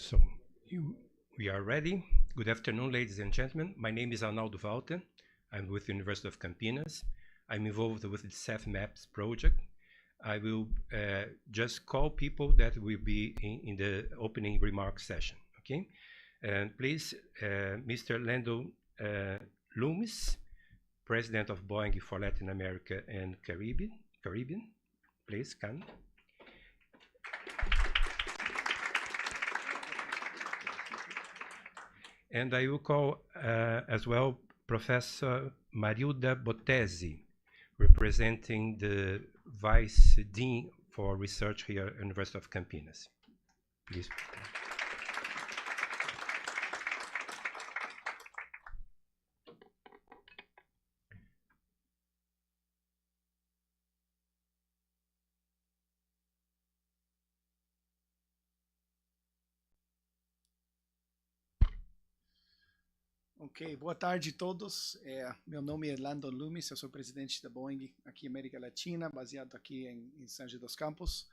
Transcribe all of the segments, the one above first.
So we are ready. Good afternoon, ladies and gentlemen. My name is Arnaldo Walter. I'm with the University of Campinas. I'm involved with the SAFmaps project. I will just call people that will be in the opening remarks session, okay? And please, Mr. Lando Loomis, President of Boeing for Latin America and Caribbean, please come. And I will call as well Professor Marilda Bottesi, representing the Vice Dean for Research here at University of Campinas. Please. Ok, boa tarde a todos. Meu nome é Lando Loomis, eu sou presidente da Boeing aqui em América Latina, baseado aqui em São José dos Campos.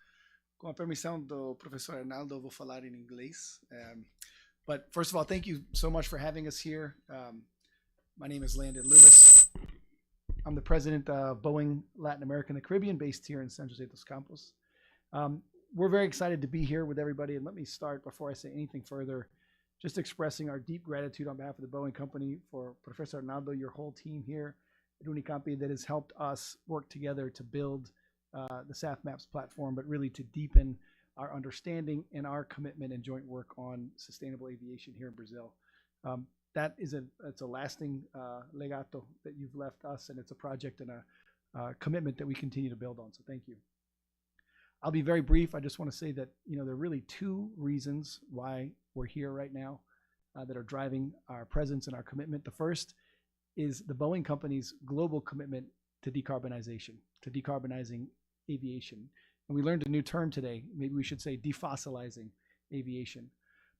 Com a permissão do professor Arnaldo, eu vou falar em inglês. But first of all, thank you so much for having us here. My name is Landon Loomis. I'm the president of Boeing Latin America and the Caribbean, based here in San Jose dos Campos. We're very excited to be here with everybody, and let me start before I say anything further, just expressing our deep gratitude on behalf of the Boeing Company for Professor Arnaldo, your whole team here at Unicamp that has helped us work together to build the SAFmaps platform, but really to deepen our understanding and our commitment and joint work on sustainable aviation here in Brazil. That is it's a lasting legato that you've left us, and it's a project and a commitment that we continue to build on, so thank you. I'll be very brief. I just want to say that, there are really two reasons why we're here right now that are driving our presence and our commitment. The first is the Boeing Company's global commitment to decarbonization, to decarbonizing aviation. And we learned a new term today. Maybe we should say defossilizing aviation.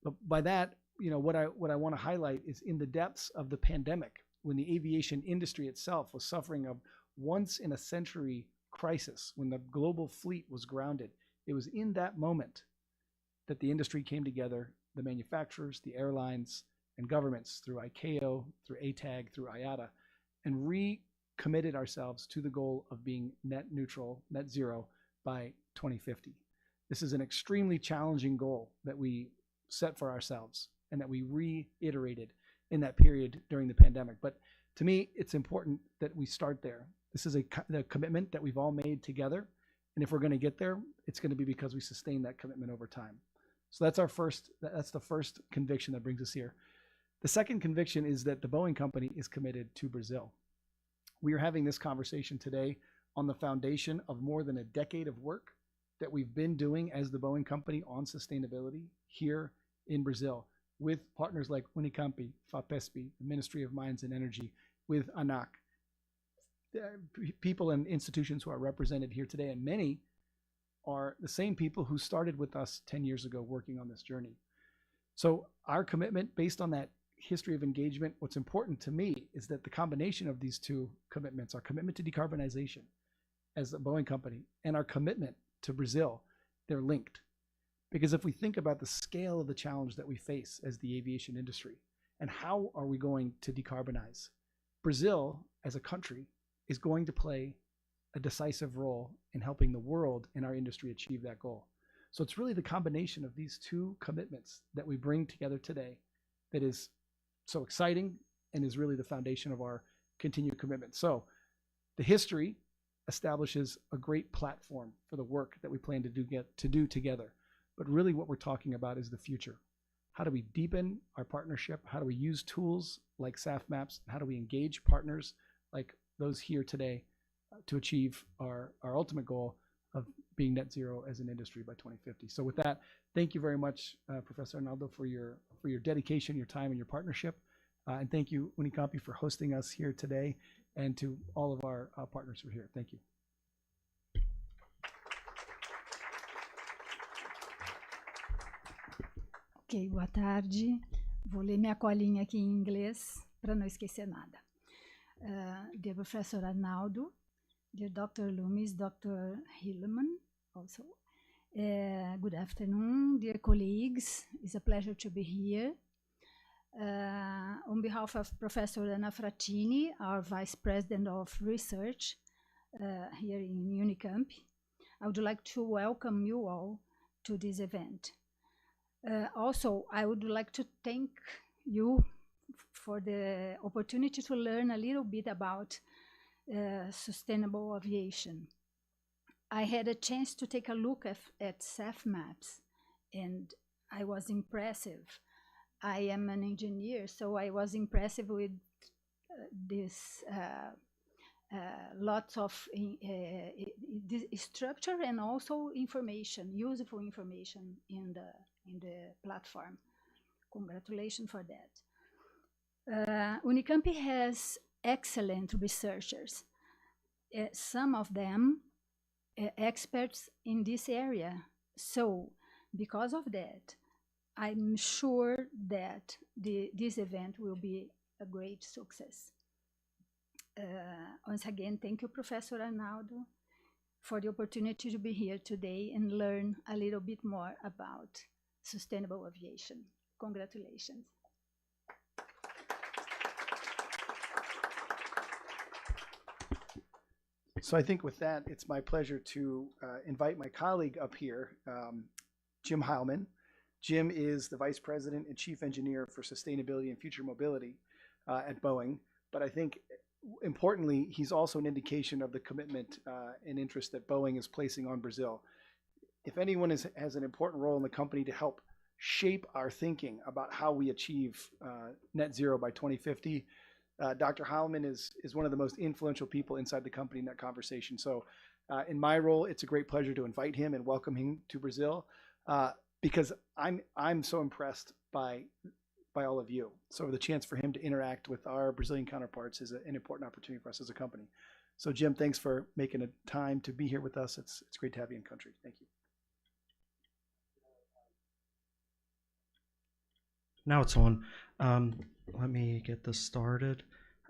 But by that, what I want to highlight is in the depths of the pandemic, when the aviation industry itself was suffering a once in a century crisis, when the global fleet was grounded, it was in that moment that the industry came together, the manufacturers, the airlines, and governments through ICAO, through ATAG, through IATA, and recommitted ourselves to the goal of being net neutral, net zero by 2050. This is an extremely challenging goal that we set for ourselves and that we reiterated in that period during the pandemic. But to me, it's important that we start there. This is the commitment that we've all made together. And if we're going to get there, it's going to be because we sustain that commitment over time. So that's the first conviction that brings us here. The second conviction is that the Boeing Company is committed to Brazil. We are having this conversation today on the foundation of more than a decade of work that we've been doing as the Boeing Company on sustainability here in Brazil with partners like Unicamp, FAPESP, the Ministry of Mines and Energy, with ANAC. People and institutions who are represented here today, and many are the same people who started with us 10 years ago working on this journey. So our commitment, based on that history of engagement, what's important to me is that the combination of these two commitments, our commitment to decarbonization as a Boeing Company and our commitment to Brazil, they're linked. Because if we think about the scale of the challenge that we face as the aviation industry and how are we going to decarbonize, Brazil as a country is going to play a decisive role in helping the world and our industry achieve that goal. So it's really the combination of these two commitments that we bring together today that is so exciting and is really the foundation of our continued commitment. So the history establishes a great platform for the work that we plan to do together. But really what we're talking about is the future. How do we deepen our partnership? How do we use tools like SAFmaps? How do we engage partners like those here today to achieve our ultimate goal of being net zero as an industry by 2050. So with that, thank you very much, Professor Arnaldo, for your dedication, your time, and your partnership. And thank you, Unicamp, for hosting us here today, and to all of our partners who are here. Thank you. Ok, boa tarde. Vou ler minha colinha aqui em inglês para não esquecer nada. Dear Professor Arnaldo, dear Dr. Loomis, Dr. Hilleman also, Good afternoon, dear colleagues. It's a pleasure to be here. On behalf of Professor Anna Frattini, our Vice President of Research here in Unicamp, I would like to welcome you all to this event. Also, I would like to thank you for the opportunity to learn a little bit about sustainable aviation. I had a chance to take a look at SAFmaps, and I was impressive. I am an engineer, so I was impressed with this lots of structure and also information, useful information in the platform. Congratulations for that. Unicamp has excellent researchers. Some of them experts in this area. So, because of that, I'm sure that this event will be a great success. Once again, thank you, Professor Arnaldo, for the opportunity to be here today and learn a little bit more about sustainable aviation. Congratulations. So I think with that, it's my pleasure to invite my colleague up here, Jim Heilman. Jim is the Vice President and Chief Engineer for Sustainability and Future Mobility at Boeing. But I think, importantly, he's also an indication of the commitment and interest that Boeing is placing on Brazil. If anyone has an important role in the company to help shape our thinking about how we achieve net zero by 2050, Dr. Heilman is one of the most influential people inside the company in that conversation. So in my role, it's a great pleasure to invite him and welcome him to Brazil because I'm so impressed by all of you. So the chance for him to interact with our Brazilian counterparts is an important opportunity for us as a company. So Jim, thanks for making a time to be here with us. It's great to have you in country. Thank you. Now it's on. Let me get this started.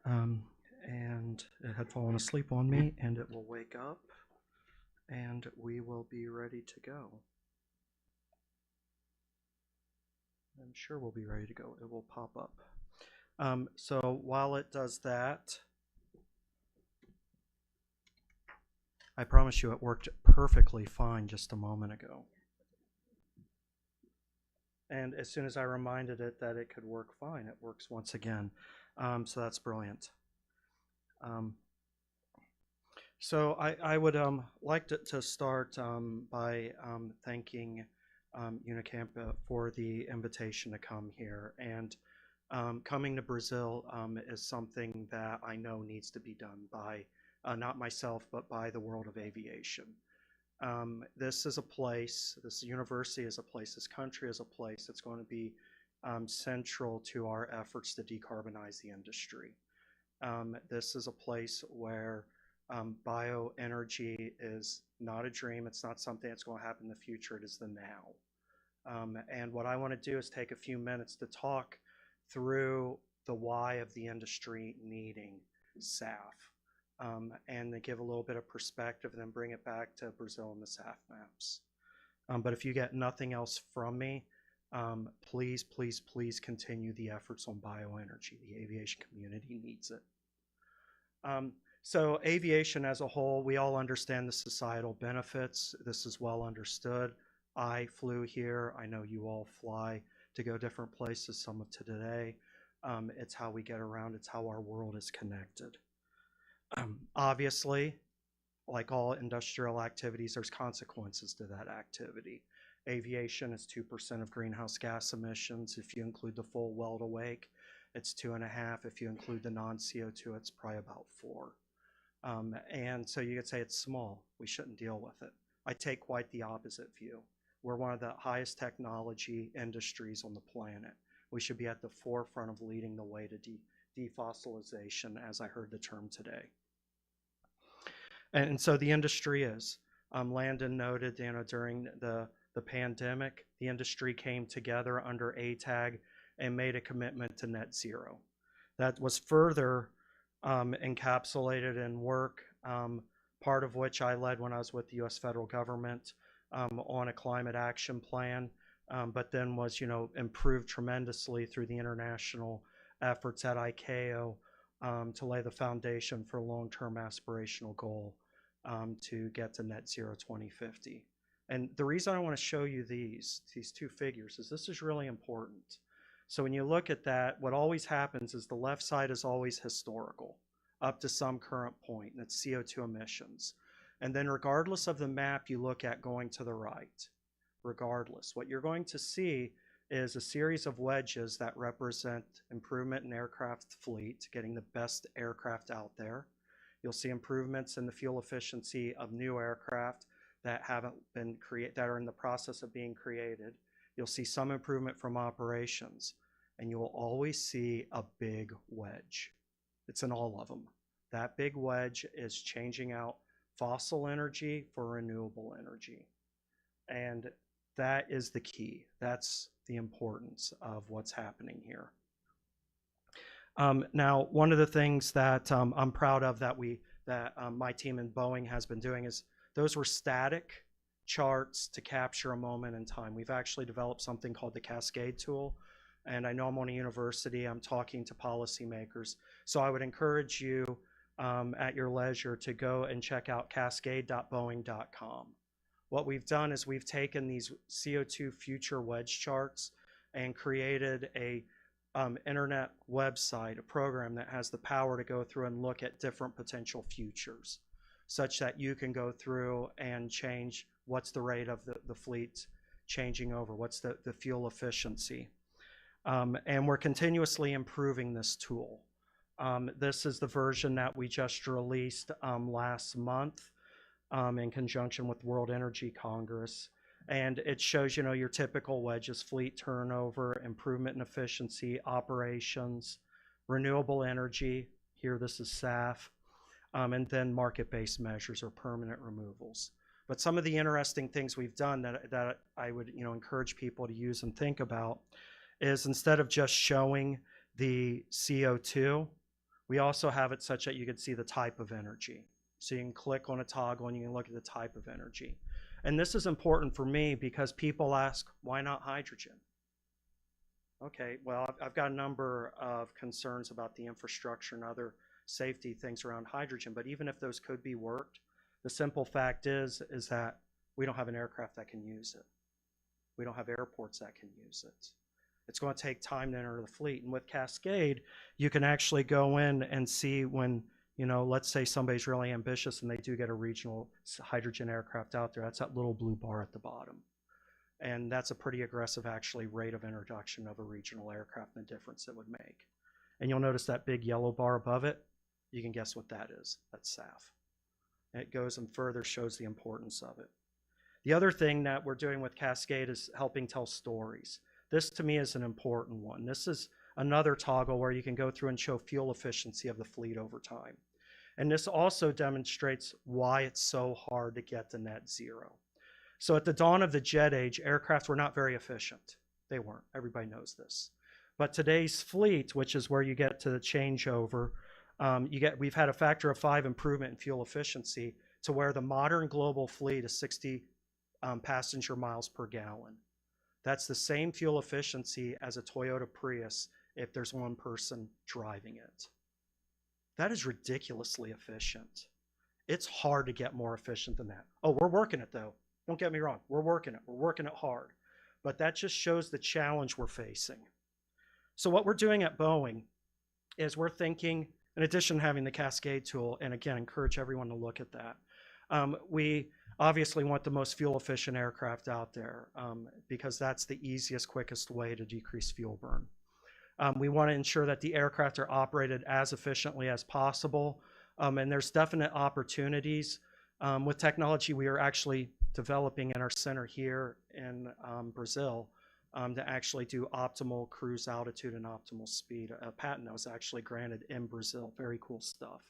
And it had fallen asleep on me, and it will wake up, and we will be ready to go. I'm sure we'll be ready to go. It will pop up. So while it does that, I promise you it worked perfectly fine just a moment ago. And as soon as I reminded it that it could work fine, it works once again. So that's brilliant. So I would like to start by thanking Unicamp for the invitation to come here. And coming to Brazil is something that I know needs to be done by, not myself, but by the world of aviation. This is a place, this university is a place, this country is a place that's going to be central to our efforts to decarbonize the industry. This is a place where bioenergy is not a dream, it's not something that's going to happen in the future, it is the now. And what I want to do is take a few minutes to talk through the why of the industry needing SAF. And to give a little bit of perspective and then bring it back to Brazil and the SAFmaps. But if you get nothing else from me, please, please, please continue the efforts on bioenergy. The aviation community needs it. So aviation as a whole, we all understand the societal benefits. This is well understood. I flew here. I know you all fly to go different places, some of today. It's how we get around. It's how our world is connected. Obviously, like all industrial activities, there's consequences to that activity. Aviation is 2% of greenhouse gas emissions. If you include the full weld awake, it's 2.5. If you include the non-CO2, it's probably about 4. And so you could say it's small. We shouldn't deal with it. I take quite the opposite view. We're one of the highest technology industries on the planet. We should be at the forefront of leading the way to defossilization, as I heard the term today. And so the industry is. Landon noted, during the pandemic, the industry came together under ATAG and made a commitment to net zero. That was further encapsulated in work, part of which I led when I was with the U.S. federal government on a climate action plan, but then was, improved tremendously through the international efforts at ICAO to lay the foundation for a long-term aspirational goal to get to net zero 2050. And the reason I want to show you these two figures is this is really important. So when you look at that, what always happens is the left side is always historical up to some current point, and it's CO2 emissions. And then regardless of the map you look at going to the right, regardless, what you're going to see is a series of wedges that represent improvement in aircraft fleet, getting the best aircraft out there. You'll see improvements in the fuel efficiency of new aircraft that haven't been created, that are in the process of being created. You'll see some improvement from operations, and you will always see a big wedge. It's in all of them. That big wedge is changing out fossil energy for renewable energy. And that is the key. That's the importance of what's happening here. Now, one of the things that I'm proud of that my team in Boeing has been doing is those were static charts to capture a moment in time. We've actually developed something called the Cascade tool. And I know I'm on a university, I'm talking to policymakers. So I would encourage you at your leisure to go and check out cascade.boeing.com. What we've done is we've taken these CO2 future wedge charts and created a internet website, a program that has the power to go through and look at different potential futures, such that you can go through and change what's the rate of the fleet changing over, what's the fuel efficiency. And we're continuously improving this tool. This is the version that we just released last month in conjunction with World Energy Congress. And it shows, your typical wedges: fleet turnover, improvement in efficiency, operations, renewable energy. Here, this is SAF. And then market-based measures or permanent removals. But some of the interesting things we've done that I would encourage people to use and think about is, instead of just showing the CO2, we also have it such that you can see the type of energy. So you can click on a toggle and you can look at the type of energy. And this is important for me because people ask, why not hydrogen? Okay, well, I've got a number of concerns about the infrastructure and other safety things around hydrogen, but even if those could be worked, the simple fact is that we don't have an aircraft that can use it. We don't have airports that can use it. It's going to take time to enter the fleet. And with Cascade, you can actually go in and see when, let's say somebody's really ambitious and they do get a regional hydrogen aircraft out there. That's that little blue bar at the bottom. And that's a pretty aggressive, actually, rate of introduction of a regional aircraft and the difference it would make. And you'll notice that big yellow bar above it. You can guess what that is. That's SAF. And it goes and further shows the importance of it. The other thing that we're doing with Cascade is helping tell stories. This, to me, is an important one. This is another toggle where you can go through and show fuel efficiency of the fleet over time. And this also demonstrates why it's so hard to get to net zero. So at the dawn of the jet age, aircraft were not very efficient. They weren't. Everybody knows this. But today's fleet, which is where you get to the changeover, we've had a factor of 5 improvement in fuel efficiency to where the modern global fleet is 60 passenger miles per gallon. That's the same fuel efficiency as a Toyota Prius if there's one person driving it. That is ridiculously efficient. It's hard to get more efficient than that. Oh, we're working it though. Don't get me wrong. We're working it. We're working it hard. But that just shows the challenge we're facing. So what we're doing at Boeing is we're thinking, in addition to having the Cascade tool, and again, encourage everyone to look at that, we obviously want the most fuel efficient aircraft out there because that's the easiest, quickest way to decrease fuel burn. We want to ensure that the aircraft are operated as efficiently as possible. And there's definite opportunities. With technology we are actually developing in our center here in Brazil to actually do optimal cruise altitude and optimal speed. A patent that was actually granted in Brazil. Very cool stuff.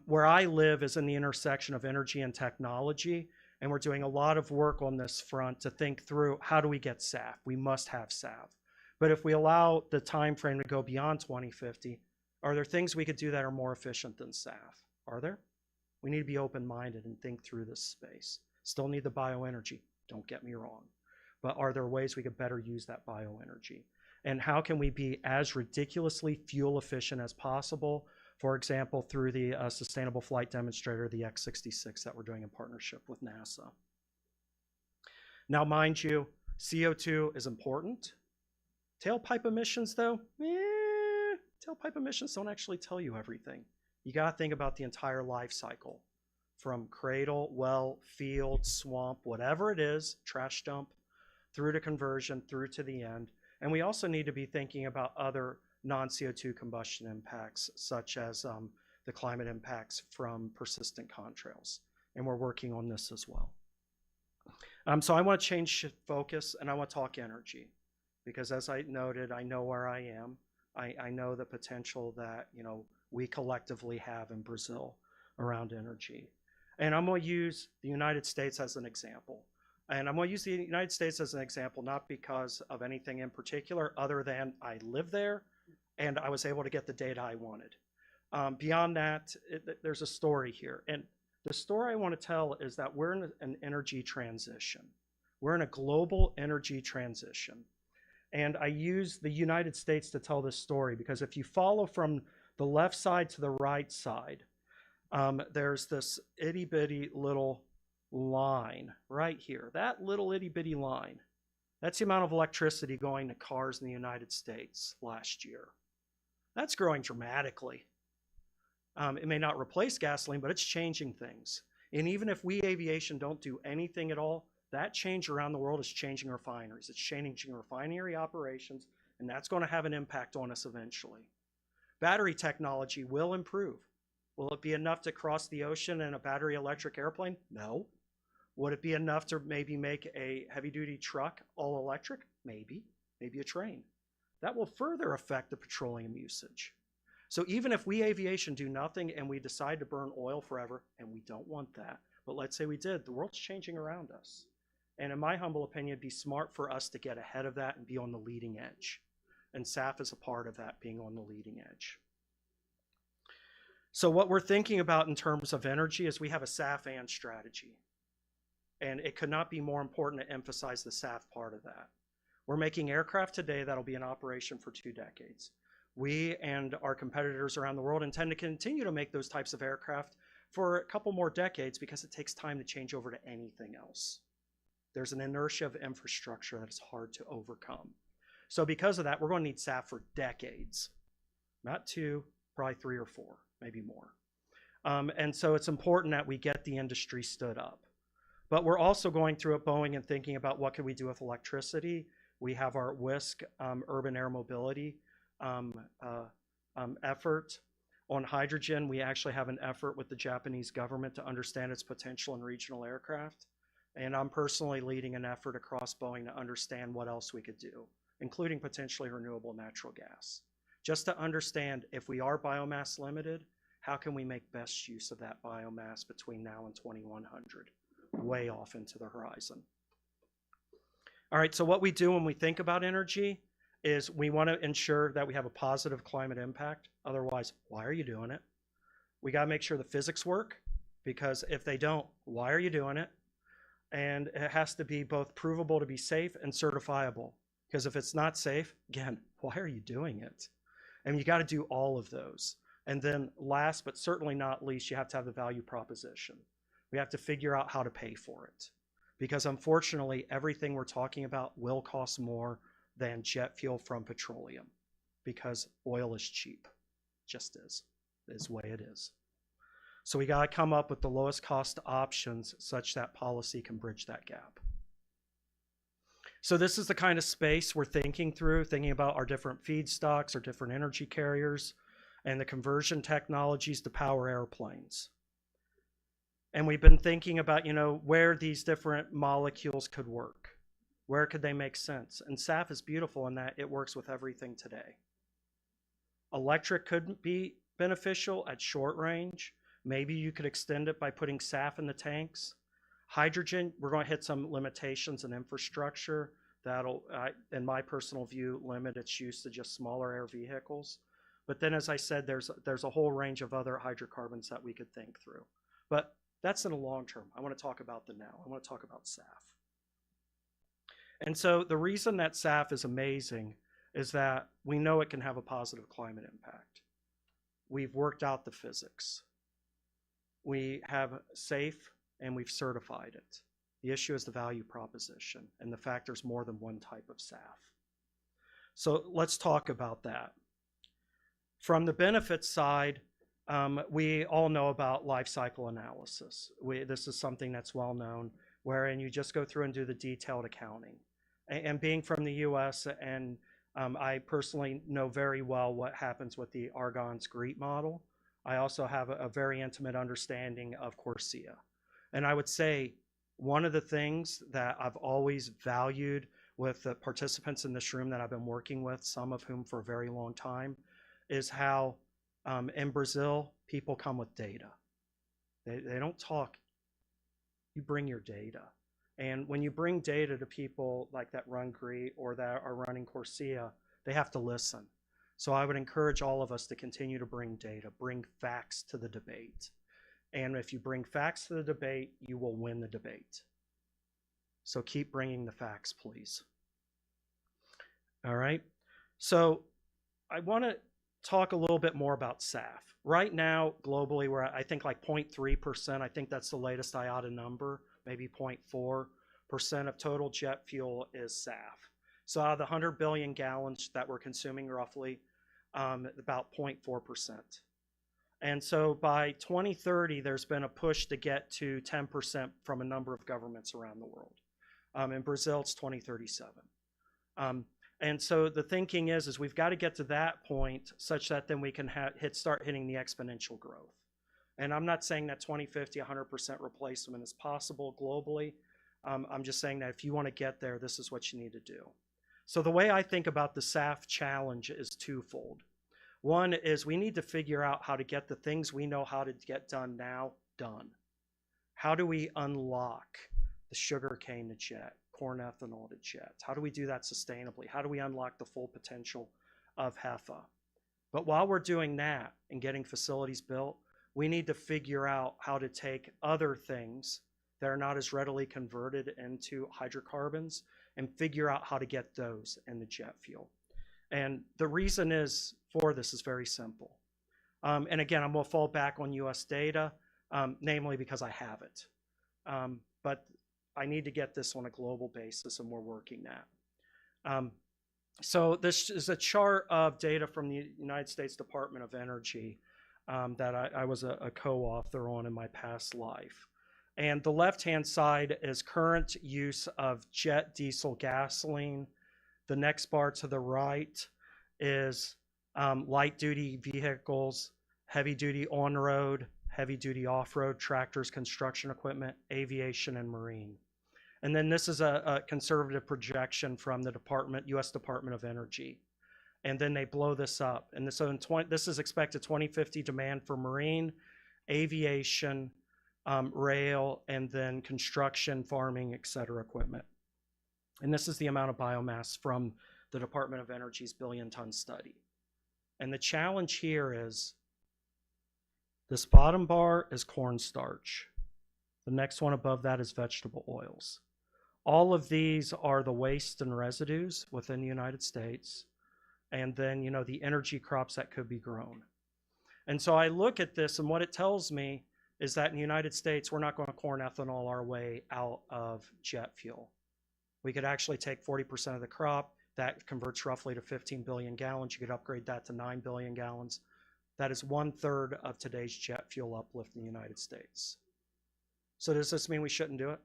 Where I live is in the intersection of energy and technology, and we're doing a lot of work on this front to think through how do we get SAF. We must have SAF. But if we allow the time frame to go beyond 2050, are there things we could do that are more efficient than SAF? Are there? We need to be open-minded and think through this space. Still need the bioenergy, don't get me wrong. But are there ways we could better use that bioenergy? And how can we be as ridiculously fuel efficient as possible? For example, through the Sustainable Flight Demonstrator, the X-66 that we're doing in partnership with NASA. Now, mind you, CO2 is important. Tailpipe emissions, though, tailpipe emissions don't actually tell you everything. You got to think about the entire life cycle, from cradle, well, field, swamp, whatever it is, trash dump, through to conversion, through to the end. And we also need to be thinking about other non-CO2 combustion impacts, such as the climate impacts from persistent contrails. And we're working on this as well. So I want to change focus, and I want to talk energy, because as I noted, I know where I am. I know the potential that we collectively have in Brazil around energy. And I'm going to use the United States as an example. And I'm going to use the United States as an example, not because of anything in particular, other than I live there and I was able to get the data I wanted. Beyond that, there's a story here. And the story I want to tell is that we're in an energy transition. We're in a global energy transition. And I use the United States to tell this story because if you follow from the left side to the right side, there's this itty bitty little line right here. That little itty bitty line, that's the amount of electricity going to cars in the United States last year. That's growing dramatically. It may not replace gasoline, but it's changing things. And even if we aviation don't do anything at all, that change around the world is changing refineries. It's changing refinery operations, and that's going to have an impact on us eventually. Battery technology will improve. Will it be enough to cross the ocean in a battery electric airplane? No. Would it be enough to maybe make a heavy-duty truck all electric? Maybe. Maybe a train. That will further affect the petroleum usage. So even if we aviation do nothing and we decide to burn oil forever, and we don't want that, but let's say we did, the world's changing around us. And in my humble opinion, it'd be smart for us to get ahead of that and be on the leading edge. And SAF is a part of that, being on the leading edge. So what we're thinking about in terms of energy is we have a SAF and strategy. And it could not be more important to emphasize the SAF part of that. We're making aircraft today that'll be in operation for 2 decades. We and our competitors around the world intend to continue to make those types of aircraft for a couple more decades because it takes time to change over to anything else. There's an inertia of infrastructure that is hard to overcome. So because of that, we're going to need SAF for decades. Not 2, probably 3 or 4, maybe more. And so it's important that we get the industry stood up. But we're also going through at Boeing and thinking about what can we do with electricity. We have our WISC urban air mobility effort. On hydrogen, we actually have an effort with the Japanese government to understand its potential in regional aircraft. And I'm personally leading an effort across Boeing to understand what else we could do, including potentially renewable natural gas. Just to understand if we are biomass limited, how can we make best use of that biomass between now and 2100, way off into the horizon. All right, so what we do when we think about energy is we want to ensure that we have a positive climate impact. Otherwise, why are you doing it? We got to make sure the physics work, because if they don't, why are you doing it? And it has to be both provable to be safe and certifiable, because if it's not safe, again, why are you doing it? And you got to do all of those. And then last but certainly not least, you have to have the value proposition. We have to figure out how to pay for it, because unfortunately, everything we're talking about will cost more than jet fuel from petroleum, because oil is cheap. Just is the way it is. So we got to come up with the lowest cost options such that policy can bridge that gap. So this is the kind of space we're thinking through, thinking about our different feedstocks, our different energy carriers, and the conversion technologies to power airplanes. And we've been thinking about, where these different molecules could work. Where could they make sense? And SAF is beautiful in that it works with everything today. Electric could be beneficial at short range. Maybe you could extend it by putting SAF in the tanks. Hydrogen, we're going to hit some limitations in infrastructure that'll, in my personal view, limit its use to just smaller air vehicles. But then, as I said, there's a whole range of other hydrocarbons that we could think through. But That's in the long term. I want to talk about the now. I want to talk about SAF. And so the reason that SAF is amazing is that we know it can have a positive climate impact. We've worked out the physics. We have safe and we've certified it. The issue is the value proposition and the fact there's more than one type of SAF. So let's talk about that. From the benefits side, we all know about life cycle analysis. This is something that's well known, wherein you just go through and do the detailed accounting. And being from the US, and I personally know very well what happens with the Argonne's GREET model. I also have a very intimate understanding of CORSIA. And I would say one of the things that I've always valued with the participants in this room that I've been working with, some of whom for a very long time, is how in Brazil, people come with data. They don't talk, you bring your data. And when you bring data to people like that run GREET or that are running CORSIA, they have to listen. So I would encourage all of us to continue to bring data, bring facts to the debate. And if you bring facts to the debate, you will win the debate. So keep bringing the facts, please. All right. So I want to talk a little bit more about SAF. Right now, globally, we're at, I think, like 0.3%. I think that's the latest IATA number, maybe 0.4% of total jet fuel is SAF. So out of the 100 billion gallons that we're consuming roughly, about 0.4%. And so by 2030, there's been a push to get to 10% from a number of governments around the world. In Brazil, it's 2037. And so the thinking is we've got to get to that point such that then we can start hitting the exponential growth. And I'm not saying that 2050, 100% replacement is possible globally. I'm just saying that if you want to get there, this is what you need to do. So the way I think about the SAF challenge is twofold. One is we need to figure out how to get the things we know how to get done now done. How do we unlock the sugarcane to jet, corn ethanol to jet? How do we do that sustainably? How do we unlock the full potential of HEFA? But while we're doing that and getting facilities built, we need to figure out how to take other things that are not as readily converted into hydrocarbons and figure out how to get those in the jet fuel. And the reason is for this is very simple. And again, I'm going to fall back on US data, namely because I have it. But I need to get this on a global basis, and we're working that. So this is a chart of data from the United States Department of Energy that I was a co-author on in my past life. And the left-hand side is current use of jet, diesel, gasoline. The next bar to the right is light-duty vehicles, heavy-duty on-road, heavy-duty off-road, tractors, construction equipment, aviation, and marine. And then this is a conservative projection from the US Department of Energy. And then they blow this up. And so this is expected 2050 demand for marine, aviation, rail, and then construction, farming, et cetera, equipment. And this is the amount of biomass from the Department of Energy's billion-ton study. And the challenge here is this bottom bar is cornstarch. The next one above that is vegetable oils. All of these are the waste and residues within the United States. And then, you know, the energy crops that could be grown. And so I look at this, and what it tells me is that in the United States, we're not going to corn ethanol our way out of jet fuel. We could actually take 40% of the crop. That converts roughly to 15 billion gallons. You could upgrade that to 9 billion gallons. That is 1/3 of today's jet fuel uplift in the United States. So does this mean we shouldn't do it?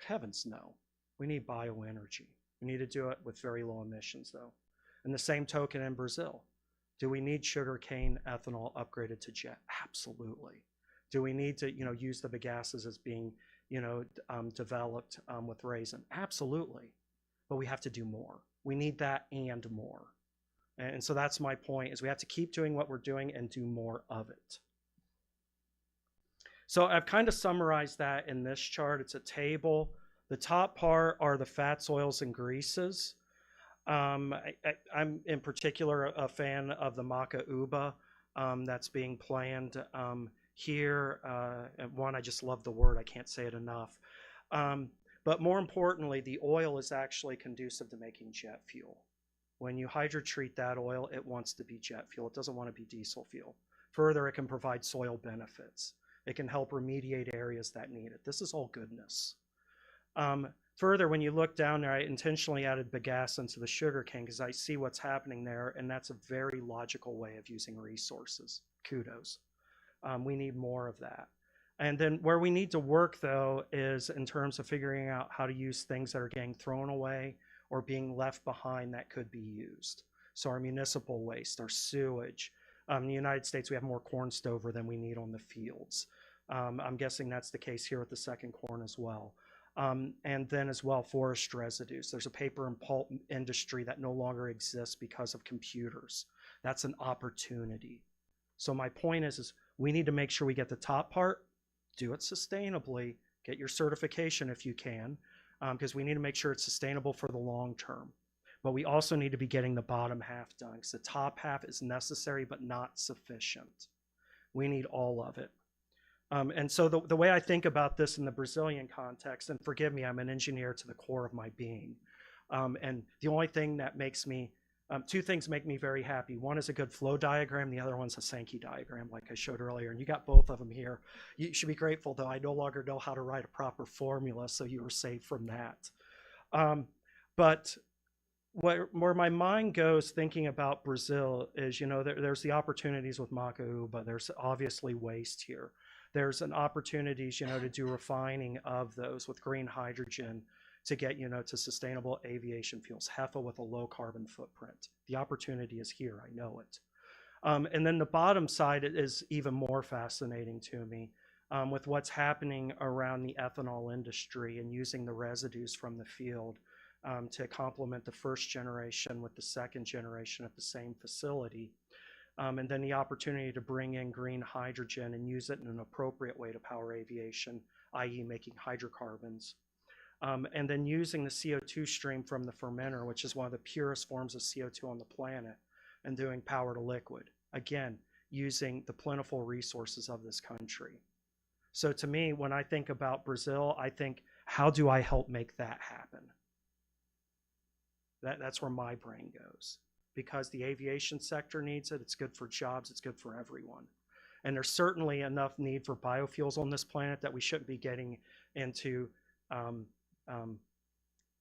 Heavens, no. We need bioenergy. We need to do it with very low emissions, though. And the same token in Brazil. Do we need sugarcane ethanol upgraded to jet? Absolutely. Do we need to, you know, use the bagases as being, you know, developed with raisin? Absolutely. But we have to do more. We need that and more. And so that's my point, is we have to keep doing what we're doing and do more of it. So I've kind of summarized that in this chart. It's a table. The top part are the fats, oils, and greases. I'm in particular a fan of the maca uba that's being planned here. And one, I just love the word. I can't say it enough. But more importantly, the oil is actually conducive to making jet fuel. When you hydrotreat that oil, it wants to be jet fuel. It doesn't want to be diesel fuel. Further, it can provide soil benefits. It can help remediate areas that need it. This is all goodness. Further, when you look down there, I intentionally added bagasse into the sugarcane because I see what's happening there, and that's a very logical way of using resources. Kudos. We need more of that. And then where we need to work, though, is in terms of figuring out how to use things that are getting thrown away or being left behind that could be used. So our municipal waste, our sewage. In the United States, we have more corn stover than we need on the fields. I'm guessing that's the case here with the second corn as well. And then as well, forest residues. There's a paper and pulp industry that no longer exists because of computers. That's an opportunity. So my point is we need to make sure we get the top part, do it sustainably, get your certification if you can, because we need to make sure it's sustainable for the long term. But we also need to be getting the bottom half done because the top half is necessary but not sufficient. We need all of it. And so the way I think about this in the Brazilian context, and forgive me, I'm an engineer to the core of my being. And the only thing that makes me, two things make me very happy. One is a good flow diagram. The other one's a Sankey diagram, like I showed earlier. And you got both of them here. You should be grateful, though. I no longer know how to write a proper formula, so you were saved from that. But where my mind goes thinking about Brazil is, you know, there's the opportunities with Macaú, but there's obviously waste here. There's an opportunities, you know, to do refining of those with green hydrogen to get, you know, to sustainable aviation fuels, HEFA with a low carbon footprint. The opportunity is here, I know it. And then the bottom side is even more fascinating to me with what's happening around the ethanol industry and using the residues from the field to complement the first generation with the second generation at the same facility. And then the opportunity to bring in green hydrogen and use it in an appropriate way to power aviation, i.e. making hydrocarbons. And then using the CO2 stream from the fermenter, which is one of the purest forms of CO2 on the planet, and doing power to liquid. Again, using the plentiful resources of this country. So to me, when I think about Brazil, I think, how do I help make that happen? That's where my brain goes. Because the aviation sector needs it, it's good for jobs, it's good for everyone. And there's certainly enough need for biofuels on this planet that we shouldn't be getting into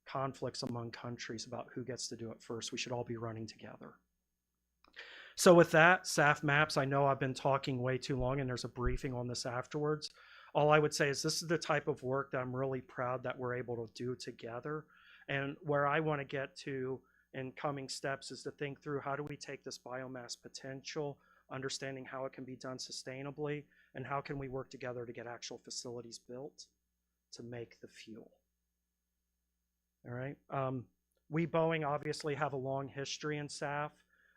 conflicts among countries about who gets to do it first. We should all be running together. So with that, SAFmaps, I know I've been talking way too long and there's a briefing on this afterwards. All I would say is this is the type of work that I'm really proud that we're able to do together. And where I want to get to in coming steps is to think through how do we take this biomass potential, understanding how it can be done sustainably, and how can we work together to get actual facilities built to make the fuel. All right. We Boeing obviously have a long history in SAF.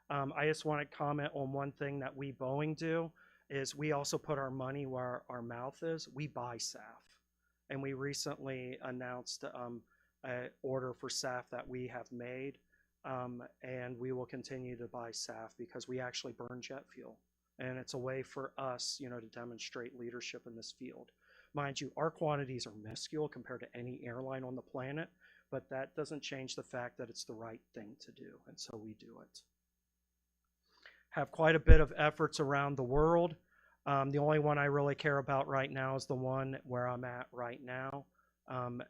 I just want to comment on one thing that we Boeing do is we also put our money where our mouth is. We buy SAF. And we recently announced an order for SAF that we have made. And we will continue to buy SAF because we actually burn jet fuel. And it's a way for us, you know, to demonstrate leadership in this field. Mind you, our quantities are minuscule compared to any airline on the planet, but that doesn't change the fact that it's the right thing to do, and so we do it. Have quite a bit of efforts around the world. The only one I really care about right now is the one where I'm at right now.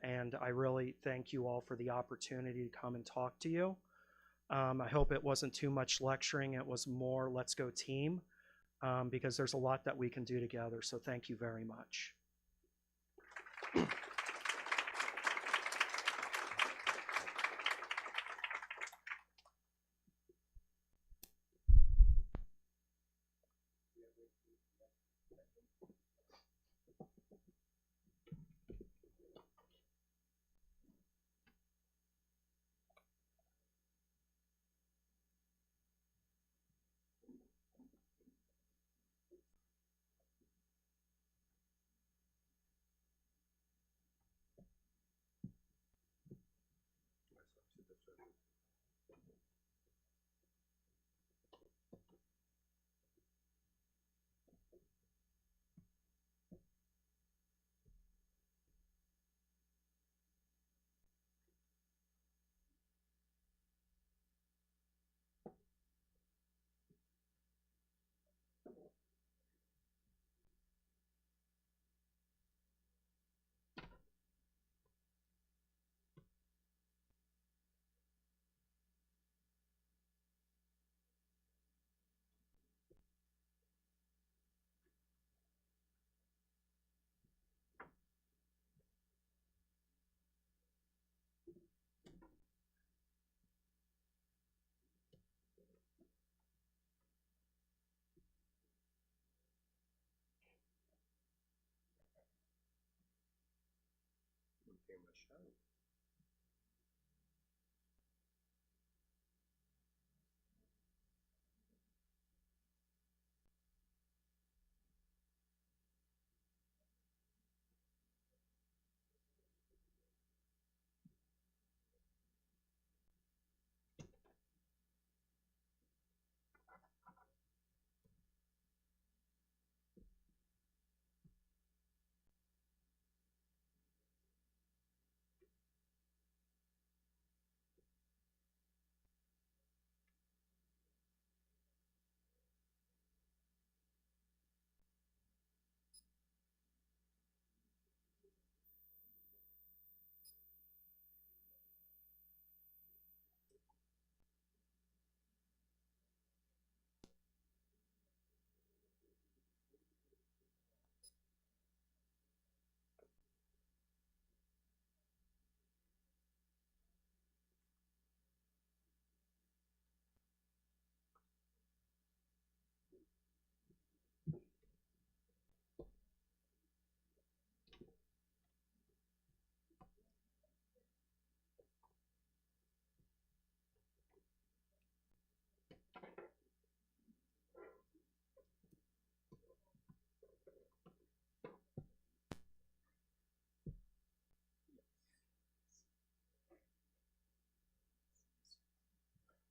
And I really thank you all for the opportunity to come and talk to you. I hope it wasn't too much lecturing. It was more let's go team because there's a lot that we can do together. So thank you very much.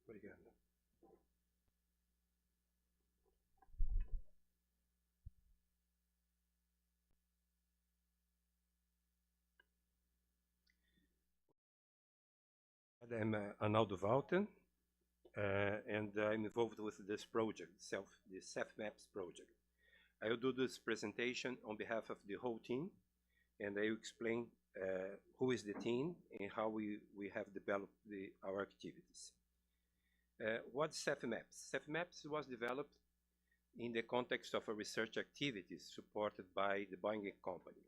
Obrigado. I'm Arnaldo Walter, and I'm involved with this project, the SAFmaps project. I will do this presentation on behalf of the whole team, and I will explain who is the team and how we have developed our activities. What's SAFmaps? SAFmaps was developed in the context of a research activities supported by the Boeing Company.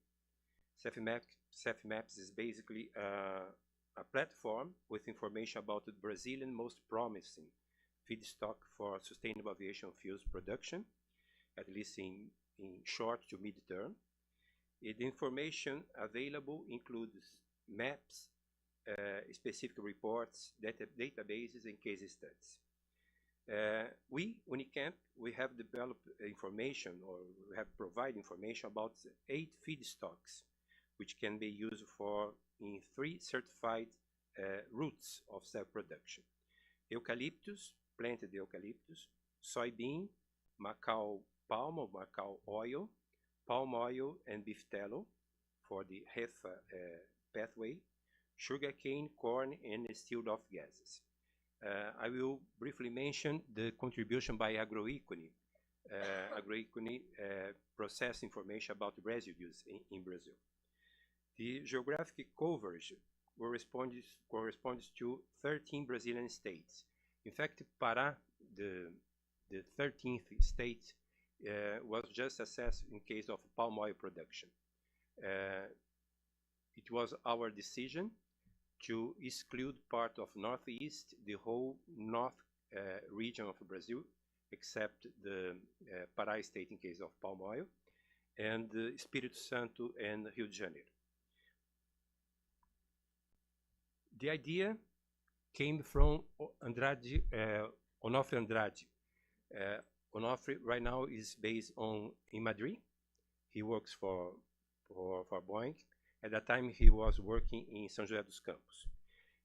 SAFmaps is basically a platform with information about the Brazilian most promising feedstock for sustainable aviation fuels production, at least in short to mid-term. The information available includes maps, specific reports, databases, and case studies. We, Unicamp, we have developed information, or we have provided information about 8 feedstocks, which can be used in 3 certified routes of self-production: eucalyptus, planted eucalyptus; soybean, Macau palm or Macau oil, palm oil and beef tallow for the HEFA pathway; sugarcane, corn, and distilled off gases. I will briefly mention the contribution by agroecony. Agroecony process information about residues in Brazil. The geographic coverage corresponds to 13 Brazilian states. In fact, Pará, the 13th state, was just assessed in case of palm oil production. It was our decision to exclude part of Northeast, the whole north region of Brazil, except the Pará state in case of palm oil, and Espírito Santo and Rio de Janeiro. The idea came from Onofre Andrade. Onofre right now is based in Madrid. He works for Boeing. At that time, he was working in São José dos Campos.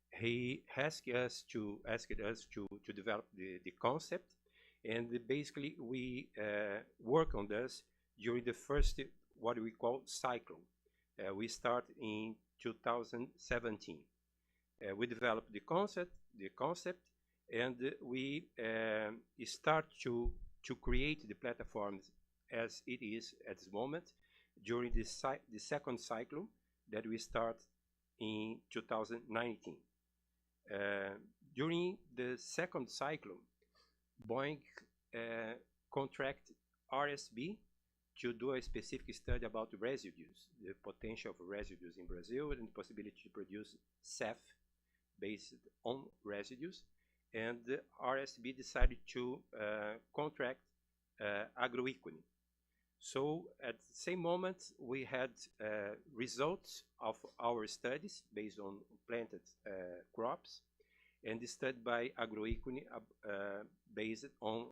He asked us to develop the concept, and basically we work on this during the first, what we call cyclone. We start in 2017. We developed the concept, and we start to create the platforms as it is at this moment during the second cyclone that we start in 2019. During the second cyclone, Boeing contracted RSB to do a specific study about residues, the potential of residues in Brazil, and the possibility to produce SAF based on residues. And the RSB decided to contract agroecony. So at the same moment, we had results of our studies based on planted crops, and the study by agroecology based on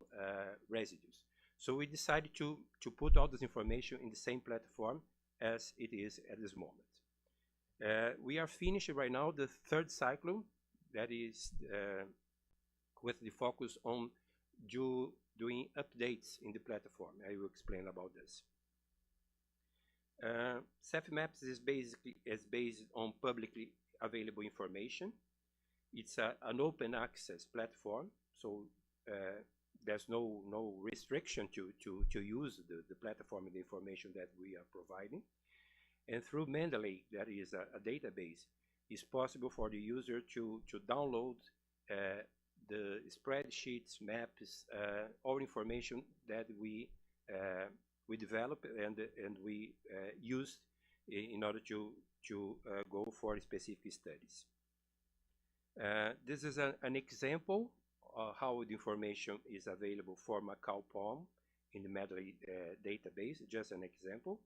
residues. So we decided to put all this information in the same platform as it is at this moment. We are finishing right now the third cycle, that is with the focus on doing updates in the platform. I will explain about this. SAFmaps is based on publicly available information. It's an open access platform, so there's no restriction to use the platform and the information that we are providing. And through Mendeley, that is a database, it's possible for the user to download the spreadsheets, maps, all information that we develop and we use in order to go for specific studies. This is an example of how the information is available for Macau Palm in the Mendeley database, just an example.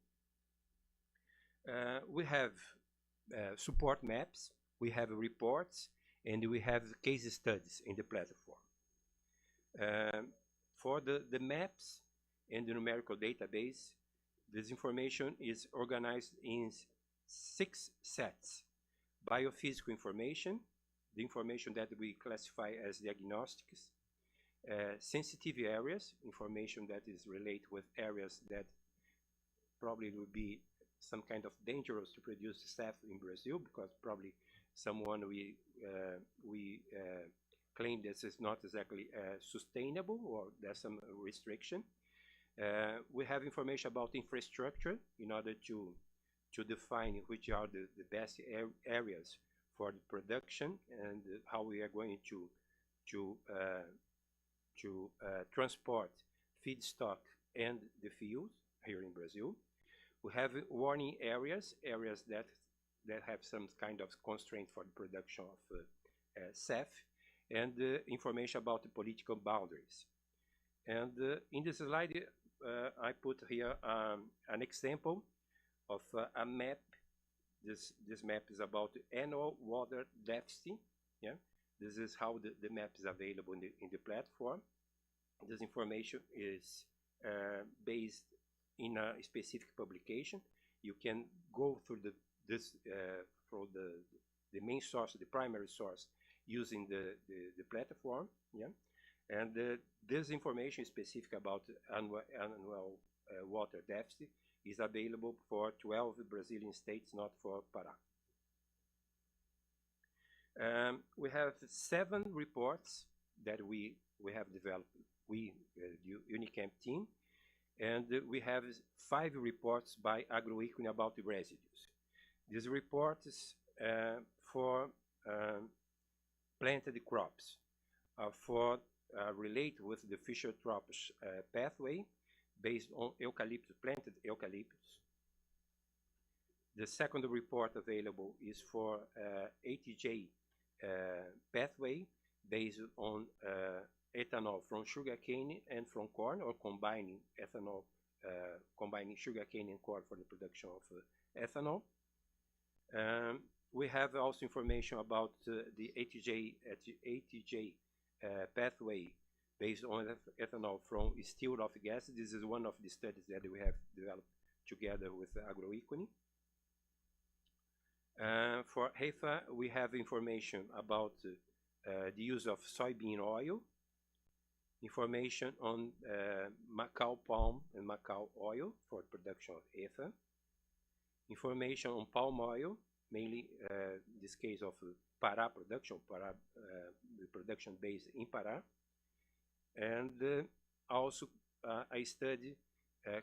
We have support maps, we have reports, and we have case studies in the platform. For the maps and the numerical database, this information is organized in 6 sets. Biophysical information, the information that we classify as diagnostics. Sensitive areas, information that is related with areas that probably will be some kind of dangerous to produce SAF in Brazil, because probably someone we claim this is not exactly sustainable, or there's some restriction. We have information about infrastructure in order to define which are the best areas for the production and how we are going to transport feedstock and the fuels here in Brazil. We have warning areas that have some kind of constraint for the production of SAF, and information about the political boundaries. And in this slide, I put here an example of a map. This map is about the annual water deficit. Yeah, this is how the map is available in the platform. This information is based in a specific publication. You can go through for the main source, the primary source, using the platform. Yeah, and this information specific about annual water deficit is available for 12 Brazilian states, not for Pará. We have 7 reports that we have developed, the Unicamp team, and we have 5 reports by agroecology about the residues. These reports for planted crops for relate with the Fischer-Tropsch pathway based on eucalyptus, planted eucalyptus. The second report available is for ATJ pathway based on ethanol from sugarcane and from corn, or combining ethanol, combining sugarcane and corn for the production of ethanol. We have also information about the ATJ pathway based on ethanol from distilled off gas. This is one of the studies that we have developed together with agroecology. For HEFA, we have information about the use of soybean oil, information on Macau palm and Macau oil for production of HEFA, information on palm oil, mainly in this case of Pará production, the production based in Pará, and also I study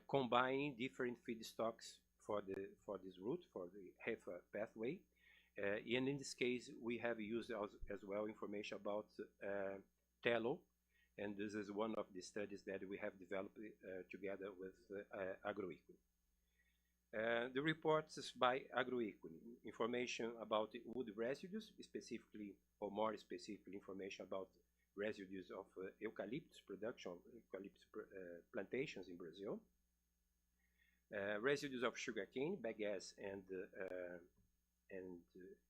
combining different feedstocks for this route, for the HEFA pathway, and in this case we have used as well information about tallow, and this is one of the studies that we have developed together with agroecology. The reports by agroecology, information about wood residues, specifically or more specifically information about residues of eucalyptus production, eucalyptus plantations in Brazil. Residues of sugarcane, bagasse, and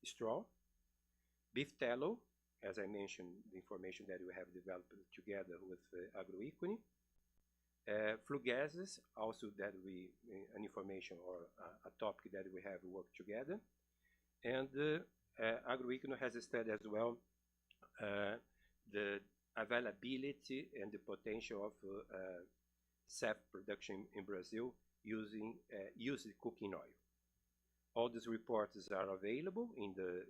straw. Beef tallow, as I mentioned, the information that we have developed together with agroecology. Flue gases, also that an information or a topic that we have worked together. And agroecology has studied as well the availability and the potential of SAF production in Brazil using used cooking oil. All these reports are available in the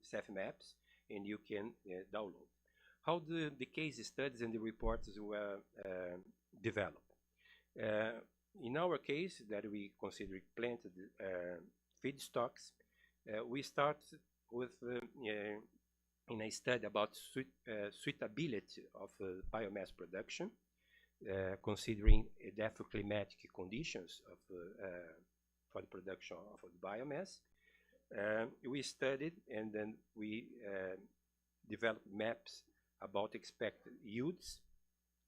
SAFmaps, and you can download. How the case studies and the reports were developed. In our case, that we consider planted feedstocks, we start with in a study about suitability of biomass production, considering the climatic conditions of for the production of the biomass. We studied and then we developed maps about expected yields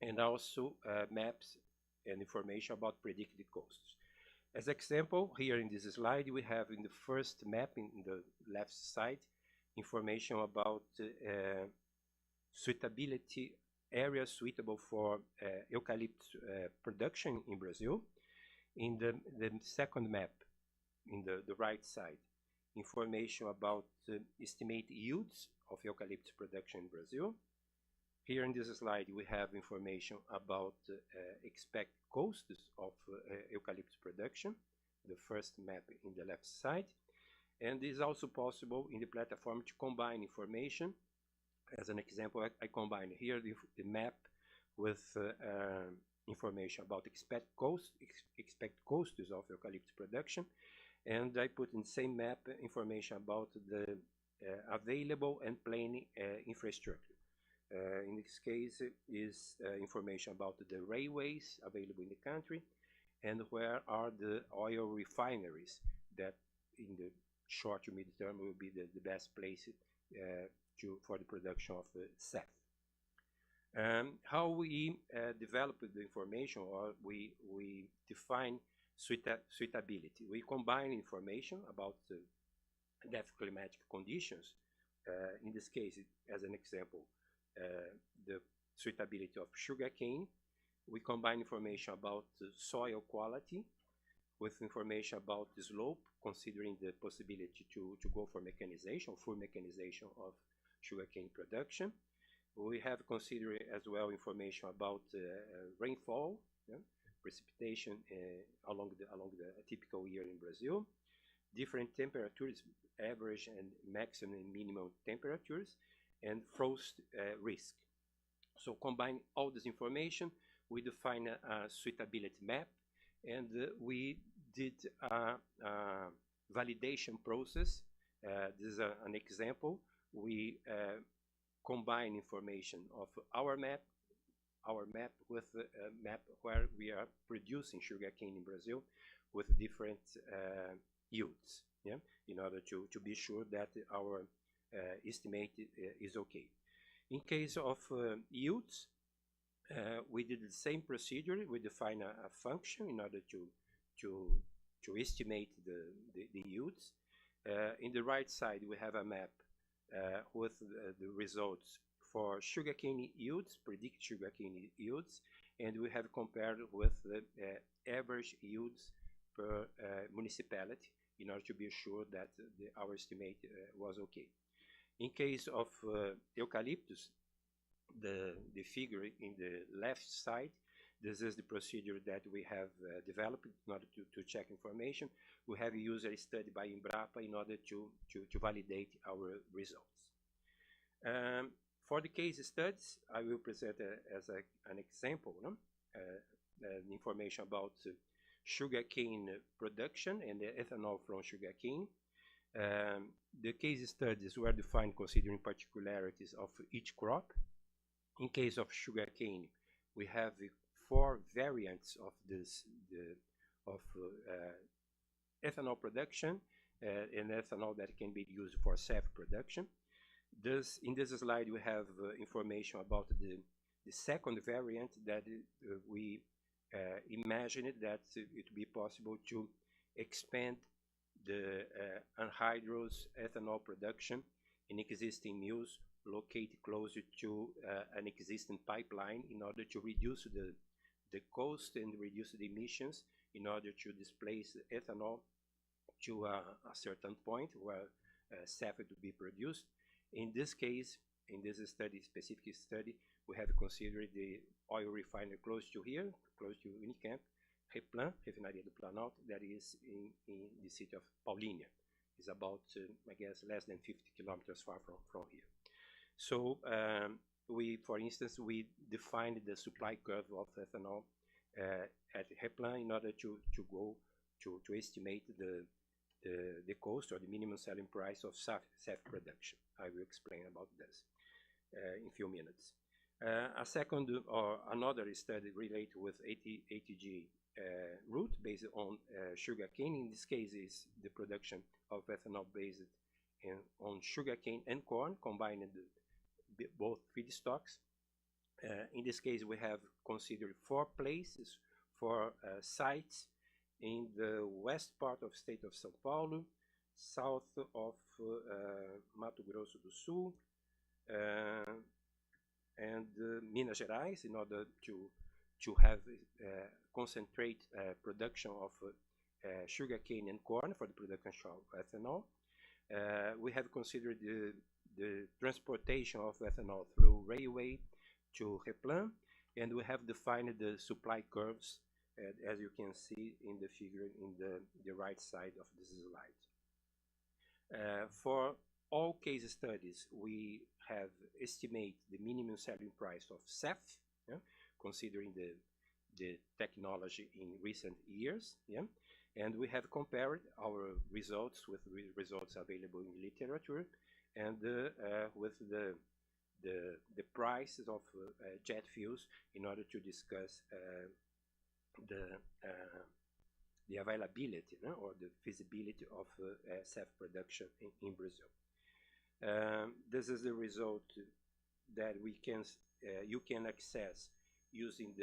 and also maps and information about predicted costs. As example, here in this slide, we have in the first map in the left side information about suitability areas suitable for eucalyptus production in Brazil. In the second map, in the right side, information about estimated yields of eucalyptus production in Brazil. Here in this slide, we have information about expected costs of eucalyptus production, the first map in the left side. And it is also possible in the platform to combine information. As an example, I combine here the map with information about expected costs of eucalyptus production, and I put in the same map information about the available and planning infrastructure. In this case, is information about the railways available in the country, and where are the oil refineries that in the short to mid term will be the best place for the production of SAF. How we develop the information, or we define suitability. We combine information about the climatic conditions. In this case, as an example, the suitability of sugarcane. We combine information about the soil quality with information about the slope, considering the possibility to go for mechanization, full mechanization of sugarcane production. We have considered as well information about rainfall, precipitation along the typical year in Brazil, different temperatures, average and maximum and minimum temperatures, and frost risk. So combine all this information, we define a suitability map, and we did a validation process. This is an example. We combine information of our map with a map where we are producing sugarcane in Brazil with different yields, in order to be sure that our estimate is okay. In case of yields, we did the same procedure. We define a function in order to estimate the yields. In the right side, we have a map with the results for sugarcane yields, predict sugarcane yields, and we have compared with the average yields per municipality in order to be sure that our estimate was okay. In case of eucalyptus, the figure in the left side, this is the procedure that we have developed in order to check information. We have used a study by Embrapa in order to validate our results. For the case studies, I will present as an example information about sugarcane production and the ethanol from sugarcane. The case studies were defined considering particularities of each crop. In case of sugarcane, we have 4 variants of ethanol production and ethanol that can be used for SAF production. In this slide, we have information about the second variant that we imagined that it would be possible to expand the anhydrous ethanol production in existing mills located closer to an existing pipeline in order to reduce the cost and reduce the emissions in order to displace ethanol to a certain point where SAF would be produced. In this case, in this study, specific study, we have considered the oil refinery close to here, close to Unicamp, Replan, Refinaria do Planalto, that is in the city of Paulínia. It's about, I guess, less than 50 kilometers far from here. So we, for instance, we defined the supply curve of ethanol at Replan in order to estimate the cost or the minimum selling price of SAF production. I will explain about this in a few minutes. A second or another study related with ATG route based on sugarcane. In this case, is the production of ethanol based on sugarcane and corn, combining both feedstocks. In this case, we have considered 4 places, 4 sites in the west part of the state of São Paulo, south of Mato Grosso do Sul, and Minas Gerais, in order to have concentrate production of sugarcane and corn for the production of ethanol. We have considered the transportation of ethanol through railway to Replan, and we have defined the supply curves as you can see in the figure in the right side of this slide. For all case studies, we have estimated the minimum selling price of SAF, considering the technology in recent years, and we have compared our results with results available in literature and with the prices of jet fuels in order to discuss the availability or the feasibility of SAF production in Brazil. This is the result that you can access using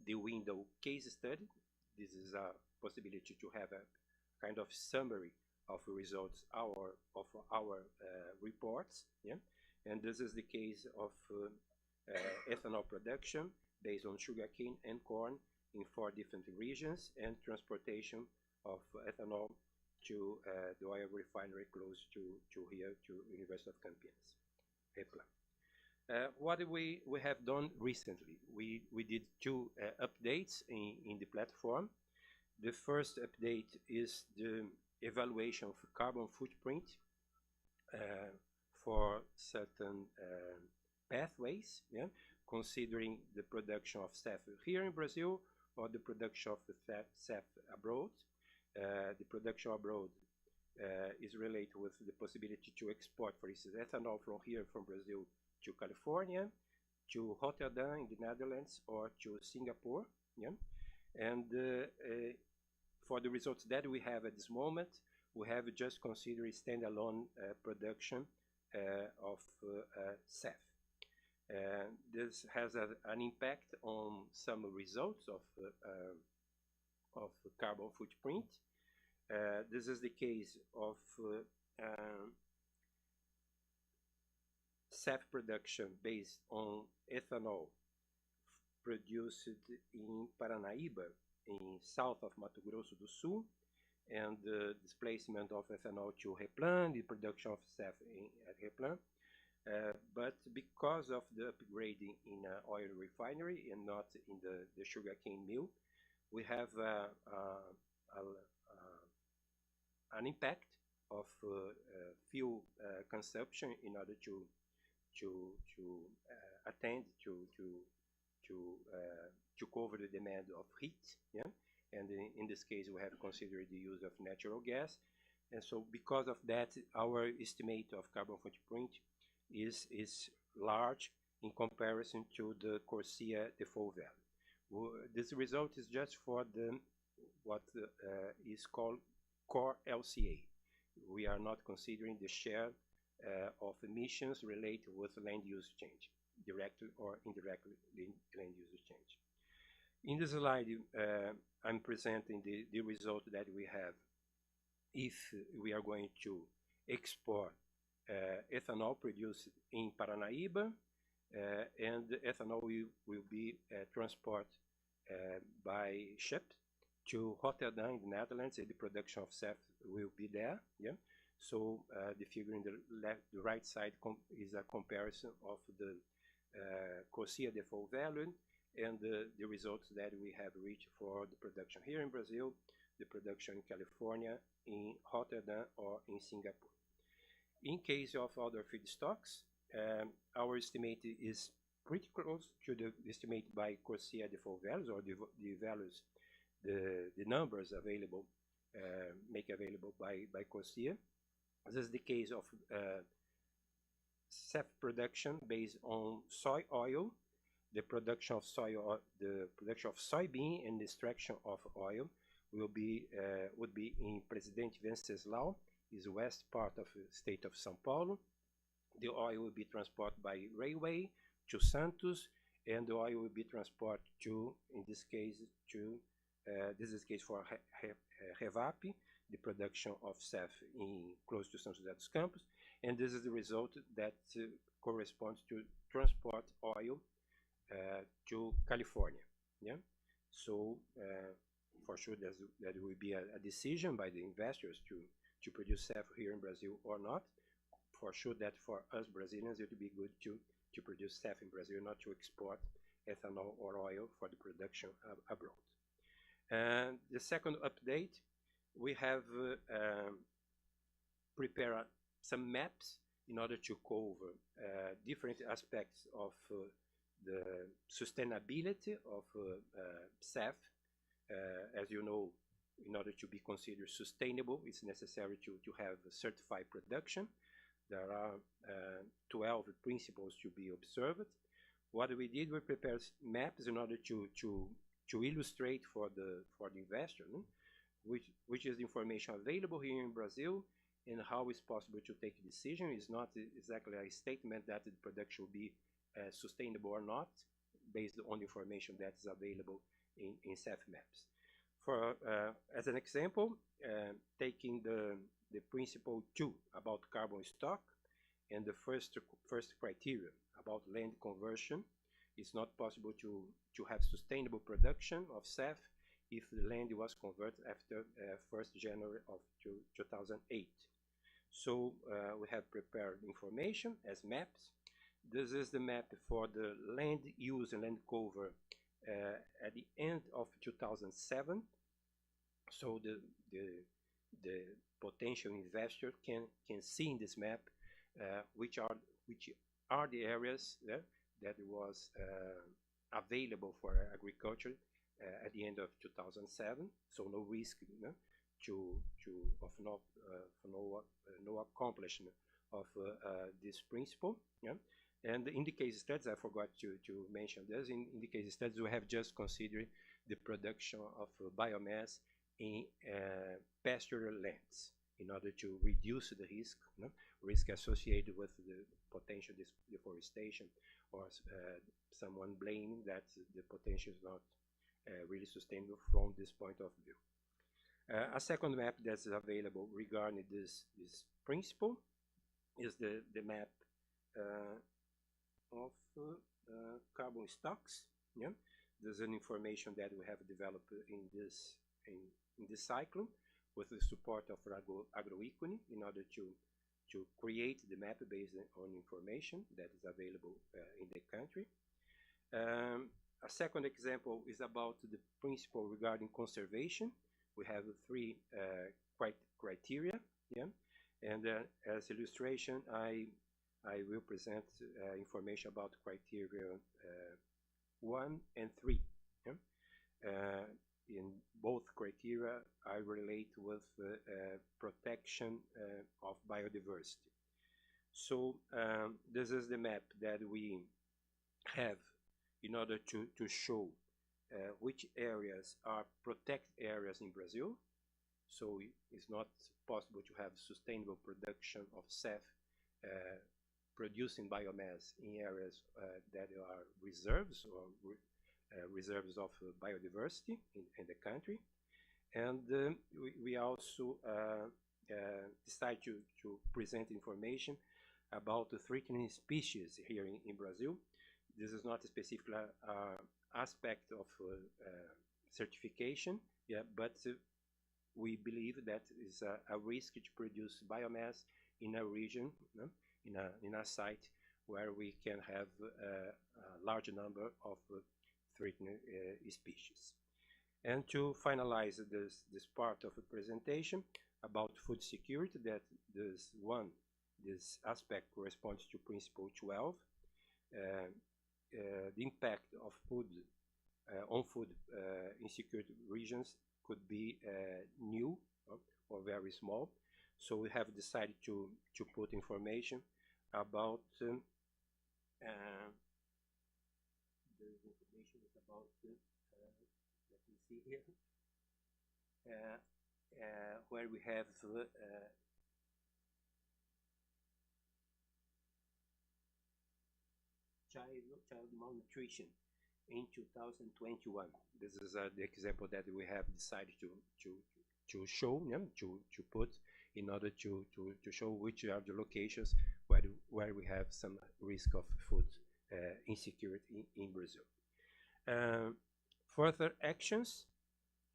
the window case study. This is a possibility to have a kind of summary of results of our reports. And this is the case of ethanol production based on sugarcane and corn in 4 different regions, and transportation of ethanol to the oil refinery close to here, to University of Campinas, Replan. What we have done recently, we did 2 updates in the platform. The first update is the evaluation of carbon footprint for certain pathways, considering the production of SAF here in Brazil or the production of the SAF abroad. The production abroad is related with the possibility to export, for instance, ethanol from here, from Brazil, to California, to Rotterdam in the Netherlands, or to Singapore. And for the results that we have at this moment, we have just considered standalone production of SAF. This has an impact on some results of carbon footprint. This is the case of SAF production based on ethanol produced in Paranaíba, in south of Mato Grosso do Sul, and the displacement of ethanol to Replan, the production of SAF at Replan. But because of the upgrading in oil refinery and not in the sugarcane mill, we have an impact of fuel consumption in order to attend to cover the demand of heat. And in this case, we have considered the use of natural gas. And so because of that, our estimate of carbon footprint is large in comparison to the CORSIA default value. This result is just for what is called core LCA. We are not considering the share of emissions related with land use change, directly or indirectly land use change. In this slide, I'm presenting the result that we have if we are going to export ethanol produced in Paranaíba, and ethanol will be transported by ship to Rotterdam in the Netherlands, and the production of SAF will be there. Yeah. So the figure in the right side is a comparison of the CORSIA default value and the results that we have reached for the production here in Brazil, the production in California, in Rotterdam, or in Singapore. In case of other feedstocks, our estimate is pretty close to the estimate by CORSIA default values, or the values, the numbers available, make available by CORSIA. This is the case of SAF production based on soy oil, the production of soybean and the extraction of oil would be in Presidente Venceslau, is west part of the state of São Paulo. The oil will be transported by railway to Santos, and the oil will be transported to, in this case, this is the case for Revap, the production of SAF in close to São José dos Campos, and this is the result that corresponds to transport oil to California. Yeah, so for sure there will be a decision by the investors to produce SAF here in Brazil or not. For sure that for us Brazilians it would be good to produce SAF in Brazil, not to export ethanol or oil for the production abroad. And the second update, we have prepared some maps in order to cover different aspects of the sustainability of SAF. As you know, in order to be considered sustainable, it's necessary to have certified production. There are 12 principles to be observed. What we did, we prepared maps in order to illustrate for the investor, which is the information available here in Brazil and how it's possible to take a decision. It's not exactly a statement that the production will be sustainable or not, based on the information that is available in SAFmaps. For as an example, taking the principle 2 about carbon stock, and the first criteria about land conversion, it's not possible to have sustainable production of SAF if the land was converted after 1st January of 2008. So we have prepared information as maps. This is the map for the land use and land cover at the end of 2007. So the potential investor can see in this map which are the areas that was available for agriculture at the end of 2007. So no risk, of no accomplishment of this principle. Yeah? And in the case studies, I forgot to mention this. In the case studies, we have just considered the production of biomass in pasture lands in order to reduce the risk associated with the potential deforestation, or someone blaming that the potential is not really sustainable from this point of view. A second map that's available regarding this principle is the map of carbon stocks. Yeah, there's an information that we have developed in this cycle with the support of agroecology in order to create the map based on information that is available in the country. A second example is about the principle regarding conservation. We have 3 criteria. Yeah, and as illustration, I will present information about criteria 1 and 3. Yeah? In both criteria, I relate with protection of biodiversity. So this is the map that we have in order to show which areas are protected areas in Brazil. So it's not possible to have sustainable production of SAF producing biomass in areas that are reserves or reserves of biodiversity in the country. And we also decided to present information about the threatening species here in Brazil. This is not a specific aspect of certification, yeah, but we believe that is a risk to produce biomass in a region, in a site where we can have a large number of threatened species. And to finalize this part of the presentation about food security, that this aspect corresponds to Principle 12. The impact of food on food insecurity regions could be new or very small. So we have decided to put information about the information is about let me see here where we have child malnutrition in 2021. This is the example that we have decided to show, to put in order to show which are the locations where we have some risk of food insecurity in Brazil. Further actions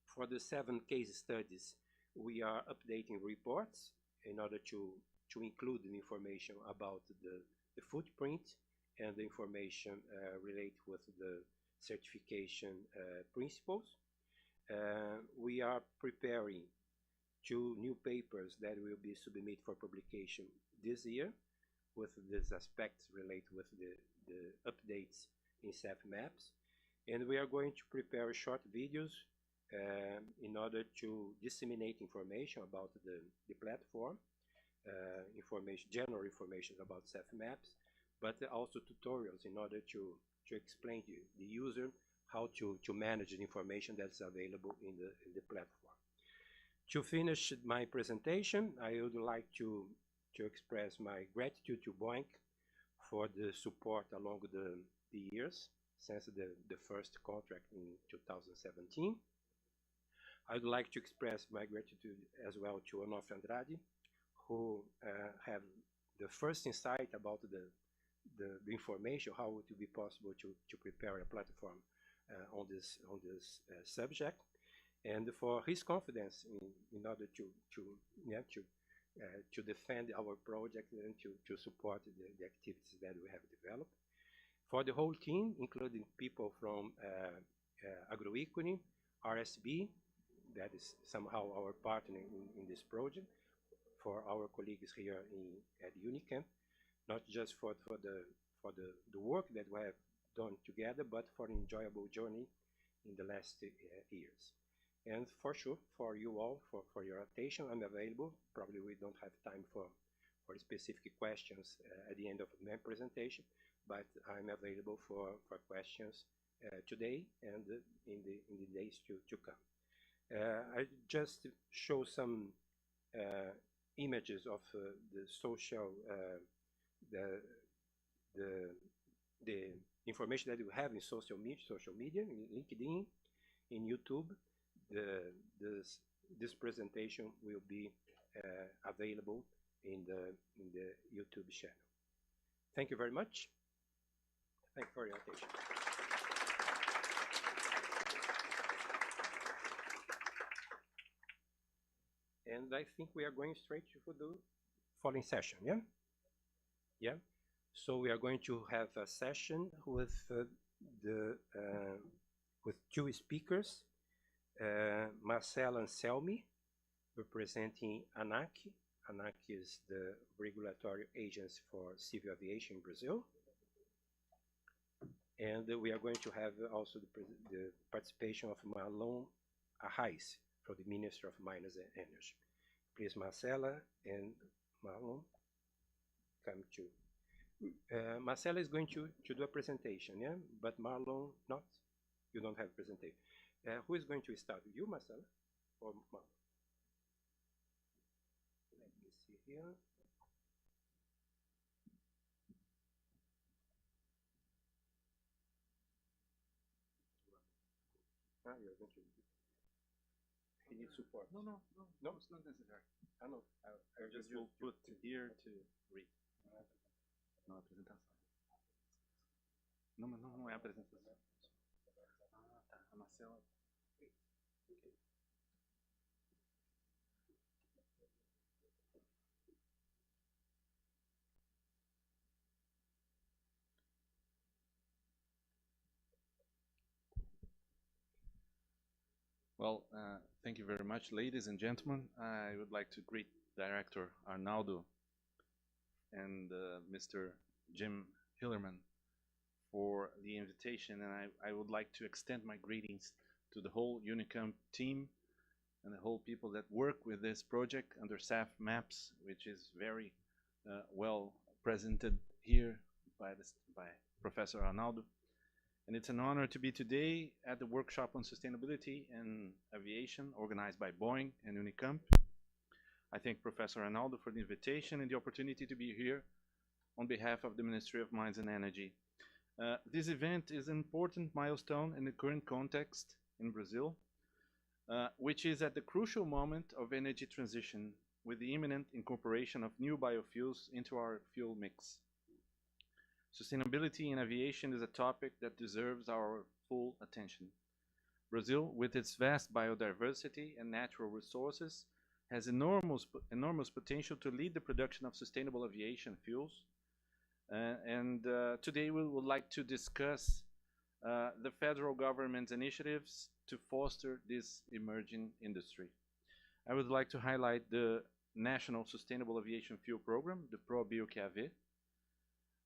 for the 7 case studies, we are updating reports in order to include the information about the footprint and the information related with the certification principles. We are preparing 2 new papers that will be submitted for publication this year with these aspects related with the updates in SAFmaps. And we are going to prepare short videos in order to disseminate information about the platform, general information about SAFmaps, but also tutorials in order to explain to the user how to manage the information that's available in the platform. To finish my presentation, I would like to express my gratitude to Boeing for the support along the years since the first contract in 2017. I would like to express my gratitude as well to Onofre Andrade, who have the first insight about the information, how it would be possible to prepare a platform on this subject, and for his confidence in order to defend our project and to support the activities that we have developed. For the whole team, including people from Agroequity, RSB, that is somehow our partner in this project, for our colleagues here at Unicamp, not just for the work that we have done together, but for an enjoyable journey in the last years. And for sure, for you all, for your attention, I'm available. Probably we don't have time for specific questions at the end of my presentation, but I'm available for questions today and in the days to come. I just show some images of the social, the information that we have in social media, in LinkedIn, in YouTube. This presentation will be available in the YouTube channel. Thank you very much. Thank you for your attention. And I think we are going straight to the following session, yeah? Yeah. So we are going to have a session with with 2 speakers, Marcela and Selmi, representing ANAC. ANAC is the regulatory agency for civil aviation in Brazil. And we are going to have also the participation of Marlon Arraes from the Ministry of Mines and Energy. Please, Marcela and Marlon, come to. Marcela is going to do a presentation, yeah? But Marlon, not? You don't have a presentation. Who is going to start? You, Marcela, or Marlon? Let me see here. He needs support. No, it's not necessary. I know. I just will put here to read. Não, apresentação. Não, mas não é apresentação. Ah, tá. A Marcela. Well, thank you very much, ladies and gentlemen. I would like to greet Director Arnaldo and Mr. Jim Hillerman for the invitation, and I would like to extend my greetings to the whole Unicamp team and the whole people that work with this project under SAFmaps, which is very well presented here by Professor Arnaldo. And it's an honor to be today at the workshop on sustainability and aviation organized by Boeing and Unicamp. I thank Professor Arnaldo for the invitation and the opportunity to be here on behalf of the Ministry of Mines and Energy. This event is an important milestone in the current context in Brazil, which is at the crucial moment of energy transition with the imminent incorporation of new biofuels into our fuel mix. Sustainability in aviation is a topic that deserves our full attention. Brazil, with its vast biodiversity and natural resources, has enormous potential to lead the production of sustainable aviation fuels. Today we would like to discuss the federal government's initiatives to foster this emerging industry. I would like to highlight the National Sustainable Aviation Fuel Program, the ProBioQAV,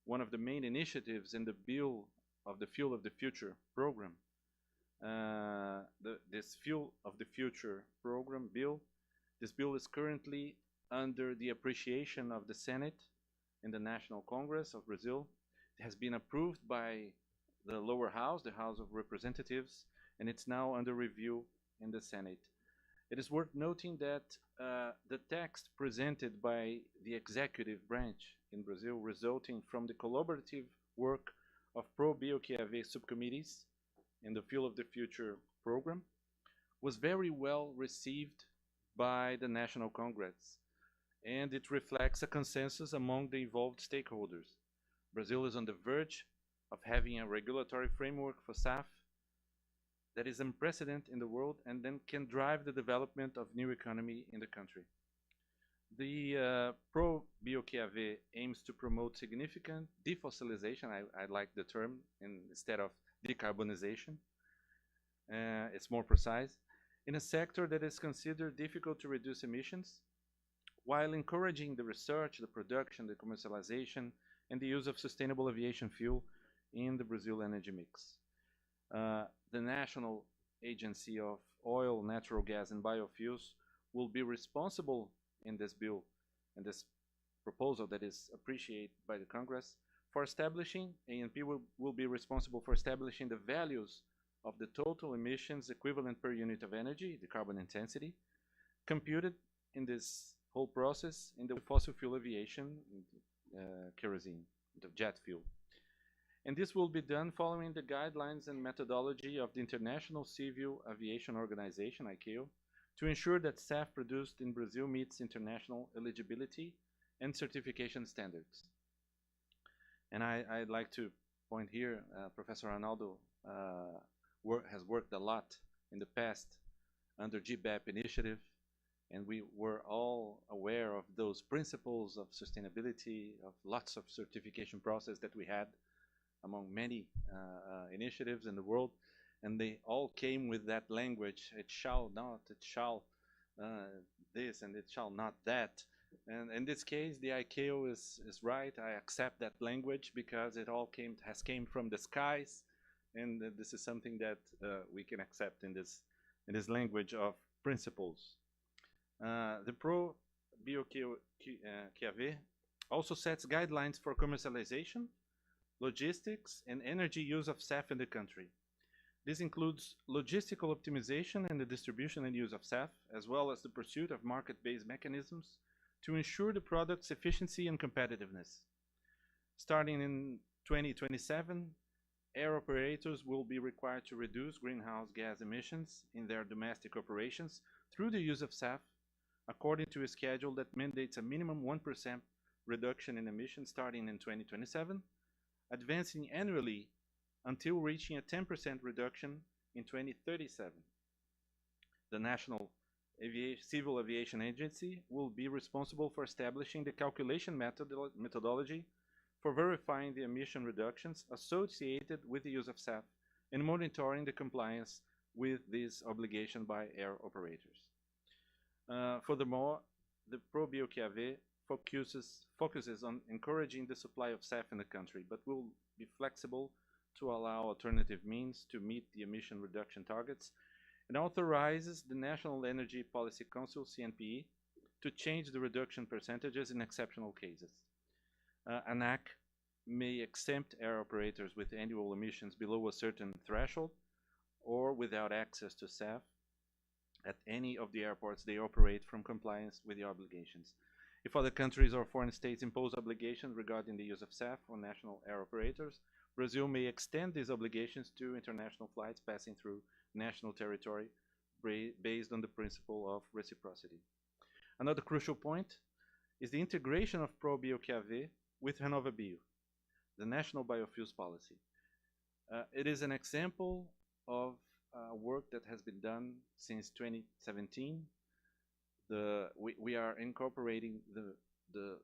one of the main initiatives in the Bill of the Fuel of the Future program. This Fuel of the Future program bill, this bill is currently under the appreciation of the Senate in the National Congress of Brazil. It has been approved by the lower house, the House of Representatives, and it's now under review in the Senate. It is worth noting that the text presented by the executive branch in Brazil, resulting from the collaborative work of ProBioQAV subcommittees in the Fuel of the Future program, was very well received by the National Congress, and it reflects a consensus among the involved stakeholders. Brazil is on the verge of having a regulatory framework for SAF that is unprecedented in the world and then can drive the development of new economy in the country. The ProBioQAV aims to promote significant defossilization, I like the term instead of decarbonization, it's more precise, in a sector that is considered difficult to reduce emissions, while encouraging the research, the production, the commercialization, and the use of sustainable aviation fuel in the Brazil energy mix. The National Agency of Oil, Natural Gas and Biofuels will be responsible in this bill and this proposal that is appreciated by the Congress for establishing, ANP will be responsible for establishing the values of the total emissions equivalent per unit of energy, the carbon intensity, computed in this whole process in the fossil fuel aviation, kerosene, the jet fuel. And this will be done following the guidelines and methodology of the International Civil Aviation Organization, ICAO, to ensure that SAF produced in Brazil meets international eligibility and certification standards. And I'd like to point here, Professor Arnaldo has worked a lot in the past under GBAP initiative, and we were all aware of those principles of sustainability, of lots of certification process that we had among many initiatives in the world, and they all came with that language: it shall not, it shall this, and it shall not that. And in this case, the ICAO is right. I accept that language because it all has came from the skies, and this is something that we can accept in this language of principles. The ProBioQAV also sets guidelines for commercialization, logistics, and energy use of SAF in the country. This includes logistical optimization and the distribution and use of SAF, as well as the pursuit of market-based mechanisms to ensure the product's efficiency and competitiveness. Starting in 2027, air operators will be required to reduce greenhouse gas emissions in their domestic operations through the use of SAF, according to a schedule that mandates a minimum 1% reduction in emissions starting in 2027, advancing annually until reaching a 10% reduction in 2037. The National Civil Aviation Agency will be responsible for establishing the calculation methodology for verifying the emission reductions associated with the use of SAF and monitoring the compliance with this obligation by air operators. Furthermore, the ProBioQAV focuses on encouraging the supply of SAF in the country, but will be flexible to allow alternative means to meet the emission reduction targets, and authorizes the National Energy Policy Council, CNPE, to change the reduction percentages in exceptional cases. ANAC may exempt air operators with annual emissions below a certain threshold or without access to SAF at any of the airports they operate from compliance with the obligations. If other countries or foreign states impose obligations regarding the use of SAF on national air operators, Brazil may extend these obligations to international flights passing through national territory based on the principle of reciprocity. Another crucial point is the integration of ProBioQAV with RenovaBio, the national biofuels policy. It is an example of work that has been done since 2017. We are incorporating the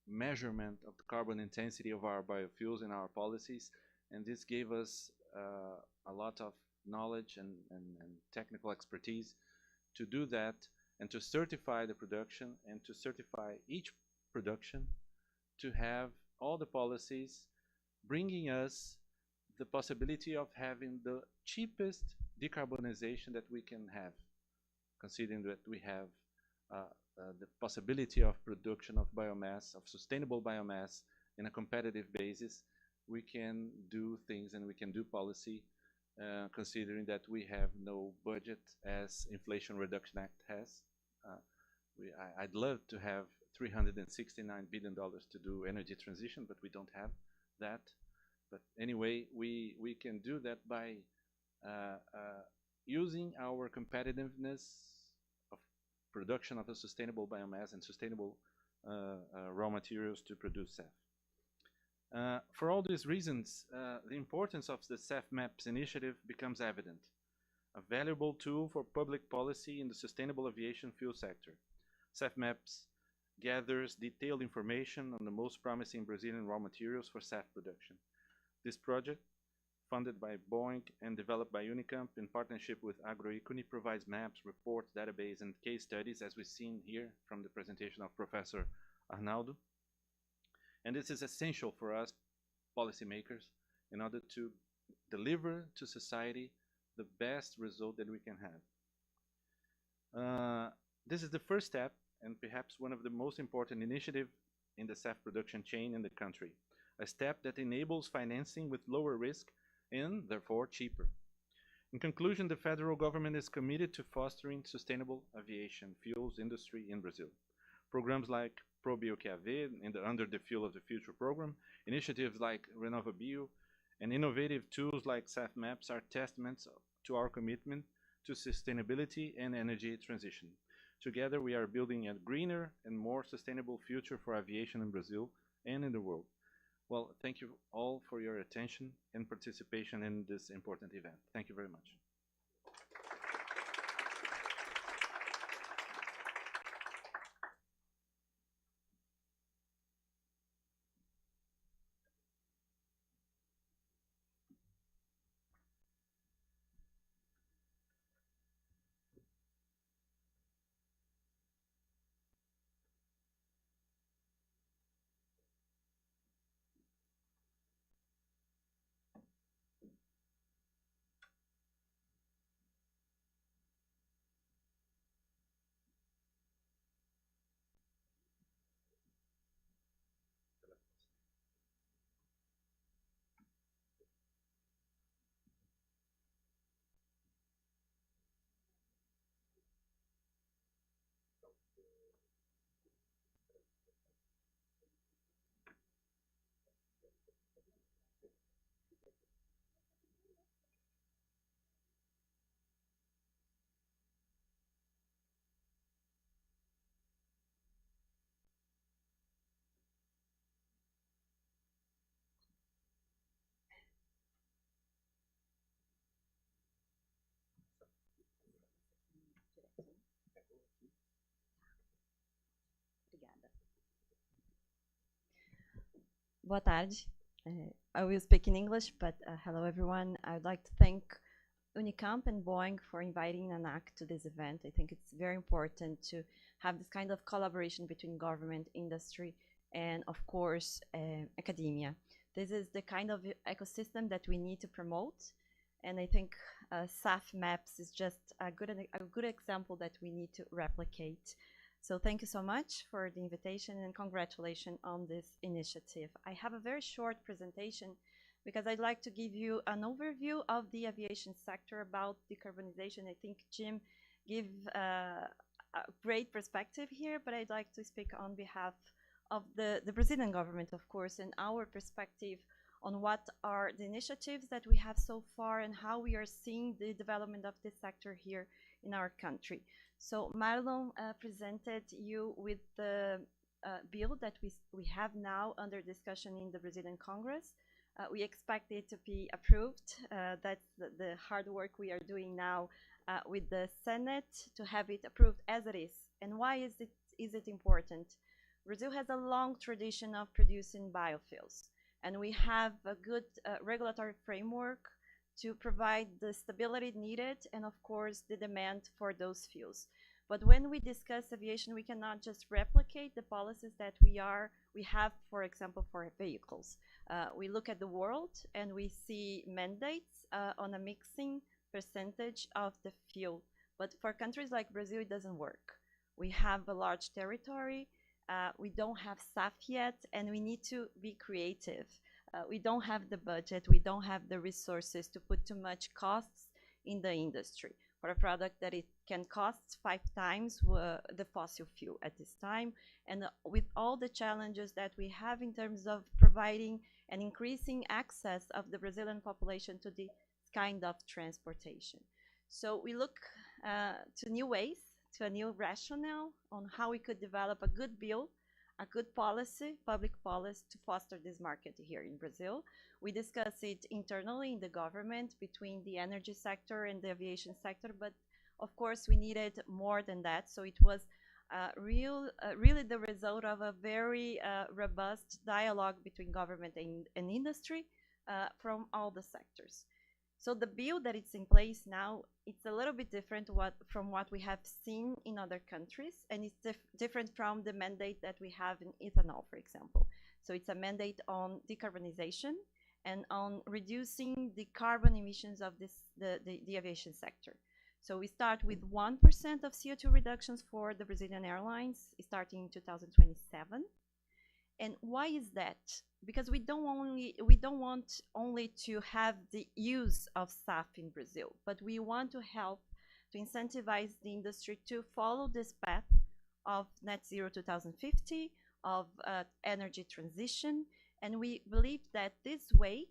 measurement of the carbon intensity of our biofuels in our policies, and this gave us a lot of knowledge and technical expertise to do that and to certify the production and to certify each production to have all the policies bringing us the possibility of having the cheapest decarbonization that we can have, considering that we have the possibility of production of biomass, of sustainable biomass in a competitive basis. We can do things and we can do policy considering that we have no budget as Inflation Reduction Act has. I'd love to have $369 billion to do energy transition, but we don't have that. But anyway, we can do that by using our competitiveness of production of a sustainable biomass and sustainable raw materials to produce SAF. For all these reasons, the importance of the SAFmaps initiative becomes evident, a valuable tool for public policy in the sustainable aviation fuel sector. SAFmaps gathers detailed information on the most promising Brazilian raw materials for SAF production. This project, funded by Boeing and developed by Unicamp in partnership with Agroecony, provides maps, reports, database, and case studies, as we've seen here from the presentation of Professor Arnaldo. And this is essential for us policymakers in order to deliver to society the best result that we can have. This is the first step and perhaps one of the most important initiatives in the SAF production chain in the country, a step that enables financing with lower risk and therefore cheaper. In conclusion, the federal government is committed to fostering sustainable aviation fuels industry in Brazil. Programs like ProBioQAV under the Fuel of the Future program, initiatives like RenovaBio, and innovative tools like SAFmaps are testaments to our commitment to sustainability and energy transition. Together, we are building a greener and more sustainable future for aviation in Brazil and in the world. Well, thank you all for your attention and participation in this important event. Thank you very much. Boa tarde. I will speak in English, but hello everyone. I'd like to thank Unicamp and Boeing for inviting ANAC to this event. I think it's very important to have this kind of collaboration between government, industry, and of course, academia. This is the kind of ecosystem that we need to promote, and I think SAFmaps is just a good example that we need to replicate. So thank you so much for the invitation and congratulations on this initiative. I have a very short presentation because I'd like to give you an overview of the aviation sector about decarbonization. I think Jim gave a great perspective here, but I'd like to speak on behalf of the Brazilian government, of course, and our perspective on what are the initiatives that we have so far and how we are seeing the development of this sector here in our country. So Marlon presented you with the bill that we have now under discussion in the Brazilian Congress. We expect it to be approved. That's the hard work we are doing now with the Senate to have it approved as it is. And why is it important? Brazil has a long tradition of producing biofuels, and we have a good regulatory framework to provide the stability needed and of course the demand for those fuels. But when we discuss aviation, we cannot just replicate the policies that we have, for example, for vehicles. We look at the world and we see mandates on a mixing percentage of the fuel. But for countries like Brazil, it doesn't work. We have a large territory, we don't have SAF yet, and we need to be creative. We don't have the budget, we don't have the resources to put too much costs in the industry for a product that it can cost 5 times the fossil fuel at this time. And with all the challenges that we have in terms of providing and increasing access of the Brazilian population to this kind of transportation. So we look to new ways, to a new rationale on how we could develop a good bill, a good policy, public policy to foster this market here in Brazil. We discuss it internally in the government between the energy sector and the aviation sector, but of course we needed more than that. So it was really the result of a very robust dialogue between government and industry from all the sectors. So the bill that is in place now, it's a little bit different from what we have seen in other countries, and it's different from the mandate that we have in ethanol, for example. So it's a mandate on decarbonization and on reducing the carbon emissions of the aviation sector. So we start with 1% of CO2 reductions for the Brazilian airlines starting in 2027. And why is that? Because we don't want only to have the use of SAF in Brazil, but we want to help to incentivize the industry to follow this path of net zero 2050, of energy transition, and we believe that this way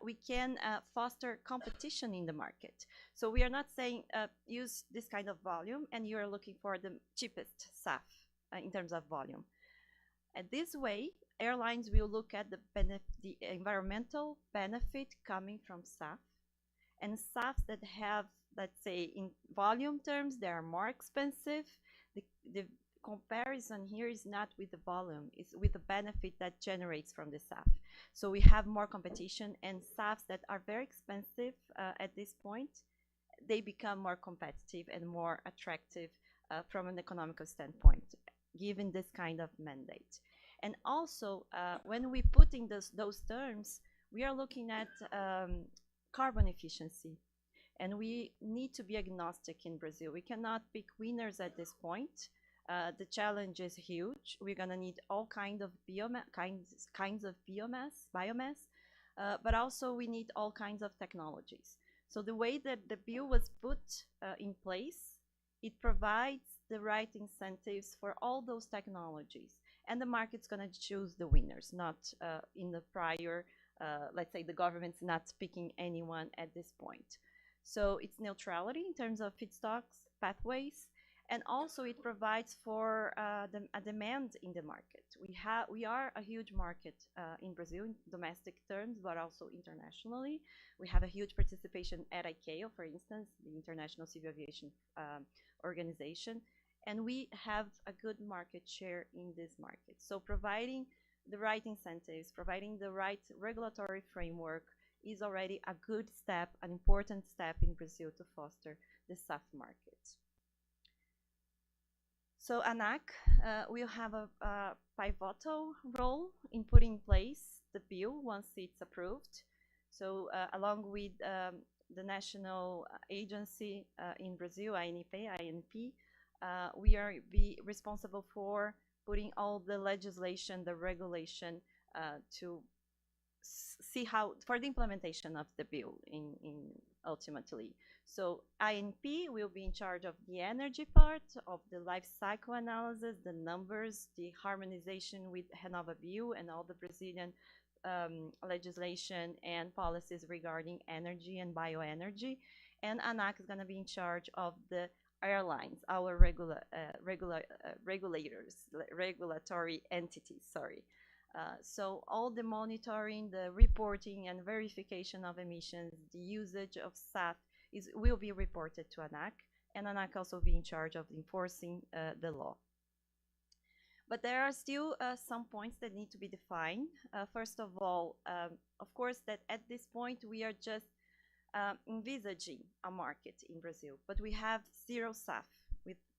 we can foster competition in the market. So we are not saying use this kind of volume and you are looking for the cheapest SAF in terms of volume. And this way, airlines will look at the environmental benefit coming from SAF, and SAFs that have, let's say, in volume terms, they are more expensive. The comparison here is not with the volume, it's with the benefit that generates from the SAF. So we have more competition, and SAFs that are very expensive at this point, they become more competitive and more attractive from an economical standpoint, given this kind of mandate. And also, when we put in those terms, we are looking at carbon efficiency. And we need to be agnostic in Brazil. We cannot pick winners at this point. The challenge is huge. We're gonna need all kinds of biomass, but also we need all kinds of technologies. So the way that the bill was put in place, it provides the right incentives for all those technologies. And the market's going to choose the winners, not in the prior, let's say the government's not picking anyone at this point. So it's neutrality in terms of feedstocks, pathways, and also it provides for a demand in the market. We are a huge market in Brazil in domestic terms, but also internationally. We have a huge participation at ICAO, for instance, the International Civil Aviation Organization. And we have a good market share in this market. So providing the right incentives, providing the right regulatory framework is already a good step, an important step in Brazil to foster the SAF market. So ANAC will have a pivotal role in putting in place the bill once it's approved. So along with the national agency in Brazil, ANP, we are responsible for putting all the legislation, the regulation to see how, for the implementation of the bill in ultimately. So ANP will be in charge of the energy part, of the life cycle analysis, the numbers, the harmonization with RenovaBio and all the Brazilian legislation and policies regarding energy and bioenergy. And ANAC is going to be in charge of the airlines, our regulatory entities, sorry. So all the monitoring, the reporting and verification of emissions, the usage of SAF will be reported to ANAC, and ANAC also be in charge of enforcing the law. But there are still some points that need to be defined. First of all, of course, that at this point we are just envisaging a market in Brazil, but we have zero SAF.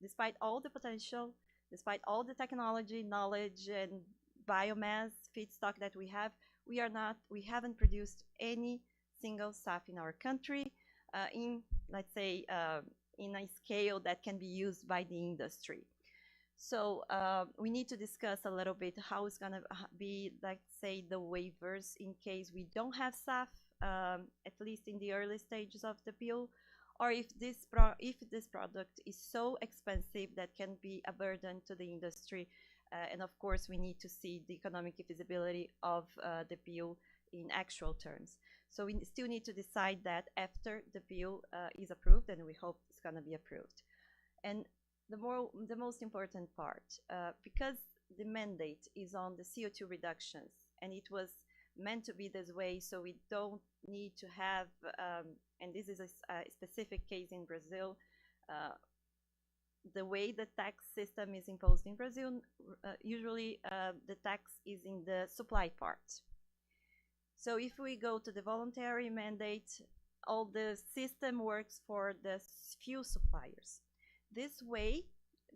Despite all the potential, despite all the technology, knowledge, and biomass feedstock that we have, we haven't produced any single SAF in our country in, let's say, in a scale that can be used by the industry. So we need to discuss a little bit how it's going to be, let's say, the waivers in case we don't have SAF, at least in the early stages of the bill, or if this product is so expensive that can be a burden to the industry. And of course, we need to see the economic feasibility of the bill in actual terms. So we still need to decide that after the bill is approved, and we hope it's going to be approved. And the most important part, because the mandate is on the CO2 reductions, and it was meant to be this way, so we don't need to have, and this is a specific case in Brazil, the way the tax system is imposed in Brazil, usually the tax is in the supply part. So if we go to the voluntary mandate, all the system works for the fuel suppliers. This way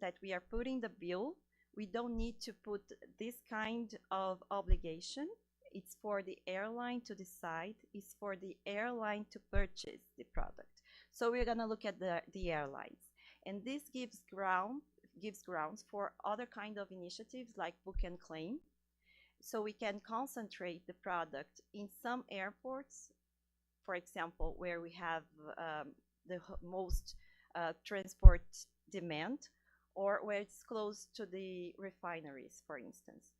that we are putting the bill, we don't need to put this kind of obligation. It's for the airline to decide, it's for the airline to purchase the product. So we're going to look at the airlines. And this gives grounds for other kind of initiatives like book and claim. So we can concentrate the product in some airports, for example, where we have the most transport demand, or where it's close to the refineries, for instance.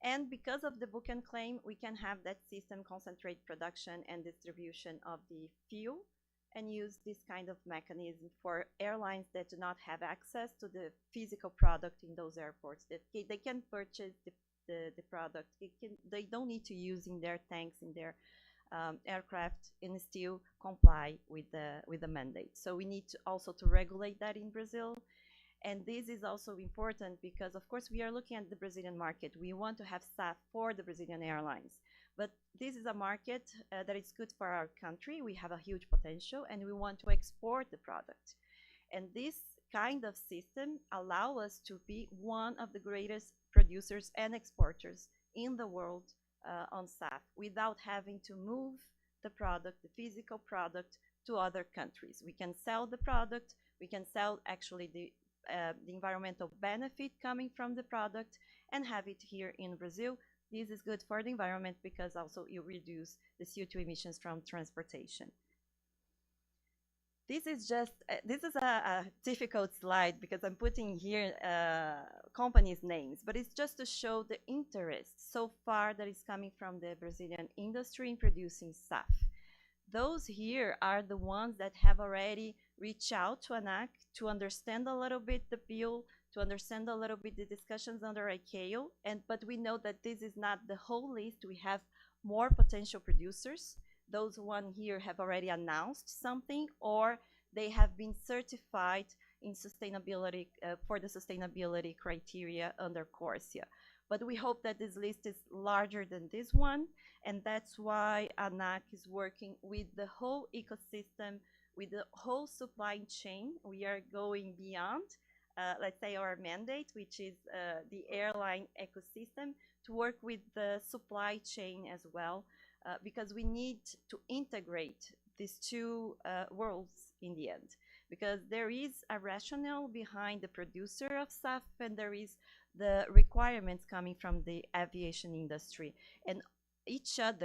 And because of the book and claim, we can have that system concentrate production and distribution of the fuel, and use this kind of mechanism for airlines that do not have access to the physical product in those airports, that they can purchase the product. They don't need to use in their tanks, in their aircraft, and still comply with the mandate. So we need to also to regulate that in Brazil. And this is also important because, of course, we are looking at the Brazilian market. We want to have SAF for the Brazilian airlines. But this is a market that is good for our country. We have a huge potential, and we want to export the product. And this kind of system allows us to be one of the greatest producers and exporters in the world on SAF without having to move the product, the physical product, to other countries. We can sell the product. We can sell actually the environmental benefit coming from the product and have it here in Brazil. This is good for the environment because also you reduce the CO2 emissions from transportation. This is just, this is a difficult slide because I'm putting here companies' names, but it's just to show the interest so far that is coming from the Brazilian industry in producing SAF. Those here are the ones that have already reached out to ANAC to understand a little bit the bill, to understand a little bit the discussions under ICAO, but we know that this is not the whole list. We have more potential producers. Those one here have already announced something, or they have been certified in sustainability for the sustainability criteria under CORSIA. But we hope that this list is larger than this one, and that's why ANAC is working with the whole ecosystem, with the whole supply chain. We are going beyond, let's say, our mandate, which is the airline ecosystem, to work with the supply chain as well, because we need to integrate these two worlds in the end. Because there is a rationale behind the producer of SAF, and there is the requirements coming from the aviation industry. And each of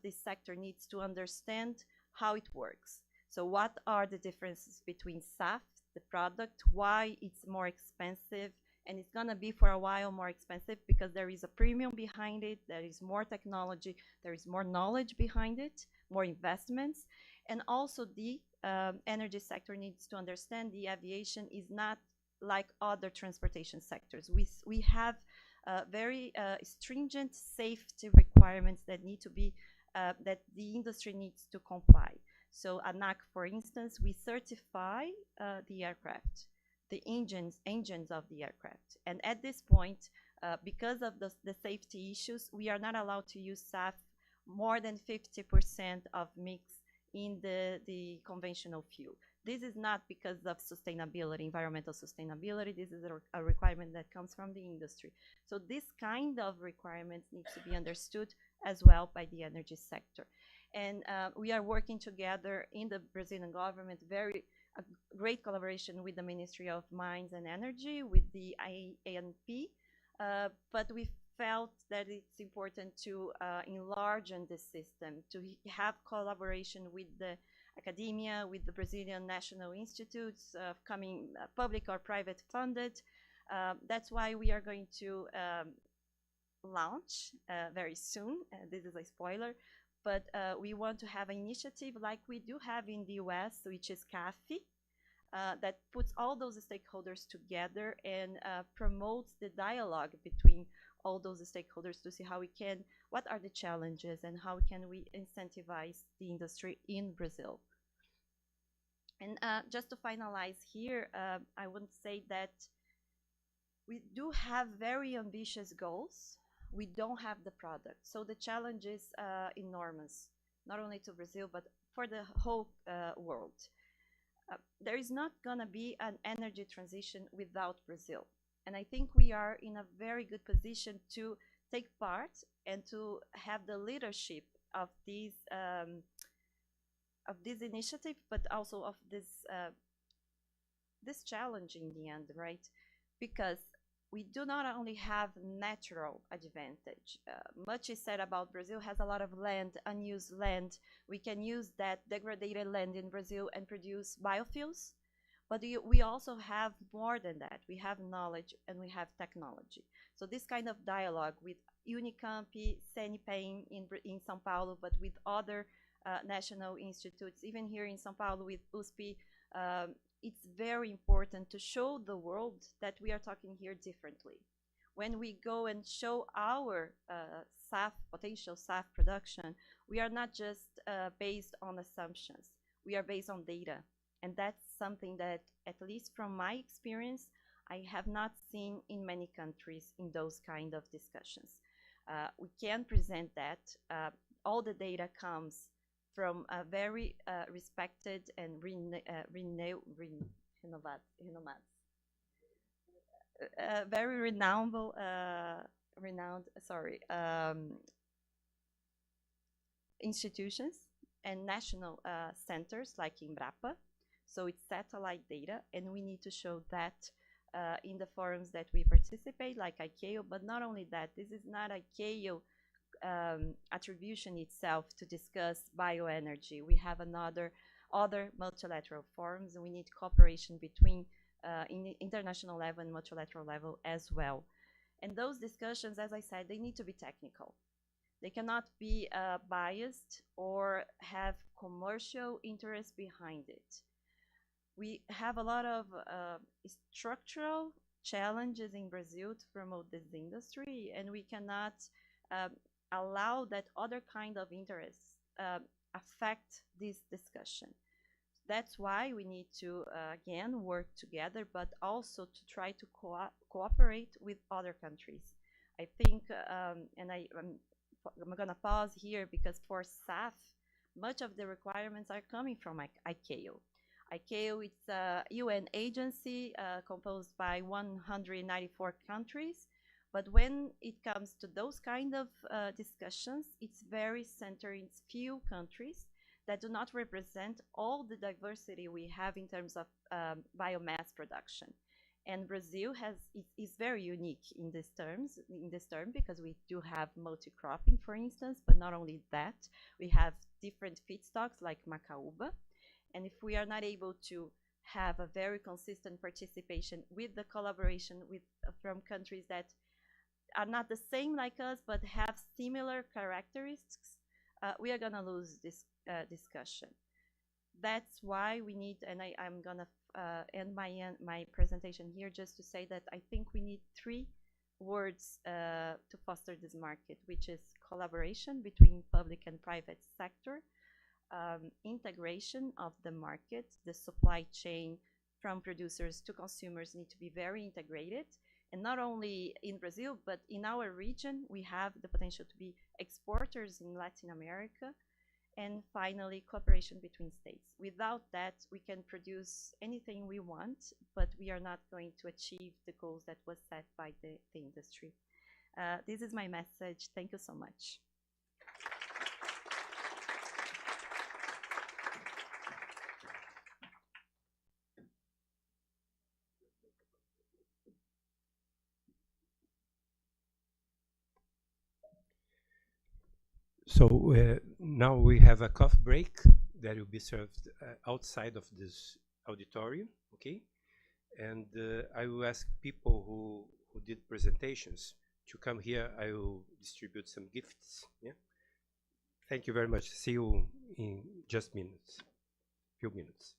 this sector needs to understand how it works. So what are the differences between SAF, the product, why it's more expensive, and it's gonna be for a while more expensive because there is a premium behind it, there is more technology, there is more knowledge behind it, more investments, and also the energy sector needs to understand the aviation is not like other transportation sectors. We have very stringent safety requirements that need to be, that the industry needs to comply. So ANAC, for instance, we certify the aircraft, the engines of the aircraft. And at this point, because of the safety issues, we are not allowed to use SAF more than 50% of mix in the conventional fuel. This is not because of sustainability, environmental sustainability. This is a requirement that comes from the industry. So this kind of requirements needs to be understood as well by the energy sector. And we are working together in the Brazilian government, a great collaboration with the Ministry of Mines and Energy, with the ANP, but we felt that it's important to enlarge on this system, to have collaboration with the academia, with the Brazilian National Institutes, coming public or private funded. That's why we are going to launch very soon. This is a spoiler, but we want to have an initiative like we do have in the US, which is CAFE, that puts all those stakeholders together and promotes the dialogue between all those stakeholders to see how we can, what are the challenges and how can we incentivize the industry in Brazil. And just to finalize here, I would say that we do have very ambitious goals. We don't have the product. So the challenge is enormous, not only to Brazil, but for the whole world. There is not gonna be an energy transition without Brazil. And I think we are in a very good position to take part and to have the leadership of this initiative, but also of this challenge in the end, right? Because we do not only have natural advantage. Much is said about Brazil has a lot of land, unused land. We can use that degraded land in Brazil and produce biofuels. But we also have more than that. We have knowledge and we have technology. So this kind of dialogue with Unicamp, CNPEM in São Paulo, but with other national institutes, even here in São Paulo with USP, it's very important to show the world that we are talking here differently. When we go and show our SAF, potential SAF production, we are not just based on assumptions. We are based on data. And that's something that, at least from my experience, I have not seen in many countries in those kind of discussions. We can present that. All the data comes from a very respected and very renowned institutions and national centers like Embrapa. So it's satellite data, and we need to show that in the forums that we participate, like ICAO. But not only that, this is not ICAO attribution itself to discuss bioenergy. We have other multilateral forums, and we need cooperation between in the international level and multilateral level as well. And those discussions, as I said, they need to be technical. They cannot be biased or have commercial interest behind it. We have a lot of structural challenges in Brazil to promote this industry, and we cannot allow that other kind of interests affect this discussion. That's why we need to, again, work together, but also to try to cooperate with other countries. I think, and I'm going to pause here because for SAF, much of the requirements are coming from ICAO. ICAO is a UN agency composed by 194 countries, but when it comes to those kind of discussions, it's very centered in few countries that do not represent all the diversity we have in terms of biomass production. And Brazil is very unique in this term because we do have multi-cropping, for instance, but not only that, we have different feedstocks like macaúba. And if we are not able to have a very consistent participation with the collaboration from countries that are not the same like us but have similar characteristics, we are going to lose this discussion. That's why we need, and I'm going to end my presentation here just to say that I think we need 3 words to foster this market, which is collaboration between public and private sector, integration of the market, the supply chain from producers to consumers need to be very integrated. And not only in Brazil, but in our region, we have the potential to be exporters in Latin America. And finally, cooperation between states. Without that, we can produce anything we want, but we are not going to achieve the goals that was set by the industry. This is my message. Thank you so much. So now we have a coffee break that will be served outside of this auditorium, okay? And I will ask people who did presentations to come here. I will distribute some gifts, yeah? Thank you very much. See you in just few minutes.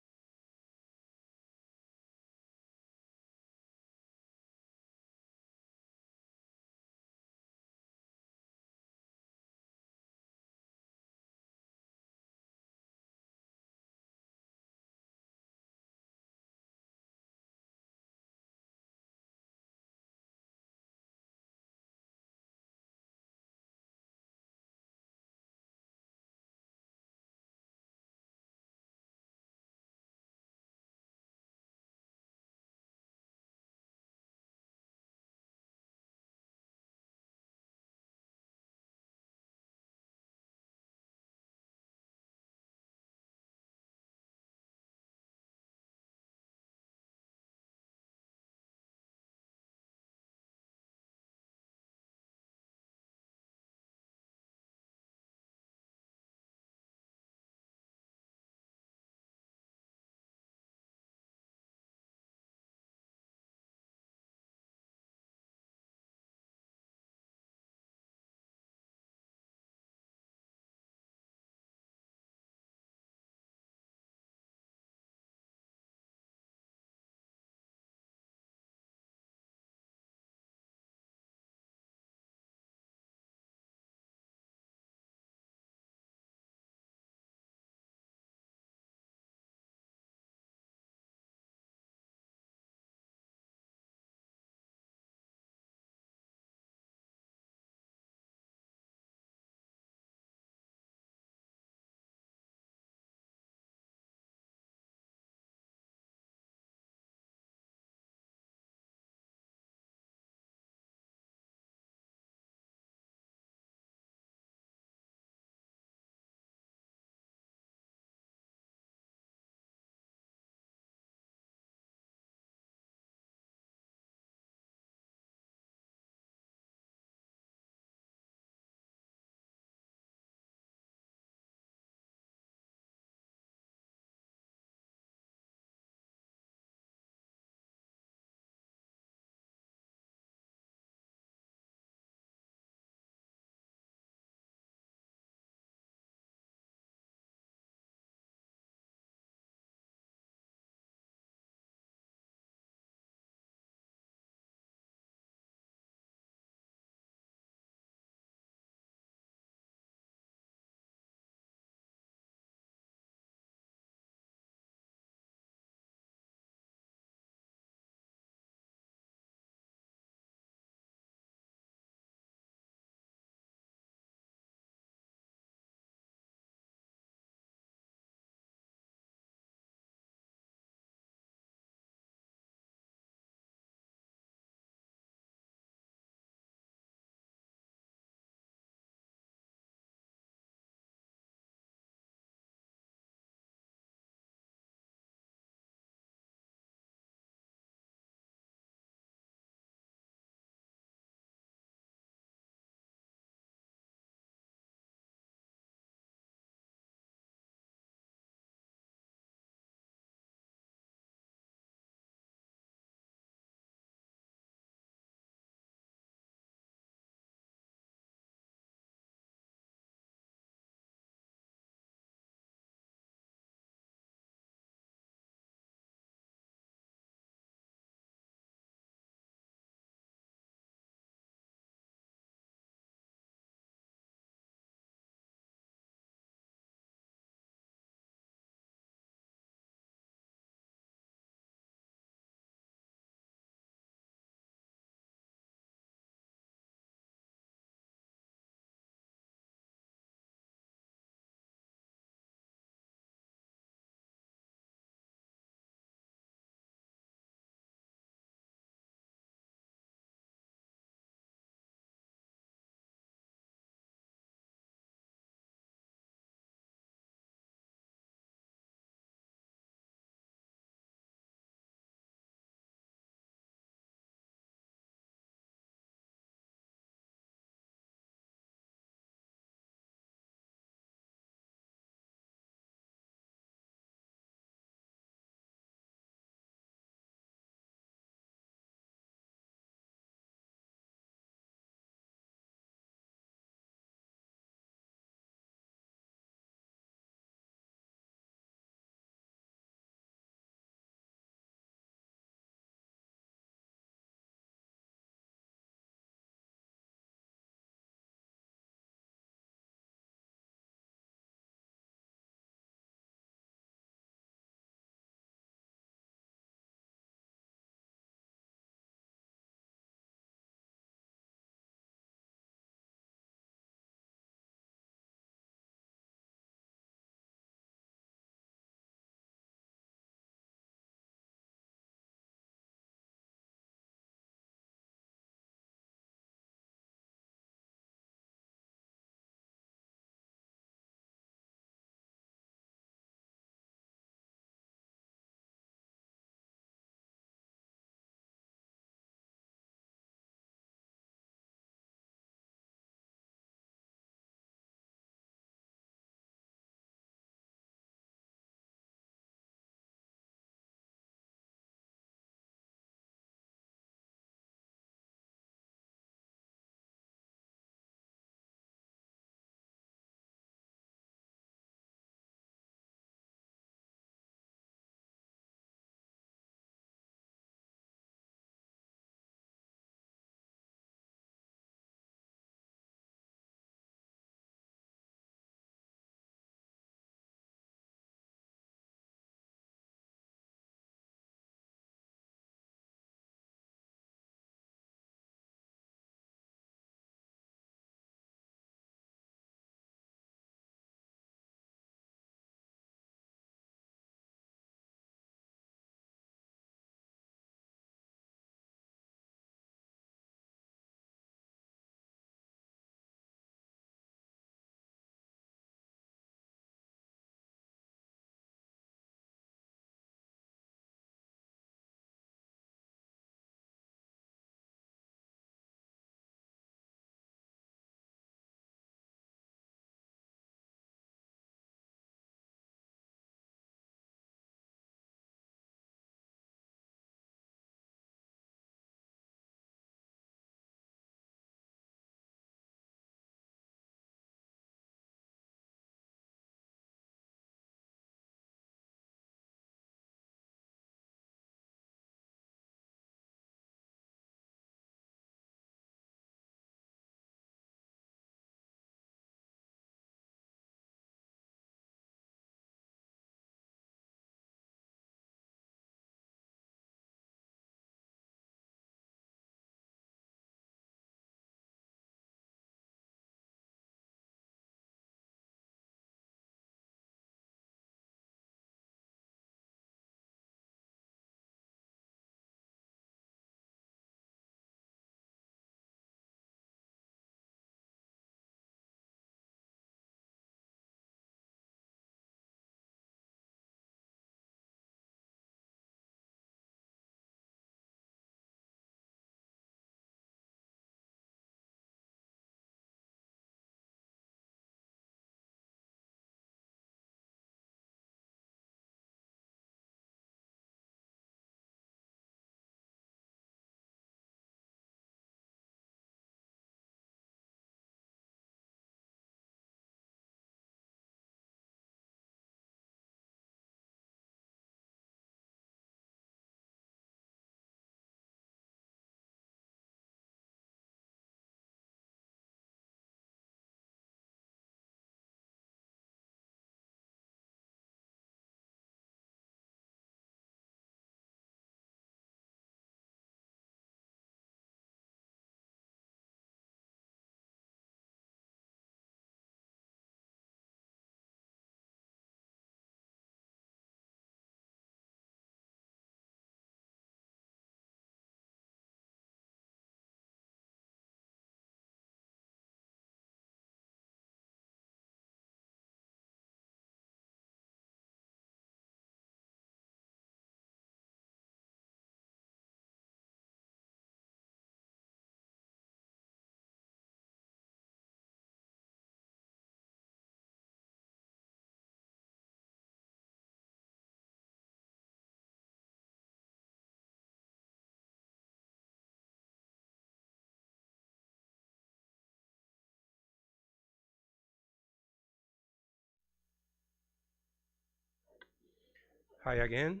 Hi again.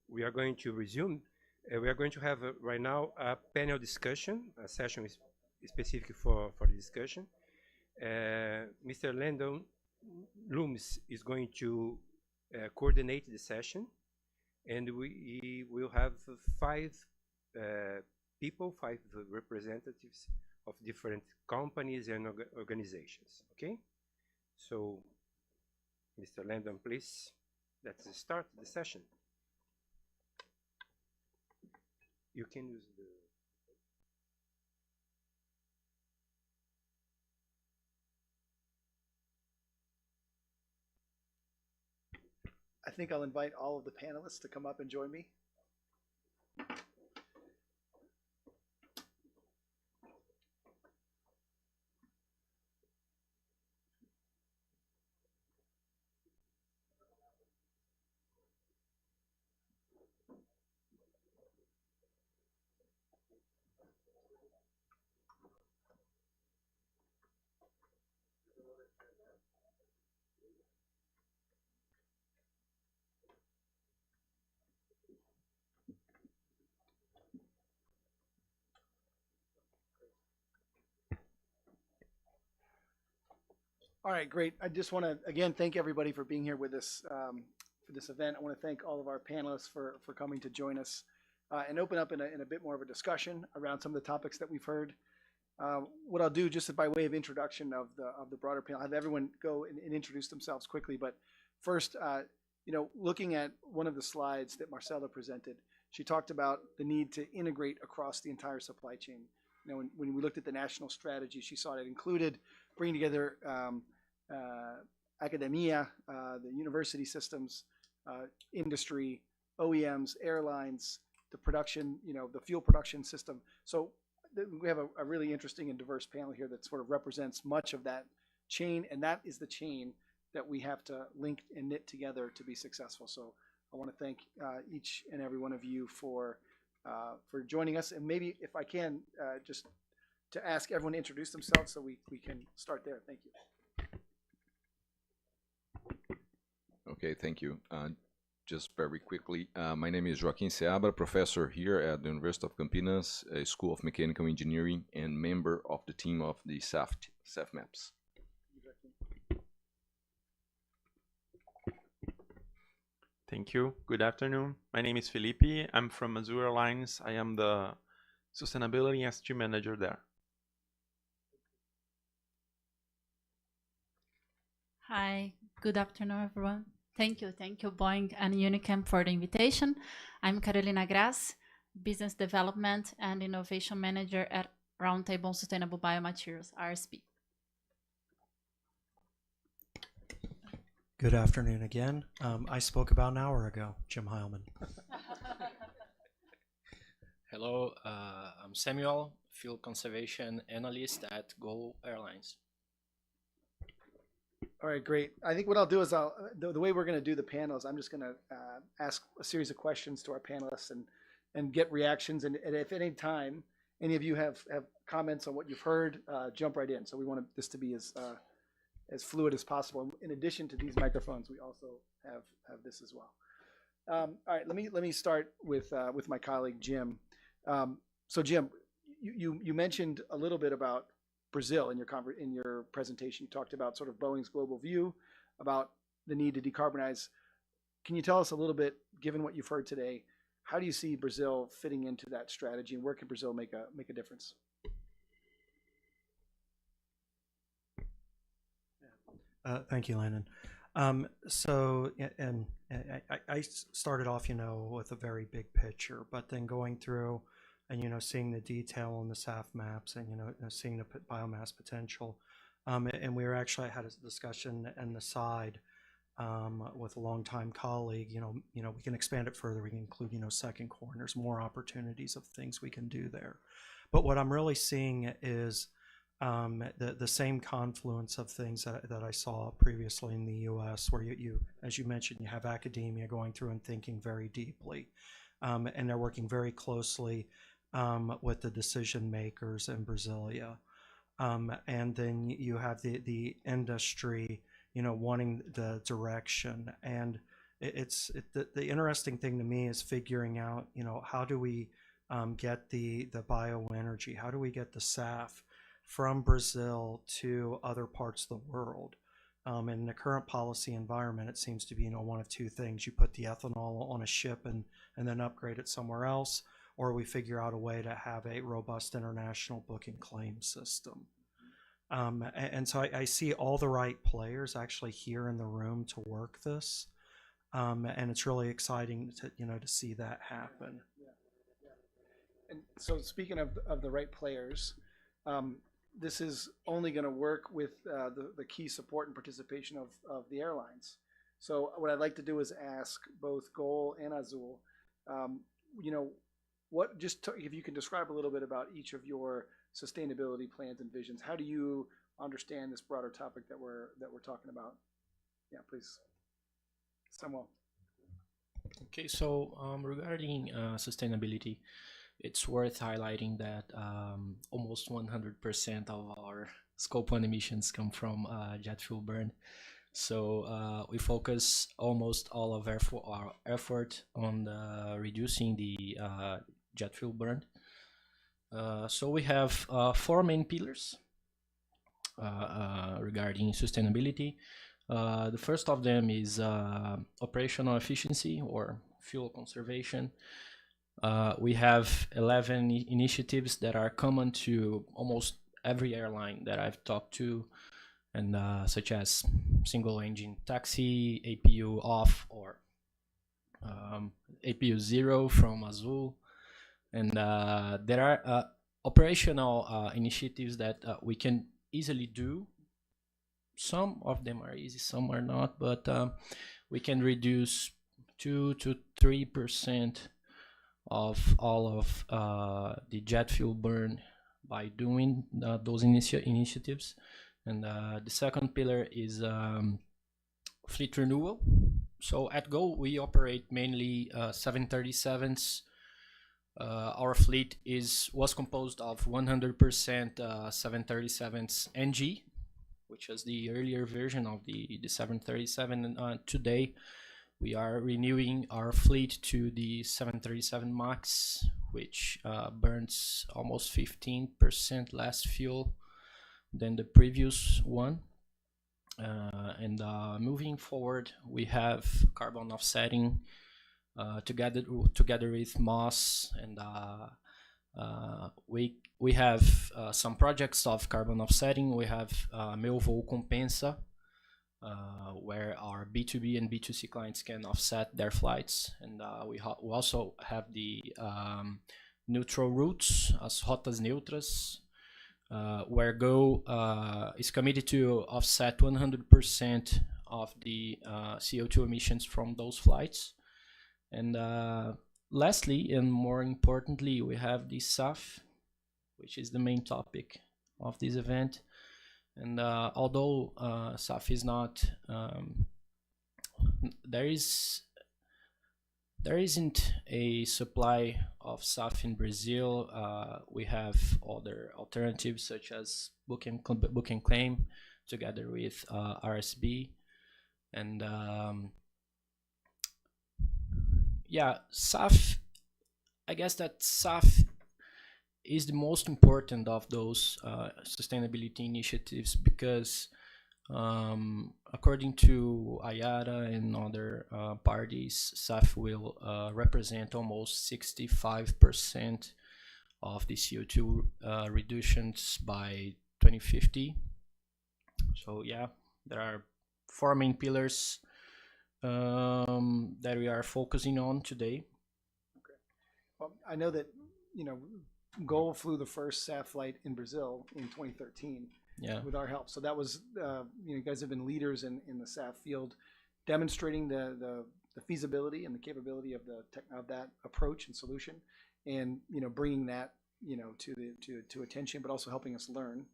We are going to resume. We are going to have right now a panel discussion, a session specific for the discussion. Mr. Landon Loomis is going to coordinate the session, and we will have five representatives of different companies and organizations. Okay? So, Mr. Landon, please, let's start the session. You can use the... I think I'll invite all of the panelists to come up and join me. All right, great. I just want to, again, thank everybody for being here with us for this event. I want to thank all of our panelists for coming to join us and open up in a bit more of a discussion around some of the topics that we've heard. What I'll do, just by way of introduction of the broader panel, I'll have everyone go and introduce themselves quickly. But first, looking at one of the slides that Marcela presented, she talked about the need to integrate across the entire supply chain. When we looked at the national strategy, she saw it included bringing together academia, the university systems, industry, OEMs, airlines, the production, the fuel production system. So we have a really interesting and diverse panel here that sort of represents much of that chain, and that is the chain that we have to link and knit together to be successful. So I want to thank each and every one of you for joining us, and maybe if I can just to ask everyone to introduce themselves so we can start there. Thank you. Okay, thank you. Just very quickly, my name is Joaquim Seabra, professor here at the University of Campinas, School of Mechanical Engineering, and member of the team of the SAFmaps. Thank you. Good afternoon. My name is Felipe. I'm from Azul Airlines. I am the Sustainability and Stream Manager there. Hi, good afternoon, everyone. Thank you, Boeing and Unicamp for the invitation. I'm Carolina Gras, Business Development and Innovation Manager at Roundtable on Sustainable Biomaterials, RSB. Good afternoon again. I spoke about an hour ago, Jim Heilman. Hello, I'm Samuel, Fuel Conservation Analyst at Go Airlines. All right, great. I think what I'll do is the way we're going to do the panel is I'm just going to ask a series of questions to our panelists and get reactions. And if at any time any of you have comments on what you've heard, jump right in. So we want this to be as fluid as possible. In addition to these microphones, we also have this as well. All right, let me start with my colleague Jim. So Jim, you mentioned a little bit about Brazil in your presentation. You talked about sort of Boeing's global view about the need to decarbonize. Can you tell us a little bit, given what you've heard today, how do you see Brazil fitting into that strategy, and where can Brazil make a difference? Thank you, Landon. I started off, with a very big picture, but then going through and, seeing the detail on the SAFmaps and, seeing the biomass potential. And we had a discussion in the side with a longtime colleague, we can expand it further. We can include, second core, and there's more opportunities of things we can do there. But what I'm really seeing is the same confluence of things that I saw previously in the U.S., where you, as you mentioned, you have academia going through and thinking very deeply, and they're working very closely with the decision makers in Brasilia, and then you have the industry, wanting the direction, and the interesting thing to me is figuring out, you know, how do we get the bioenergy? How do we get the SAF from Brazil to other parts of the world? In the current policy environment, it seems to be, you know, one of two things. You put the ethanol on a ship and then upgrade it somewhere else, or we figure out a way to have a robust international book and claim system. And so I see all the right players actually here in the room to work this. And it's really exciting to, you know, to see that happen. And so speaking of the right players, this is only going to work with the key support and participation of the airlines. So what I'd like to do is ask both Gol and Azul, you know, if you can describe a little bit about each of your sustainability plans and visions. How do you understand this broader topic that we're talking about? Yeah, please, Samuel. Okay, so regarding sustainability, it's worth highlighting that almost 100% of our Scope 1 emissions come from jet fuel burn. So we focus almost all of our effort on reducing the jet fuel burn. So we have 4 main pillars regarding sustainability. The first of them is operational efficiency or fuel conservation. We have 11 initiatives that are common to almost every airline that I've talked to, and such as single engine taxi, APU off, or APU 0 from Azul. And there are operational initiatives that we can easily do. Some of them are easy, some are not, but we can reduce 2 to 3% of all of the jet fuel burn by doing those initiatives. And the second pillar is fleet renewal. So at Go, we operate mainly 737s. Our fleet was composed of 100% 737s NG, which is the earlier version of the 737. And today, we are renewing our fleet to the 737 MAX, which burns almost 15% less fuel than the previous one. And moving forward, we have carbon offsetting together with Moss, and we have some projects of carbon offsetting. We have Meu Voo Compensa, where our B2B and B2C clients can offset their flights, and we also have the neutral routes as rotas neutras, where Go is committed to offset 100% of the CO2 emissions from those flights. And lastly, and more importantly, we have the SAF, which is the main topic of this event. And although SAF is not, there isn't a supply of SAF in Brazil. We have other alternatives such as book and claim together with RSB. And yeah, SAF, I guess that SAF is the most important of those sustainability initiatives because according to IATA and other parties, SAF will represent almost 65% of the CO2 reductions by 2050. So yeah, there are 4 main pillars that we are focusing on today. Okay. Well, I know that, you know, Gol flew the first SAF flight in Brazil in 2013 with our help. So that was, you guys have been leaders in the SAF field, demonstrating the feasibility and the capability of that approach and solution, and bringing that to attention, but also helping us learn.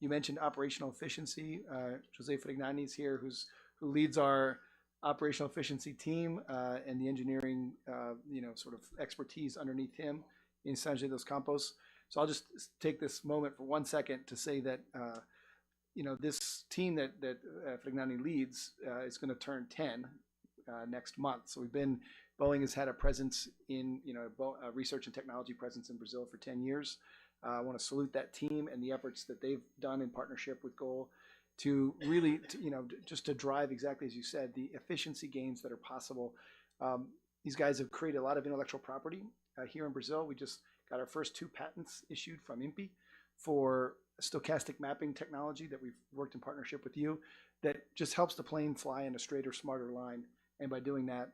You mentioned operational efficiency. Jose Fregnani is here, who leads our operational efficiency team and the engineering, sort of expertise underneath him in San Jose dos Campos. So I'll just take this moment for 1 second to say that, this team that Fregnani leads is going to turn 10 next month. So Boeing has had a presence in, a research and technology presence in Brazil for 10 years. I want to salute that team and the efforts that they've done in partnership with GOL to really, just to drive exactly as you said, the efficiency gains that are possible. These guys have created a lot of intellectual property here in Brazil. We just got our first 2 patents issued from INPE for stochastic mapping technology that we've worked in partnership with you that just helps the plane fly in a straighter, smarter line. And by doing that,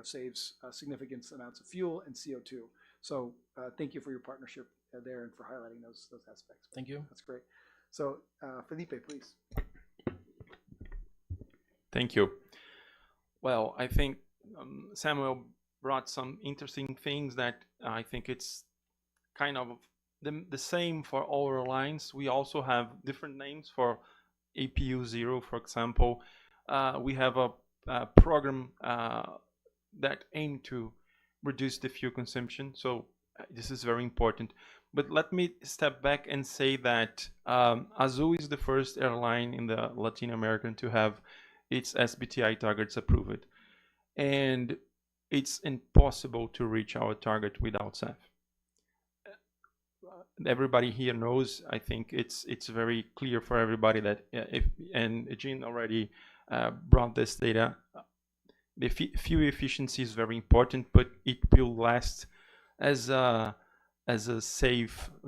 saves significant amounts of fuel and CO2. So thank you for your partnership there and for highlighting those aspects. Thank you. That's great. So Felipe, please. Thank you. Well, I think Samuel brought some interesting things that I think it's kind of the same for all airlines. We also have different names for APU 0, for example. We have a program that aim to reduce the fuel consumption. So this is very important. But let me step back and say that Azul is the first airline in the Latin American to have its SBTi targets approved. And it's impossible to reach our target without SAF. Everybody here knows, I think it's very clear for everybody that and Jean already brought this data, the fuel efficiency is very important, but it will last as a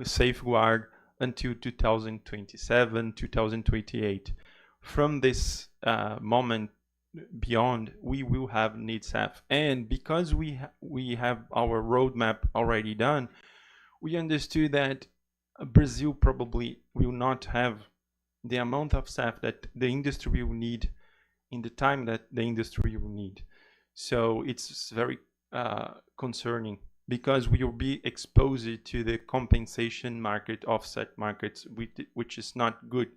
safeguard until 2027, 2028. From this moment beyond, we will have need SAF, and because we have our roadmap already done, we understood that Brazil probably will not have the amount of SAF that the industry will need in the time that the industry will need. So it's very concerning, because we will be exposed to the compensation market, offset markets, which is not good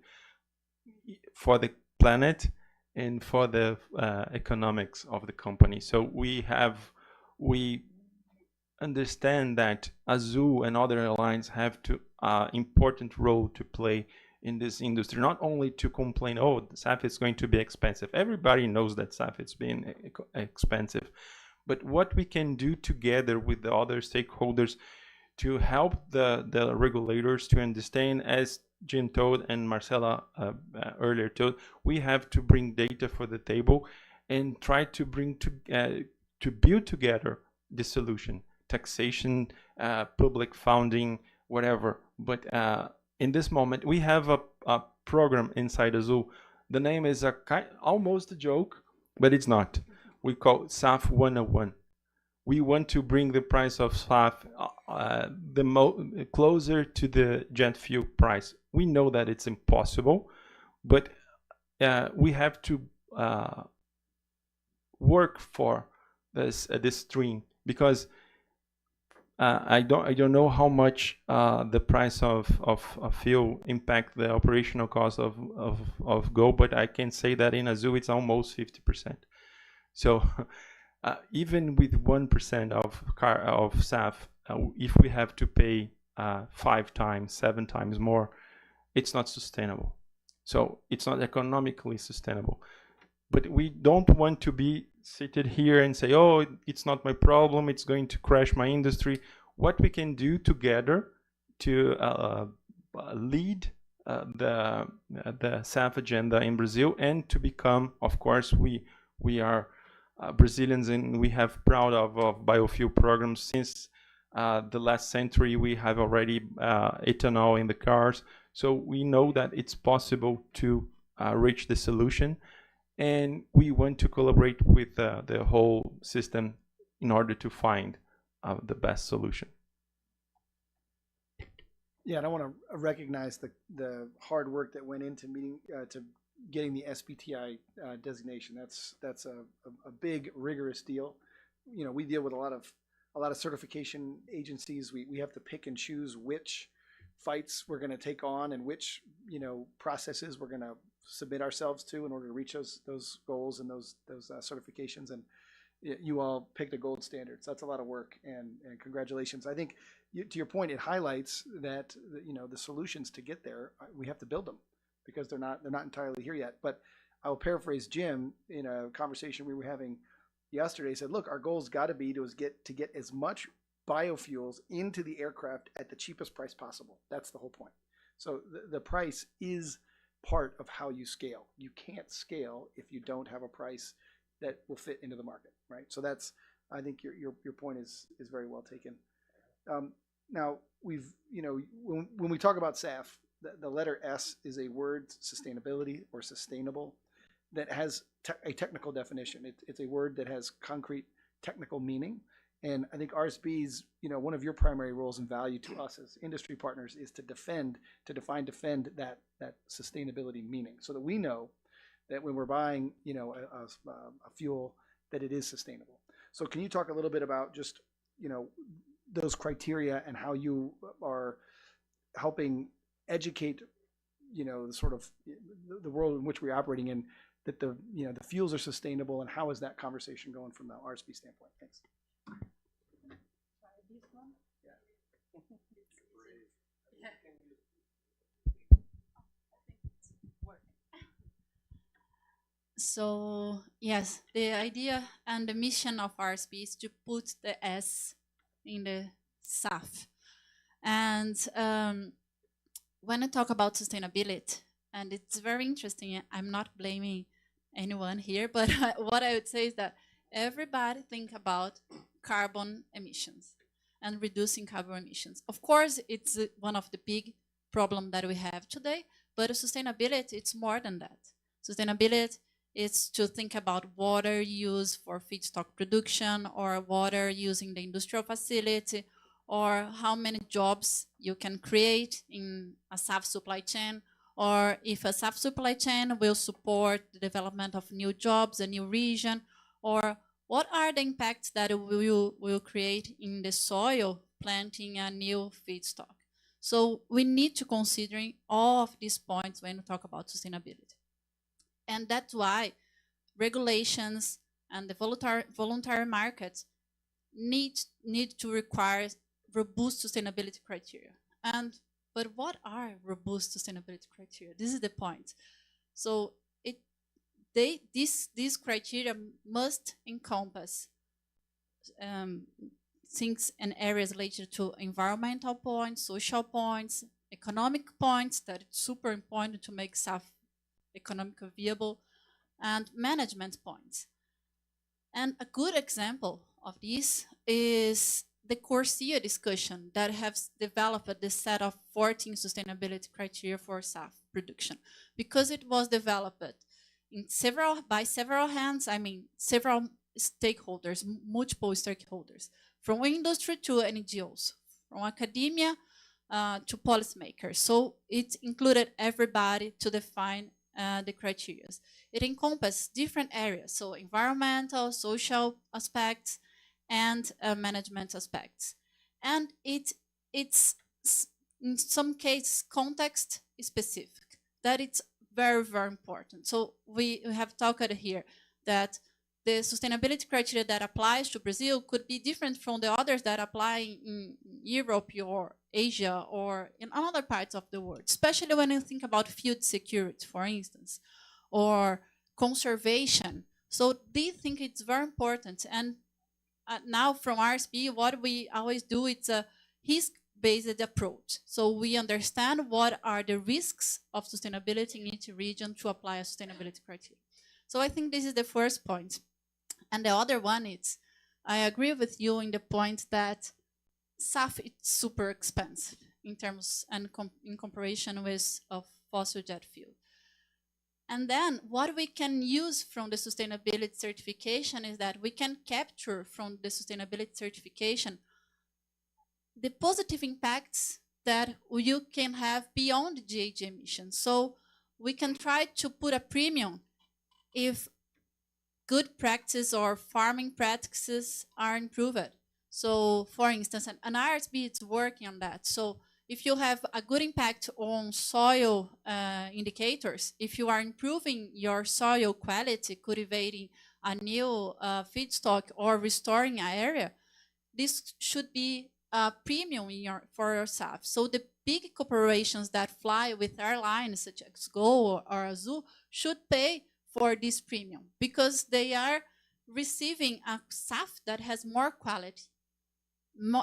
for the planet and for the economics of the company. So we understand that Azul and other airlines have to important role to play in this industry, not only to complain, oh, SAF is going to be expensive. Everybody knows that SAF is being expensive, but what we can do together with the other stakeholders to help the regulators to understand, as Jim told and Marcela earlier told, we have to bring data for the table and try to bring to build together the solution. Taxation, public funding, whatever. But in this moment, we have a program inside Azul. The name is almost a joke, but it's not. We call it SAF 101. We want to bring the price of SAF closer to the jet fuel price. We know that it's impossible, but we have to work for this stream, because I don't know how much the price of fuel impact the operational cost of Go, but I can say that in Azul it's almost 50%. So even with 1% of SAF, if we have to pay 5 times, 7 times more, it's not sustainable. So it's not economically sustainable. But we don't want to be seated here and say, oh, it's not my problem, it's going to crash my industry. What we can do together to lead the SAF agenda in Brazil, and to become, of course, we are Brazilians, and we have proud of biofuel programs. Since the last century, we have already ethanol in the cars. So we know that it's possible to reach the solution. And we want to collaborate with the whole system in order to find the best solution. Yeah, and I want to recognize the hard work that went into getting the SBTi designation. That's a big, rigorous deal. We deal with a lot of certification agencies. We have to pick and choose which fights we're going to take on and which processes we're going to submit ourselves to in order to reach those goals and those certifications. And you all picked a gold standard, so that's a lot of work, and congratulations. I think to your point, it highlights that the solutions to get there, we have to build them, because they're not entirely here yet. But I'll paraphrase Jim in a conversation we were having yesterday. He said, look, our goal's got to be to get as much biofuels into the aircraft at the cheapest price possible. That's the whole point. So the price is part of how you scale. You can't scale if you don't have a price that will fit into the market, right? So that's, I think your point is very well taken. Now we've, when we talk about SAF, the letter S is a word, sustainability or sustainable, that has a technical definition. It's a word that has concrete technical meaning. And I think RSB's, one of your primary roles and value to us as industry partners is to defend that sustainability meaning, so that we know that when we're buying, a fuel, that it is sustainable. So can you talk a little bit about just, those criteria and how you are helping educate, the sort of the world in which we're operating in, that the fuels are sustainable, and how is that conversation going from the RSB standpoint? Thanks. So yes, the idea and the mission of RSB is to put the S in the SAF. And when I talk about sustainability, and it's very interesting, I'm not blaming anyone here, but what I would say is that everybody think about carbon emissions and reducing carbon emissions. Of course, it's one of the big problems that we have today, but sustainability, it's more than that. Sustainability is to think about water use for feedstock production, or water use in the industrial facility, or how many jobs you can create in a SAF supply chain, or if a SAF supply chain will support the development of new jobs, a new region, or what are the impacts that will create in the soil planting a new feedstock. So we need to consider all of these points when we talk about sustainability. And that's why regulations and the voluntary markets need to require robust sustainability criteria. But what are robust sustainability criteria? This is the point. So these criteria must encompass things and areas related to environmental points, social points, economic points, that it's super important to make SAF economically viable, and management points. And a good example of this is the CORSIA discussion that has developed the set of 14 sustainability criteria for SAF production, because it was developed in by several hands, several stakeholders, multiple stakeholders, from industry to NGOs, from academia to policymakers. So it included everybody to define the criteria. It encompasses different areas, so environmental, social aspects, and management aspects. And it's in some cases context specific, that it's very, very important. So we have talked here that the sustainability criteria that applies to Brazil could be different from the others that apply in Europe or Asia or in other parts of the world, especially when you think about food security, for instance, or conservation. So they think it's very important. And now from RSB, what we always do, it's a risk-based approach. So we understand what are the risks of sustainability in each region to apply a sustainability criteria. So I think this is the first point. And the other one is, I agree with you in the point that SAF is super expensive in terms and in comparison with fossil jet fuel. And then what we can use from the sustainability certification is that we can capture from the sustainability certification the positive impacts that you can have beyond GHG emissions. So we can try to put a premium if good practice or farming practices are improved. So for instance, an RSB is working on that. So if you have a good impact on soil indicators, if you are improving your soil quality, cultivating a new feedstock or restoring an area, this should be a premium for your SAF. So the big corporations that fly with airlines such as Go or Azul should pay for this premium because they are receiving a SAF that has more quality,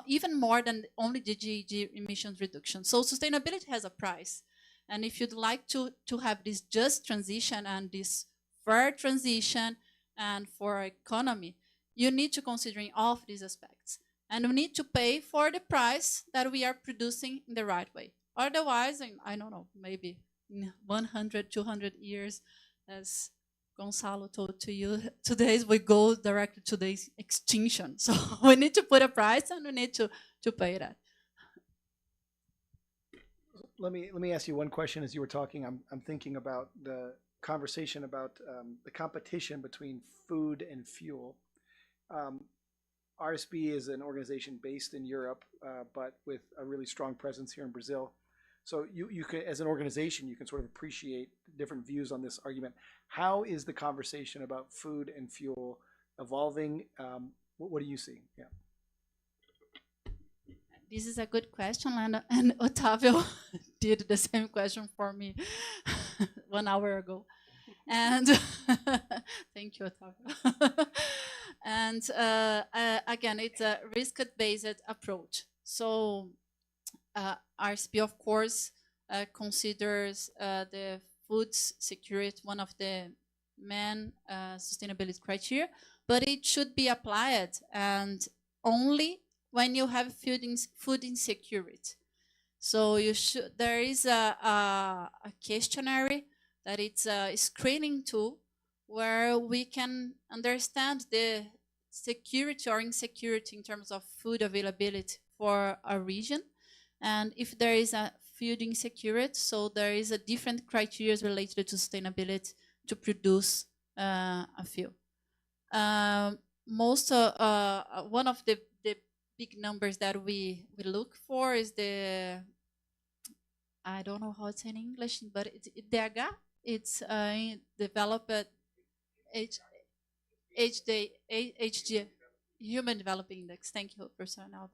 even more than only the GHG emissions reduction. So sustainability has a price. And if you'd like to have this just transition and this fair transition and for economy, you need to consider all of these aspects. And we need to pay for the price that we are producing in the right way. Otherwise, I don't know, maybe in 100, 200 years, as Gonzalo told to you, today we go directly to the extinction. So we need to put a price and we need to pay that. Let me ask you one question as you were talking. I'm thinking about the conversation about the competition between food and fuel. RSB is an organization based in Europe, but with a really strong presence here in Brazil. So you can, as an organization, you can sort of appreciate different views on this argument. How is the conversation about food and fuel evolving? What do you see? Yeah. This is a good question, and Otávio did the same question for me 1 hour ago. And thank you, Otávio. And again, it's a risk-based approach. So RSP, of course, considers the food security one of the main sustainability criteria, but it should be applied and only when you have food insecurity. So there is a questionnaire that it's a screening tool where we can understand the security or insecurity in terms of food availability for a region. And if there is a food insecurity, so there is a different criteria related to sustainability to produce a fuel. One of the big numbers that we look for is the, I don't know how it's in English, but it's DH. It's developed HG, Human Development Index. Thank you, Professor Arnaldo.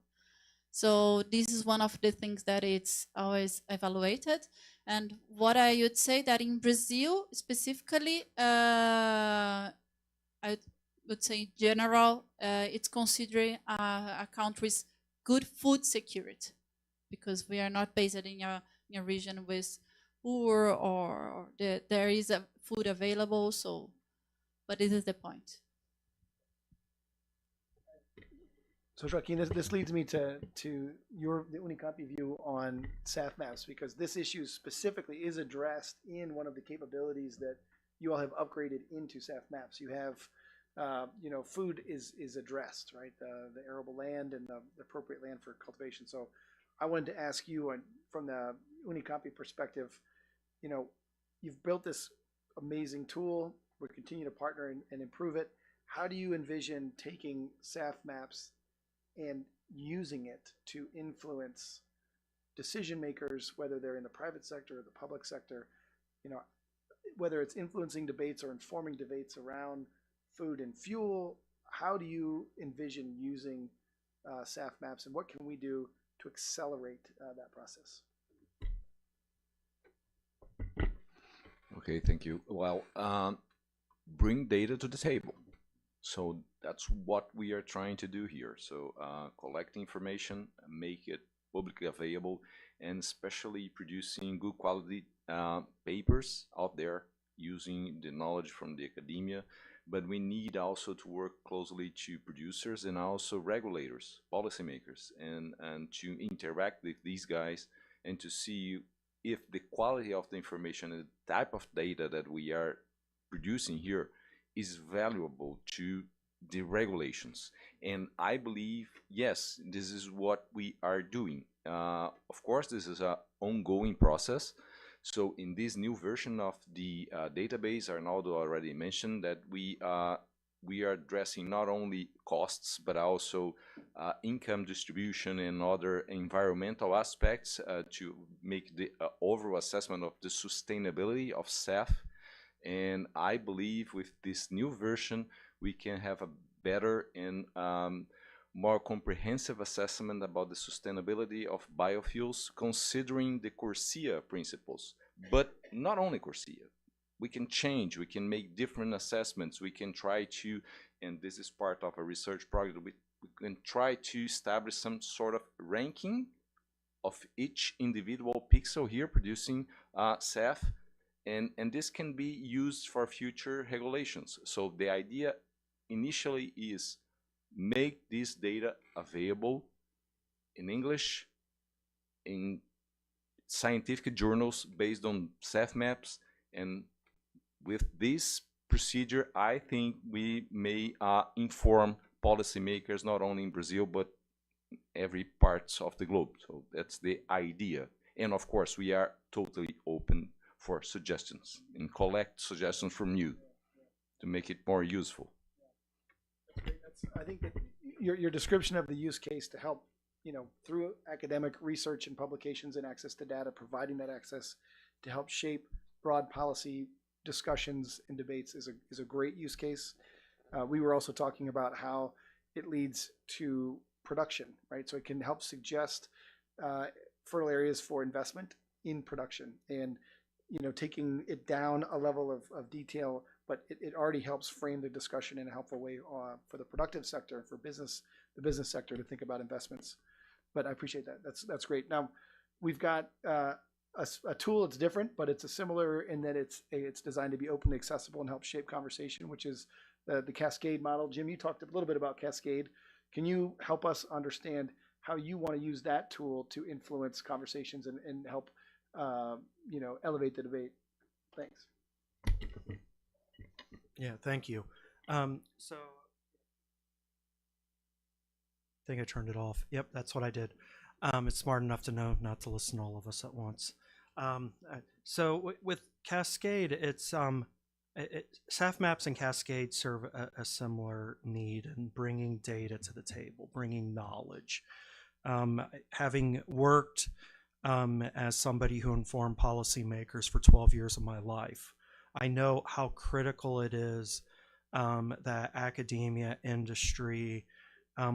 So this is one of the things that it's always evaluated. And what I would say that in Brazil specifically, I would say in general, it's considering a country's good food security because we are not based in a region with poor or there is a food available. So, but this is the point. So Joaquin, this leads me to the Unicamp view on SAFmaps, because this issue specifically is addressed in one of the capabilities that you all have upgraded into SAFmaps. You have, food is addressed, right? The arable land and the appropriate land for cultivation. So I wanted to ask you, from the Unicamp perspective, you've built this amazing tool. We continue to partner and improve it. How do you envision taking SAFmaps and using it to influence decision makers, whether they're in the private sector or the public sector, whether it's influencing debates or informing debates around food and fuel? How do you envision using SAFmaps, and what can we do to accelerate that process? Okay, thank you. Well, bring data to the table. So that's what we are trying to do here. So collect information, make it publicly available, and especially producing good quality papers out there using the knowledge from the academia. But we need also to work closely to producers and also regulators, policymakers, and to interact with these guys and to see if the quality of the information and the type of data that we are producing here is valuable to the regulations. And I believe, yes, this is what we are doing. Of course, this is an ongoing process. So in this new version of the database, Arnaldo already mentioned that we are addressing not only costs, but also income distribution and other environmental aspects to make the overall assessment of the sustainability of SAF. And I believe with this new version, we can have a better and more comprehensive assessment about the sustainability of biofuels, considering the CORSIA principles, but not only CORSIA. we can change, we can make different assessments, we can try to, and this is part of a research project, we can try to establish some sort of ranking of each individual pixel here producing SAF, and this can be used for future regulations. So the idea initially is make this data available in English, in scientific journals based on SAFmaps, and with this procedure, I think we may inform policymakers not only in Brazil but every parts of the globe. So that's the idea. And of course, we are totally open for suggestions and collect suggestions from you to make it more useful. I think that your description of the use case to help, through academic research and publications and access to data, providing that access to help shape broad policy discussions and debates is a great use case. We were also talking about how it leads to production, right? So it can help suggest fertile areas for investment in production, and taking it down a level of detail, but it already helps frame the discussion in a helpful way for the productive sector, for the business sector to think about investments. But I appreciate that. That's great. Now we've got a tool that's different, but it's a similar in that it's designed to be open, accessible, and help shape conversation, which is the Cascade model. Jim, you talked a little bit about Cascade. Can you help us understand how you want to use that tool to influence conversations and help elevate the debate? Thanks. Yeah, thank you. So I think I turned it off. Yep, that's what I did. It's smart enough to know not to listen to all of us at once. So with Cascade, it's SAFmaps and Cascade serve a similar need in bringing data to the table, bringing knowledge. Having worked as somebody who informed policymakers for 12 years of my life, I know how critical it is that academia, industry,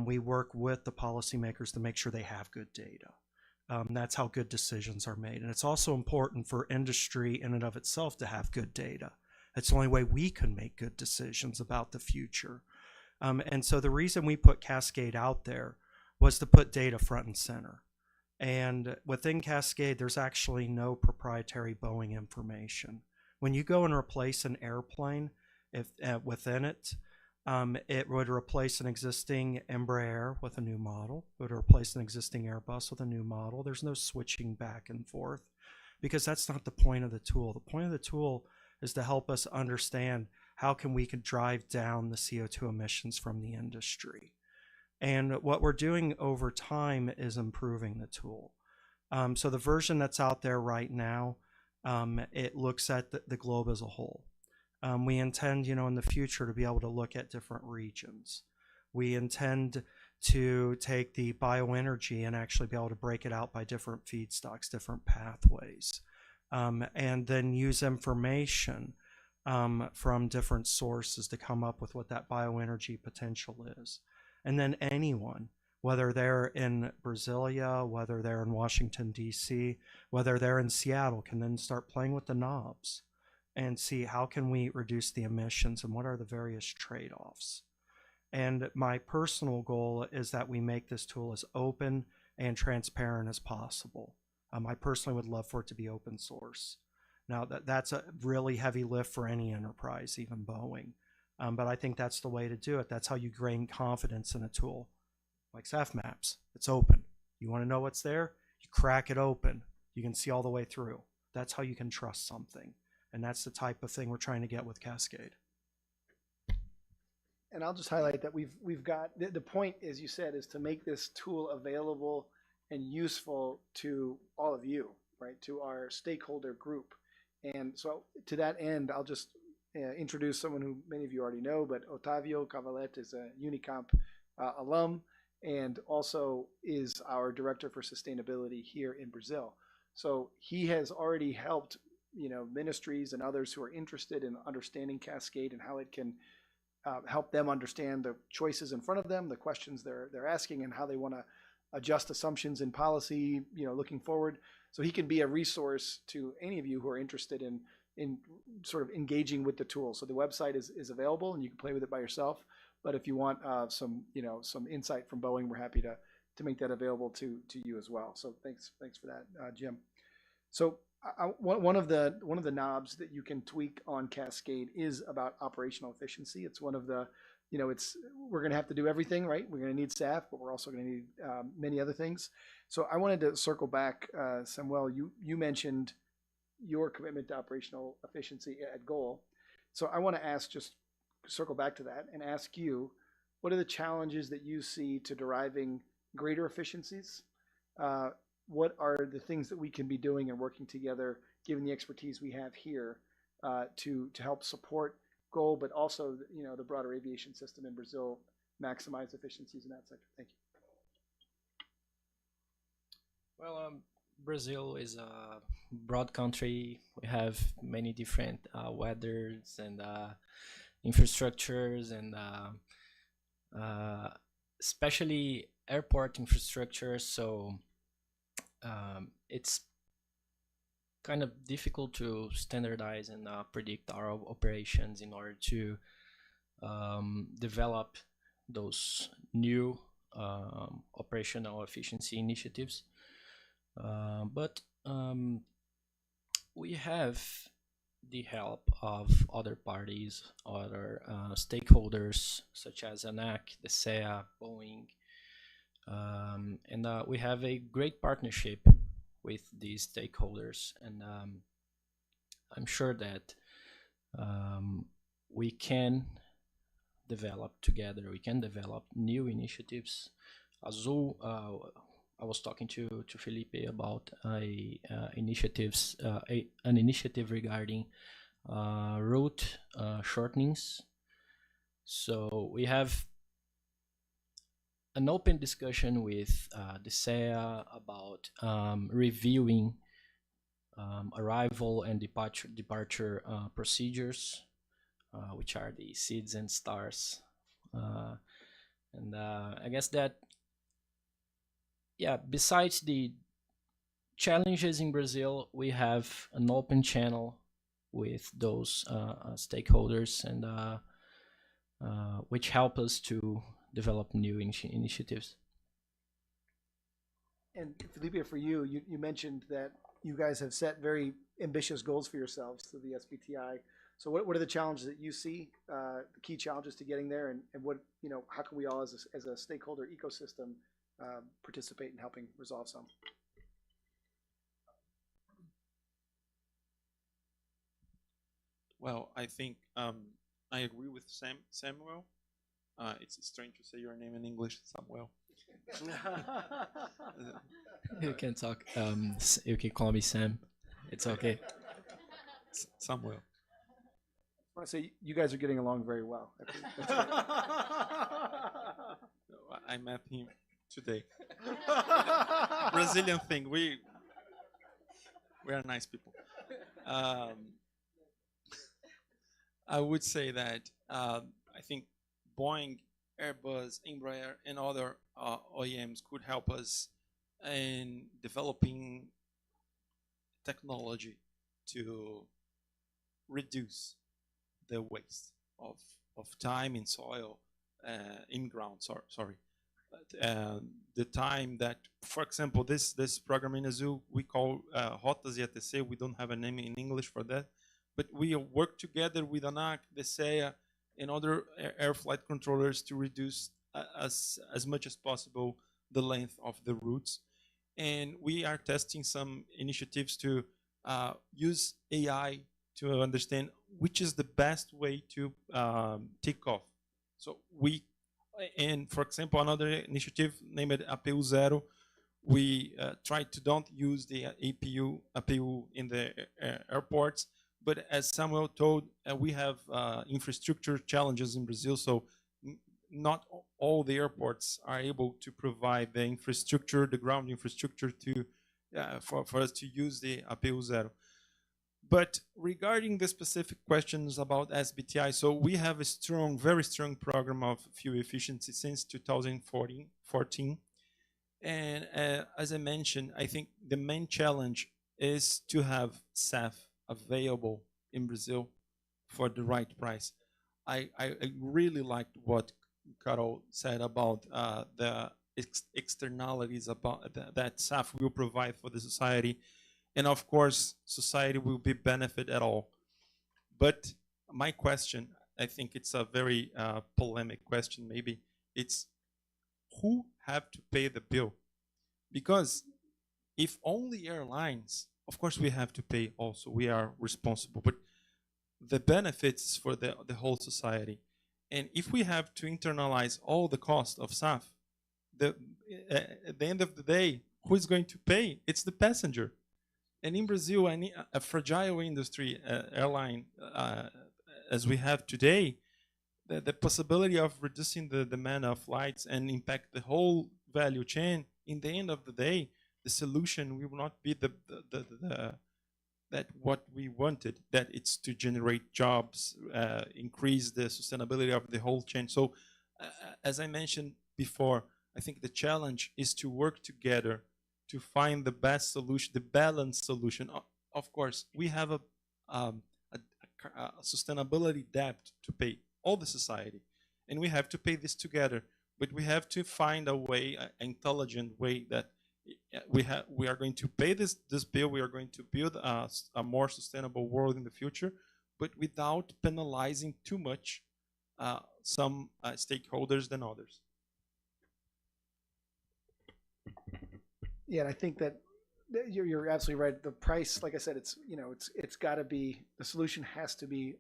we work with the policymakers to make sure they have good data. That's how good decisions are made. And it's also important for industry in and of itself to have good data. It's the only way we can make good decisions about the future. And so the reason we put Cascade out there was to put data front and center. And within Cascade, there's actually no proprietary Boeing information. When you go and replace an airplane, within it, it would replace an existing Embraer with a new model. It would replace an existing Airbus with a new model. There's no switching back and forth because that's not the point of the tool. The point of the tool is to help us understand how we can drive down the CO2 emissions from the industry. And what we're doing over time is improving the tool. So the version that's out there right now, it looks at the globe as a whole. We intend, in the future to be able to look at different regions. We intend to take the bioenergy and actually be able to break it out by different feedstocks, different pathways, and then use information from different sources to come up with what that bioenergy potential is. And then anyone, whether they're in Brasilia, whether they're in Washington, D.C., whether they're in Seattle, can then start playing with the knobs and see how can we reduce the emissions and what are the various trade-offs. And my personal goal is that we make this tool as open and transparent as possible. I personally would love for it to be open source. Now that's a really heavy lift for any enterprise, even Boeing. But I think that's the way to do it. That's how you gain confidence in a tool like SAFmaps. It's open. You want to know what's there? You crack it open. You can see all the way through. That's how you can trust something. And that's the type of thing we're trying to get with Cascade. And I'll just highlight that we've got, the point, as you said, is to make this tool available and useful to all of you, right, to our stakeholder group. And so to that end, I'll just introduce someone who many of you already know, but Otávio Cavalete is a Unicamp alum and also is our Director for Sustainability here in Brazil. So he has already helped ministries and others who are interested in understanding Cascade and how it can help them understand the choices in front of them, the questions they're asking, and how they want to adjust assumptions in policy, looking forward. So he can be a resource to any of you who are interested in in sort of engaging with the tool. So the website is available and you can play with it by yourself. But if you want some insight from Boeing, we're happy to make that available to you as well. So thanks for that, Jim. So one of the knobs that you can tweak on Cascade is about operational efficiency. It's one of the, we're going to have to do everything, right? We're going to need staff, but we're also going to need many other things. So I wanted to circle back, Samuel. You mentioned your commitment to operational efficiency at Goal. So I want to just circle back to that and ask you, what are the challenges that you see to deriving greater efficiencies? What are the things that we can be doing and working together, given the expertise we have here, to help support Goal, but also the broader aviation system in Brazil maximize efficiencies in that sector? Thank you. Well, Brazil is a broad country. We have many different weathers and infrastructures, and especially airport infrastructure. So it's kind of difficult to standardize and predict our operations in order to develop those new operational efficiency initiatives. But we have the help of other parties, other stakeholders, such as ANAC, the SEA, Boeing, and we have a great partnership with these stakeholders, and I'm sure that we can develop together, we can develop new initiatives. Azul, I was talking to Felipe about an initiative regarding route shortenings. So we have an open discussion with the SEA about reviewing arrival and departure procedures, which are the SEEDs and STARS. And I guess that, yeah, besides the challenges in Brazil, we have an open channel with those stakeholders, and which help us to develop new initiatives. And Felipe, for you mentioned that you guys have set very ambitious goals for yourselves through the SBTI. So what are the challenges that you see, the key challenges to getting there, and what, how can we all as a stakeholder ecosystem participate in helping resolve some? Well, I think I agree with Samuel. It's strange to say your name in English, Samuel. You can talk. You can call me Sam. It's okay. Samuel. I want to say you guys are getting along very well. I met him today. Brazilian thing. We are nice people. I would say that I think Boeing, Airbus, Embraer, and other OEMs could help us in developing technology to reduce the waste of time in soil, in ground. Sorry. The time that, for example, this program in Azul we call Rotas e ATC. We don't have a name in English for that, but we work together with ANAC, the SEA, and other air flight controllers to reduce as much as possible the length of the routes. And we are testing some initiatives to use AI to understand which is the best way to take off. So and for example, another initiative named APU Zero, we try to don't use the APU in the airports. But as Samuel told, we have infrastructure challenges in Brazil, so not all the airports are able to provide the infrastructure, the ground infrastructure to for us to use the APU Zero. But regarding the specific questions about SBTI, so we have a strong, very strong program of fuel efficiency since 2014. And as I mentioned, I think the main challenge is to have SAF available in Brazil for the right price. I really liked what Carol said about the externalities about that SAF will provide for the society, and of course society will be benefit at all. But my question, I think it's a very polemic question, maybe, it's who have to pay the bill? Because if only airlines, of course we have to pay also, we are responsible, but the benefits for the whole society. And if we have to internalize all the cost of SAF, at the end of the day, who is going to pay? It's the passenger. And in Brazil, a fragile industry, airline, as we have today, the possibility of reducing the demand of flights and impact the whole value chain, in the end of the day, the solution will not be that what we wanted, that it's to generate jobs, increase the sustainability of the whole chain. So as I mentioned before, I think the challenge is to work together to find the best solution, the balanced solution. Of course, we have a sustainability debt to pay all the society, and we have to pay this together. But we have to find a way, an intelligent way, that we are going to pay this bill. We are going to build a more sustainable world in the future, but without penalizing too much some stakeholders than others. Yeah, and I think that you're absolutely right. The price, like I said, it's got to be, the solution has to be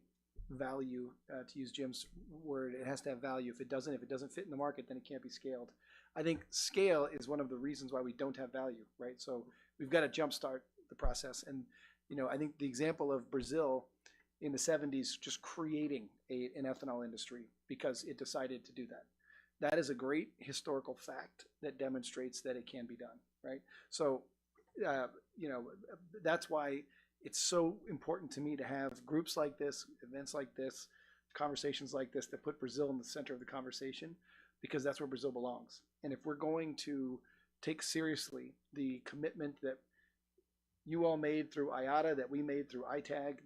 value. To use Jim's word, it has to have value. If it doesn't fit in the market, then it can't be scaled. I think scale is one of the reasons why we don't have value, right? So we've got to jumpstart the process. And I think the example of Brazil in the 70s just creating an ethanol industry because it decided to do that. That is a great historical fact that demonstrates that it can be done, right? So, that's why it's so important to me to have groups like this, events like this, conversations like this that put Brazil in the center of the conversation, because that's where Brazil belongs. And if we're going to take seriously the commitment that you all made through IATA, that we made through ATAG,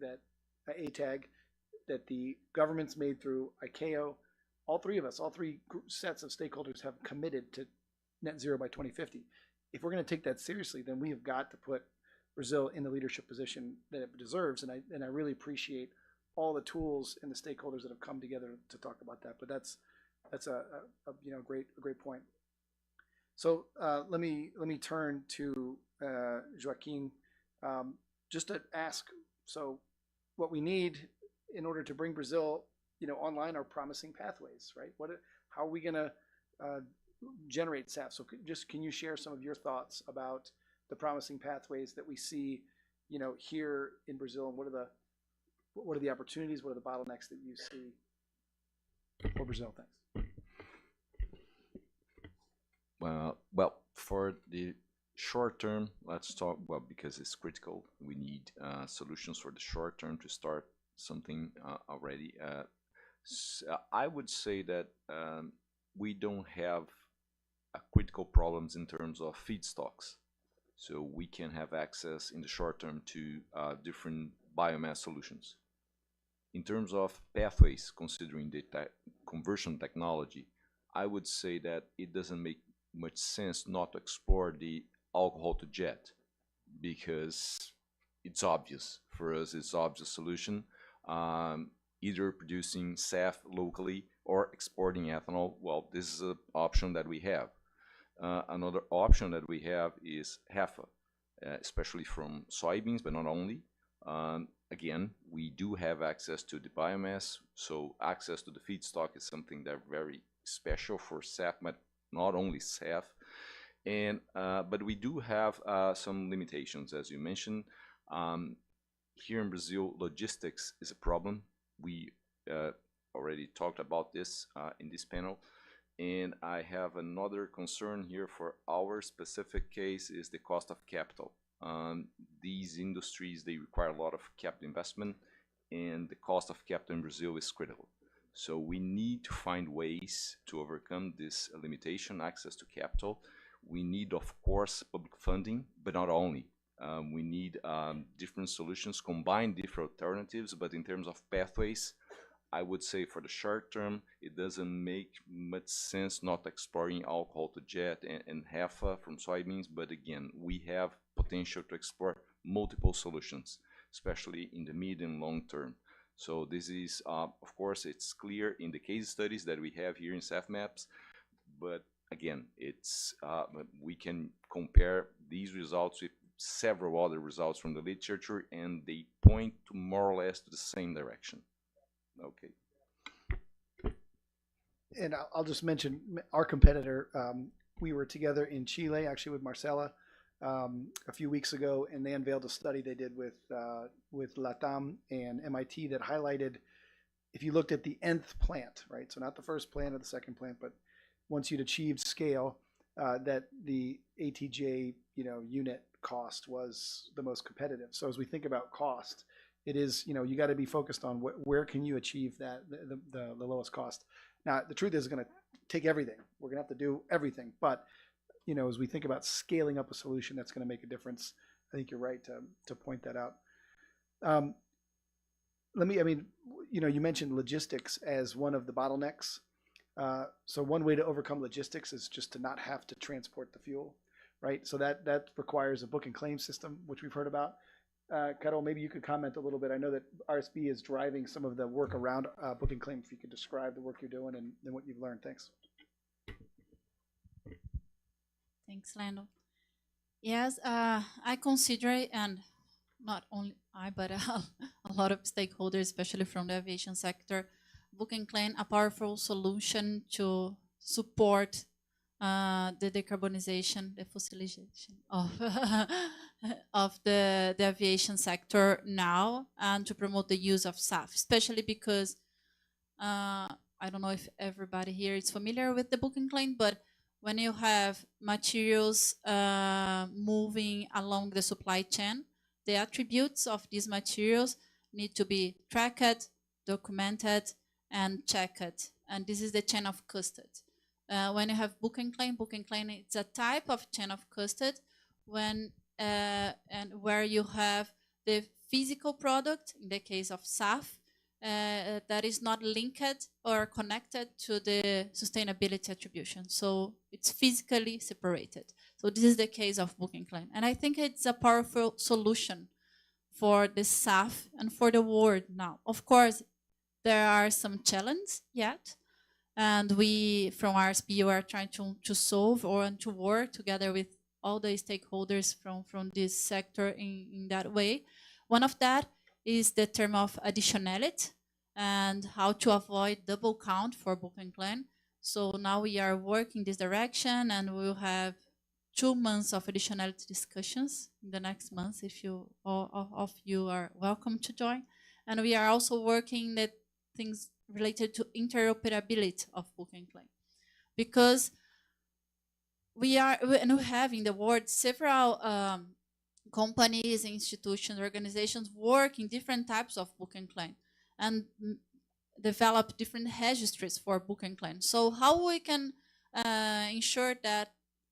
that the governments made through ICAO, all three sets of stakeholders have committed to net zero by 2050. If we're going to take that seriously, then we have got to put Brazil in the leadership position that it deserves. And I really appreciate all the tools and the stakeholders that have come together to talk about that. But that's a great point. So let me turn to Joaquin, just to ask. So what we need in order to bring Brazil, online are promising pathways, right? How are we going to generate SAF? So can you share some of your thoughts about the promising pathways that we see, here in Brazil, and what are the opportunities? What are the bottlenecks that you see for Brazil? Thanks. Well, for the short term, let's talk, because it's critical. We need solutions for the short term to start something already. I would say that we don't have critical problems in terms of feedstocks. So we can have access in the short term to different biomass solutions. In terms of pathways, considering the conversion technology, I would say that it doesn't make much sense not to explore the alcohol to jet, because it's obvious. For us, it's obvious solution. Either producing SAF locally or exporting ethanol. Well, this is an option that we have. Another option that we have is HEFA, especially from soybeans, but not only. Again, we do have access to the biomass, so access to the feedstock is something that very special for SAF, but not only SAF. And but we do have some limitations, as you mentioned. Here in Brazil, logistics is a problem. We already talked about this in this panel. And I have another concern here for our specific case is the cost of capital. These industries, they require a lot of capital investment, and the cost of capital in Brazil is critical. So we need to find ways to overcome this limitation, access to capital. We need, of course, public funding, but not only. We need different solutions, combine different alternatives, but in terms of pathways, I would say for the short term, it doesn't make much sense not exploring alcohol to jet and HEFA from soybeans. But again, we have potential to explore multiple solutions, especially in the mid and long term. So this is, of course, it's clear in the case studies that we have here in SAFmaps, but again, it's we can compare these results with several other results from the literature, and they point to more or less to the same direction. Okay. And I'll just mention our competitor. We were together in Chile, actually with Marcela, a few weeks ago, and they unveiled a study they did with LATAM and MIT that highlighted, if you looked at the nth plant, right? So not the first plant or the second plant, but once you'd achieved scale, that the ATJ unit cost was the most competitive. So as we think about cost, it is, you got to be focused on where can you achieve that the lowest cost. Now the truth is going to take everything. We're going to have to do everything, but as we think about scaling up a solution that's going to make a difference, I think you're right to point that out. You mentioned logistics as one of the bottlenecks. So one way to overcome logistics is just to not have to transport the fuel, right? So that requires a book and claim system, which we've heard about. Carol, maybe you could comment a little bit. I know that RSB is driving some of the work around book and claim. If you could describe the work you're doing and what you've learned. Thanks. Thanks, Lando. Yes, I consider, and not only I, but a lot of stakeholders, especially from the aviation sector, book and claim a powerful solution to support the decarbonization, the fossilization of the aviation sector now, and to promote the use of SAF, especially because I don't know if everybody here is familiar with the book and claim, but when you have materials moving along the supply chain, the attributes of these materials need to be tracked, documented, and checked. And this is the chain of custody. When you have book and claim, it's a type of chain of custody when and where you have the physical product, in the case of SAF, that is not linked or connected to the sustainability attribution. So it's physically separated. So this is the case of book and claim. And I think it's a powerful solution for the SAF and for the world now. Of course, there are some challenges yet. And we, from RSP, are trying to solve or to work together with all the stakeholders from this sector in that way. One of that is the term of additionality and how to avoid double count for book and claim. So now we are working this direction, and we'll have 2 months of additionality discussions in the next month. If you all of you are welcome to join, and we are also working that things related to interoperability of book and claim, because we have in the world several companies, institutions, organizations work in different types of book and claim and develop different registries for book and claim. So how we can ensure that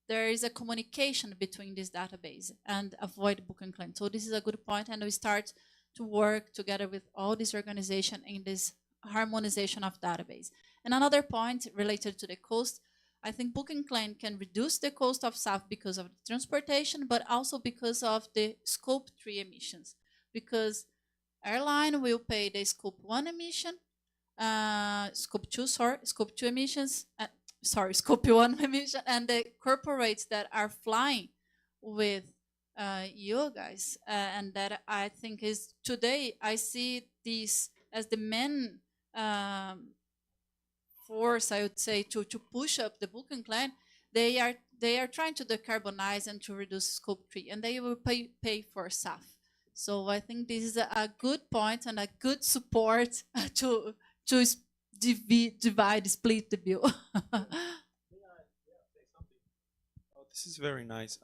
there is a communication between this database and avoid book and claim? So this is a good point, and we start to work together with all these organizations in this harmonization of database. And another point related to the cost, I think book and claim can reduce the cost of SAF because of the transportation, but also because of the scope 3 emissions. Because airline will pay the scope 1 emission, scope 2 emissions, scope 1 emission, and the corporates that are flying with you guys, and that I think is today, I see this as the main force, I would say, to push up the book and claim. They are trying to decarbonize and to reduce scope 3, and they will pay for SAF. So I think this is a good point and a good support to split the bill. This is very nice.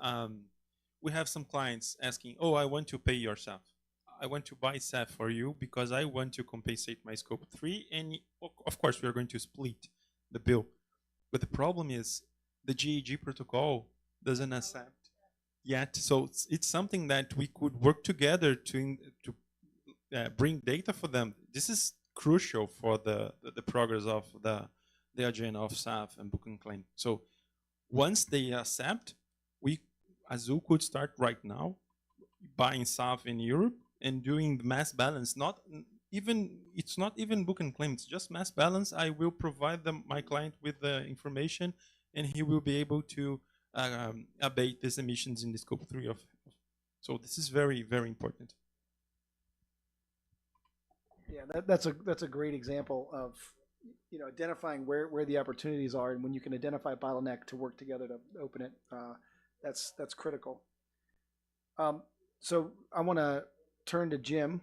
We have some clients asking, oh, I want to pay your SAF. I want to buy SAF for you because I want to compensate my scope 3, and of course we are going to split the bill. But the problem is the GAG protocol doesn't accept yet. So it's something that we could work together to bring data for them. This is crucial for the progress of the agenda of SAF and book and claim. So once they accept, Azul could start right now buying SAF in Europe and doing the mass balance. It's not even book and claim, it's just mass balance. I will provide my client with the information, and he will be able to abate these emissions in the scope 3 of. So this is very, very important. Yeah, that's a great example of identifying where the opportunities are, and when you can identify a bottleneck to work together to open it. That's critical. So I want to turn to Jim.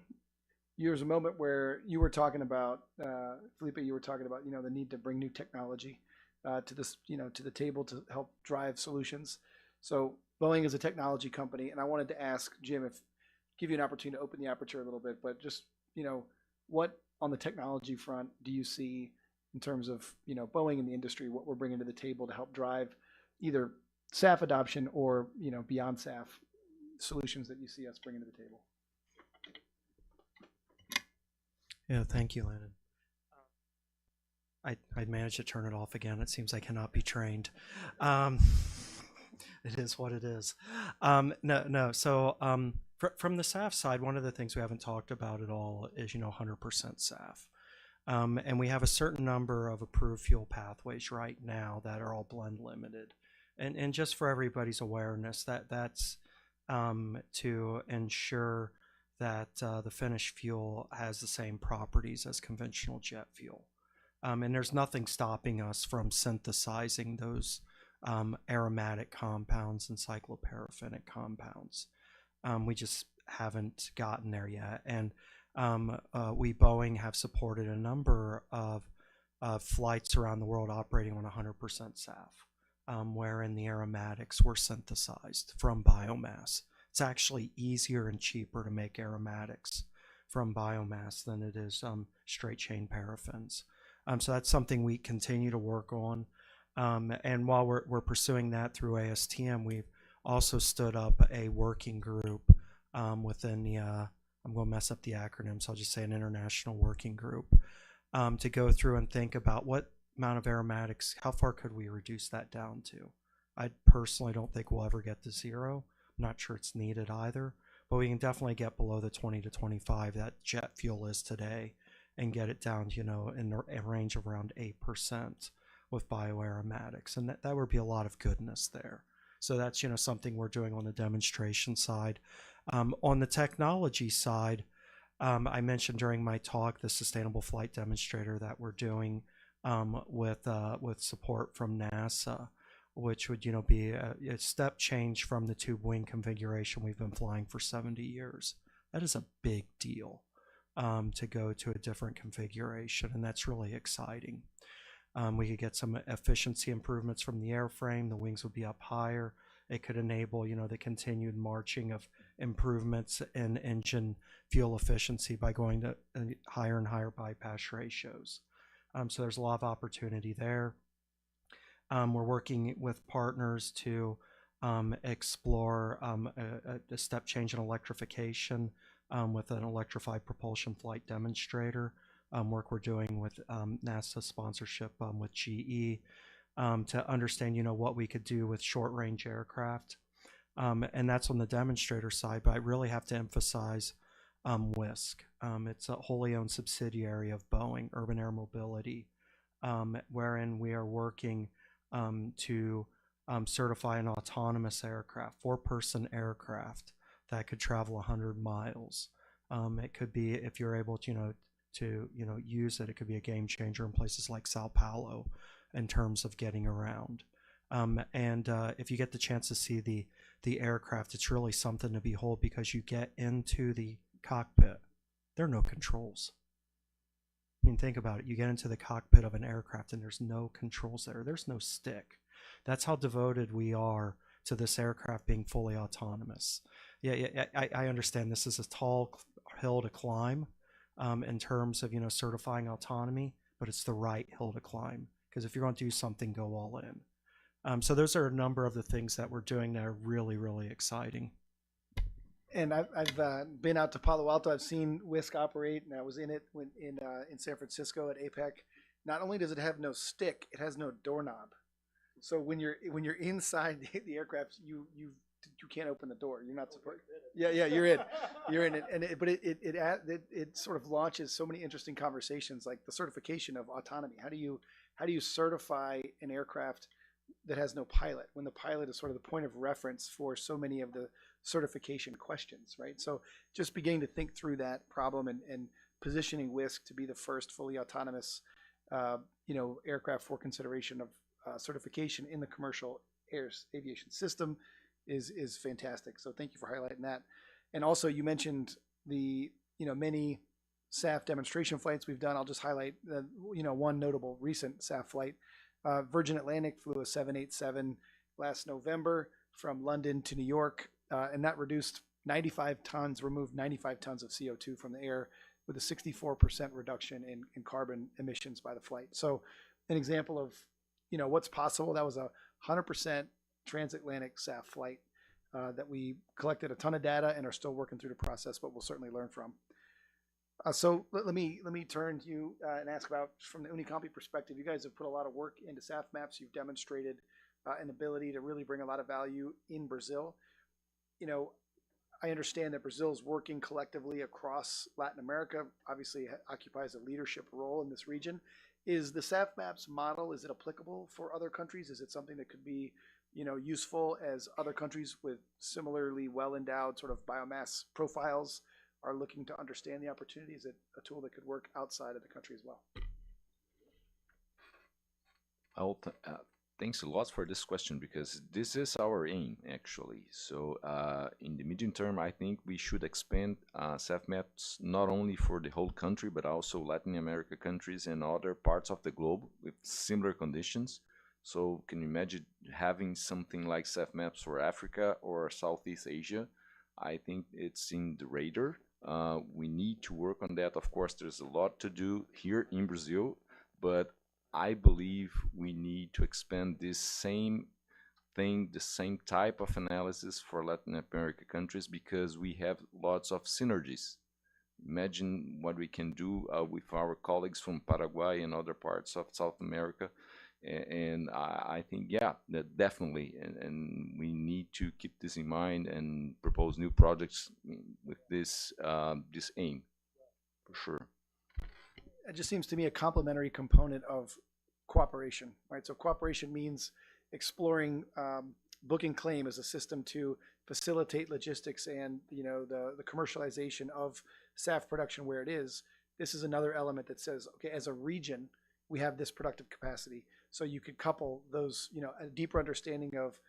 There's a moment where you were talking about, Felipe, you were talking about, the need to bring new technology to this, to the table to help drive solutions. So Boeing is a technology company, and I wanted to ask Jim, give you an opportunity to open the aperture a little bit, but just, what on the technology front do you see in terms of, Boeing and the industry, what we're bringing to the table to help drive either SAF adoption or, beyond SAF solutions that you see us bringing to the table? Yeah, thank you, Landon. I managed to turn it off again. It seems I cannot be trained. It is what it is. No. So from the SAF side, one of the things we haven't talked about at all is 100% SAF. And we have a certain number of approved fuel pathways right now that are all blend limited. And just for everybody's awareness, that's to ensure that the finished fuel has the same properties as conventional jet fuel. And there's nothing stopping us from synthesizing those aromatic compounds and cycloparaffinic compounds. We just haven't gotten there yet. And we, Boeing, have supported a number of flights around the world operating on 100% SAF, wherein the aromatics were synthesized from biomass. It's actually easier and cheaper to make aromatics from biomass than it is straight chain paraffins. So that's something we continue to work on. And while we're pursuing that through ASTM, we've also stood up a working group within the, I'm going to mess up the acronym, so I'll just say an international working group, to go through and think about what amount of aromatics, how far could we reduce that down to? I personally don't think we'll ever get to zero. I'm not sure it's needed either, but we can definitely get below the 20 to 25 that jet fuel is today and get it down, in a range of around 8% with bioaromatics. And that would be a lot of goodness there. So that's, something we're doing on the demonstration side. On the technology side, I mentioned during my talk the sustainable flight demonstrator that we're doing with support from NASA, which would be a step change from the tube wing configuration we've been flying for 70 years. That is a big deal to go to a different configuration, and that's really exciting. We could get some efficiency improvements from the airframe. The wings would be up higher. It could enable the continued marching of improvements in engine fuel efficiency by going to higher and higher bypass ratios. So there's a lot of opportunity there. We're working with partners to explore a step change in electrification with an electrified propulsion flight demonstrator. Work we're doing with NASA sponsorship with GE to understand what we could do with short-range aircraft. And that's on the demonstrator side, but I really have to emphasize WISC. It's a wholly owned subsidiary of Boeing, Urban Air Mobility, wherein we are working to certify an autonomous aircraft, 4-person aircraft that could travel 100 miles. It could be, if you're able to, use it, it could be a game changer in places like Sao Paulo in terms of getting around. If you get the chance to see the aircraft, it's really something to behold, because you get into the cockpit. There are no controls. I mean, think about it. You get into the cockpit of an aircraft and there's no controls there. There's no stick. That's how devoted we are to this aircraft being fully autonomous. Yeah, I understand this is a tall hill to climb in terms of, certifying autonomy, but it's the right hill to climb, because if you're going to do something, go all in. So those are a number of the things that we're doing that are really, really exciting. And I've been out to Palo Alto. I've seen Whisk operate, and I was in it in San Francisco at APEC. Not only does it have no stick, it has no doorknob. So when you're inside the aircraft, you can't open the door. You're not supposed. Yeah, you're in it. But it sort of launches so many interesting conversations, like the certification of autonomy. How do you certify an aircraft that has no pilot when the pilot is sort of the point of reference for so many of the certification questions, right? So just beginning to think through that problem and positioning Whisk to be the first fully autonomous aircraft for consideration of certification in the commercial aviation system is fantastic. So thank you for highlighting that. And also you mentioned the many SAF demonstration flights we've done. I'll just highlight one notable recent SAF flight. Virgin Atlantic flew a 787 last November from London to New York, and that removed 95 tons of CO2 from the air with a 64% reduction in carbon emissions by the flight. So an example of what's possible. That was a 100% transatlantic SAF flight that we collected a ton of data and are still working through the process, but we'll certainly learn from. So let me turn to you and ask about, from the Unicamp perspective, you guys have put a lot of work into SAFmaps. You've demonstrated an ability to really bring a lot of value in Brazil. I understand that Brazil is working collectively across Latin America, obviously occupies a leadership role in this region. Is the SAFmaps model, is it applicable for other countries? Is it something that could be useful as other countries with similarly well-endowed sort of biomass profiles are looking to understand the opportunity? Is it a tool that could work outside of the country as well? Thanks a lot for this question, because this is our aim, actually. So in the medium term, I think we should expand SAFmaps not only for the whole country, but also Latin America countries and other parts of the globe with similar conditions. So can you imagine having something like SAFmaps for Africa or Southeast Asia? I think it's in the radar. We need to work on that. Of course, there's a lot to do here in Brazil, but I believe we need to expand this same thing, the same type of analysis for Latin America countries, because we have lots of synergies. Imagine what we can do with our colleagues from Paraguay and other parts of South America. And I think, yeah, that definitely, and we need to keep this in mind and propose new projects with this aim, for sure. It just seems to me a complementary component of cooperation, right? So cooperation means exploring book and claim as a system to facilitate logistics and the commercialization of SAF production where it is. This is another element that says, okay, as a region, we have this productive capacity. So you could couple those, a deeper understanding of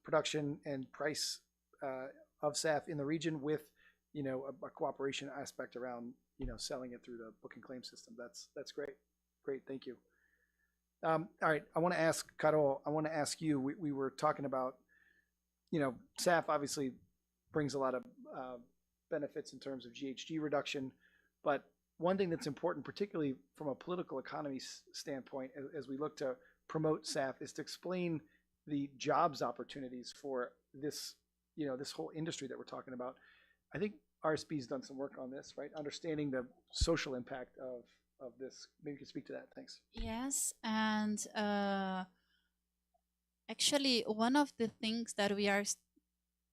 production and price of SAF in the region with, a cooperation aspect around, selling it through the book and claim system. That's great. Great, thank you. All right, I want to ask Carol, I want to ask you, we were talking about, SAF obviously brings a lot of benefits in terms of GHG reduction, but one thing that's important, particularly from a political economy standpoint, as we look to promote SAF, is to explain the jobs opportunities for this, this whole industry that we're talking about. I think RSB's done some work on this, right? Understanding the social impact of this. Maybe you can speak to that. Thanks. Yes, and actually one of the things that we are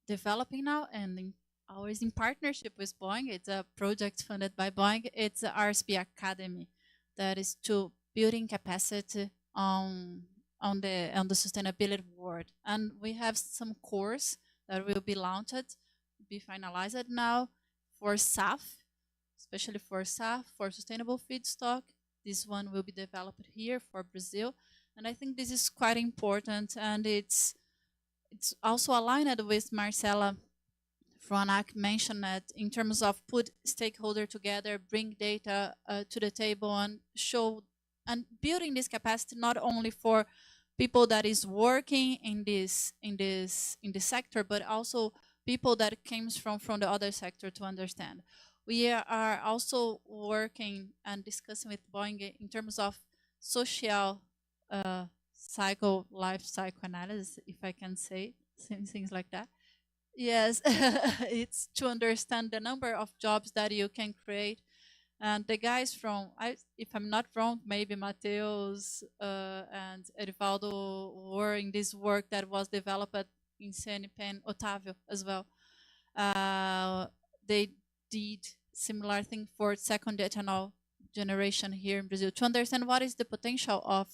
developing now, and always in partnership with Boeing, it's a project funded by Boeing, it's the RSB Academy, that is to building capacity on the sustainability world. And we have some course that will be launched, be finalized now for SAF, especially for SAF, for sustainable feedstock. This one will be developed here for Brazil. And I think this is quite important, and it's also aligned with Marcela from ANAC mentioned that in terms of put stakeholder together, bring data to the table and show and building this capacity not only for people that is working in this sector, but also people that comes from the other sector to understand. We are also working and discussing with Boeing in terms of social life cycle analysis, if I can say things like that. Yes, it's to understand the number of jobs that you can create. And the guys from, if I'm not wrong, maybe Mateus and Erivaldo were in this work that was developed in CNPN Otávio as well. They did similar thing for second ethanol generation here in Brazil to understand what is the potential of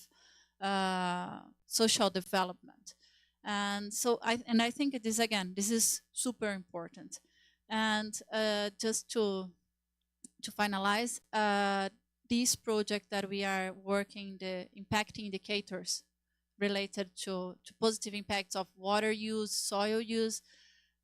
social development. And so I think it is, again, this is super important. And just to finalize, this project that we are working, the impact indicators related to positive impacts of water use, soil use,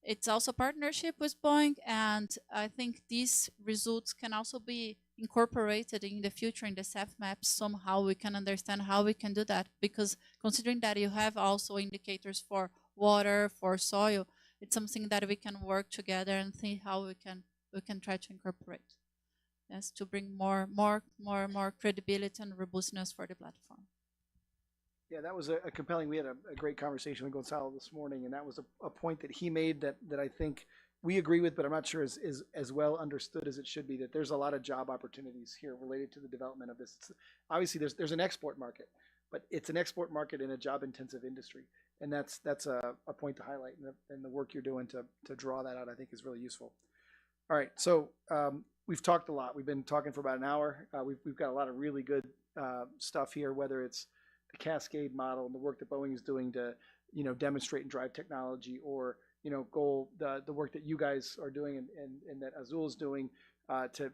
it's also partnership with Boeing, and I think these results can also be incorporated in the future in the SAFmaps. Somehow we can understand how we can do that, because considering that you have also indicators for water, for soil, it's something that we can work together and see how we can try to incorporate. Yes, to bring more credibility and robustness for the platform. Yeah, that was a compelling. We had a great conversation with Gonzalo this morning, and that was a point that he made that I think we agree with, but I'm not sure is as well understood as it should be, that there's a lot of job opportunities here related to the development of this. Obviously, there's an export market, but it's an export market in a job-intensive industry, and that's a point to highlight, and the work you're doing to draw that out, I think, is really useful. All right, so we've talked a lot. We've been talking for about an hour. We've got a lot of really good stuff here, whether it's the cascade model and the work that Boeing is doing to, demonstrate and drive technology, or, the work that you guys are doing and that Azul is doing to,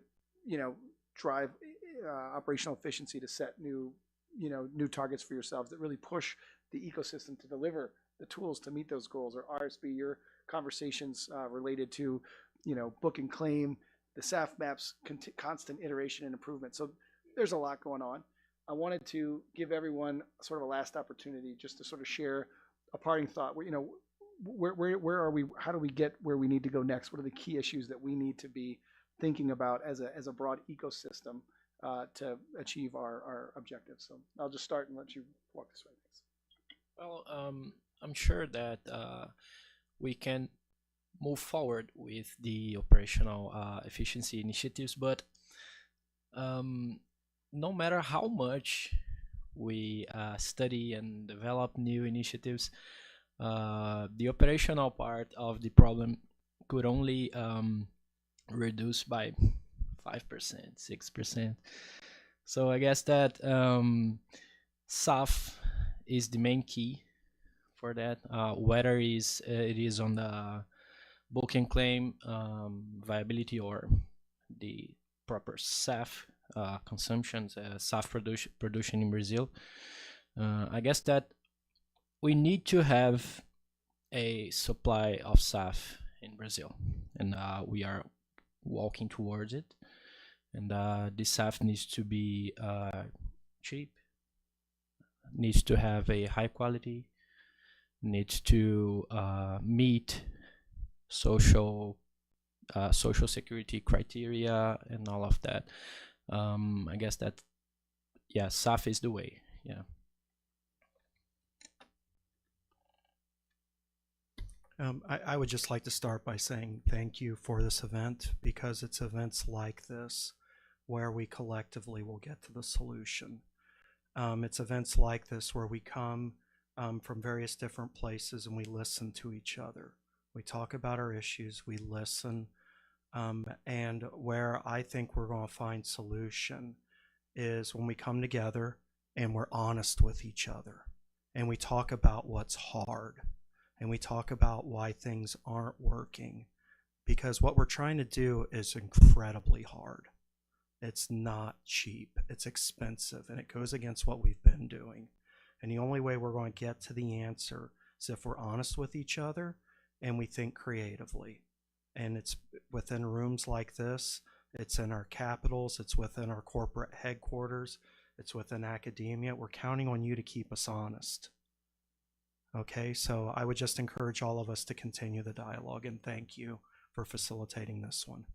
drive operational efficiency, to set new targets for yourselves that really push the ecosystem to deliver the tools to meet those goals, or RSB, your conversations related to, book and claim, the SAFmaps, constant iteration and improvement. So there's a lot going on. I wanted to give everyone sort of a last opportunity just to sort of share a parting thought. Where are we? How do we get where we need to go next? What are the key issues that we need to be thinking about as a broad ecosystem to achieve our objectives? So I'll just start and let you walk this way. Well, I'm sure that we can move forward with the operational efficiency initiatives, but no matter how much we study and develop new initiatives, the operational part of the problem could only reduce by 5%, 6%. So I guess that SAF is the main key for that, whether it is on the book and claim viability or the proper SAF consumption, SAF production in Brazil. I guess that we need to have a supply of SAF in Brazil, and we are walking towards it. And this SAF needs to be cheap, needs to have a high quality, needs to meet social security criteria and all of that. I guess that, yeah, SAF is the way. Yeah. I would just like to start by saying thank you for this event, because it's events like this where we collectively will get to the solution. It's events like this where we come from various different places and we listen to each other. We talk about our issues, we listen, and where I think we're going to find solution is when we come together and we're honest with each other, and we talk about what's hard, and we talk about why things aren't working, because what we're trying to do is incredibly hard. It's not cheap, it's expensive, and it goes against what we've been doing. And the only way we're going to get to the answer is if we're honest with each other and we think creatively. And it's within rooms like this, it's in our capitals, it's within our corporate headquarters, it's within academia. We're counting on you to keep us honest. Okay, so I would just encourage all of us to continue the dialogue, and thank you for facilitating this one.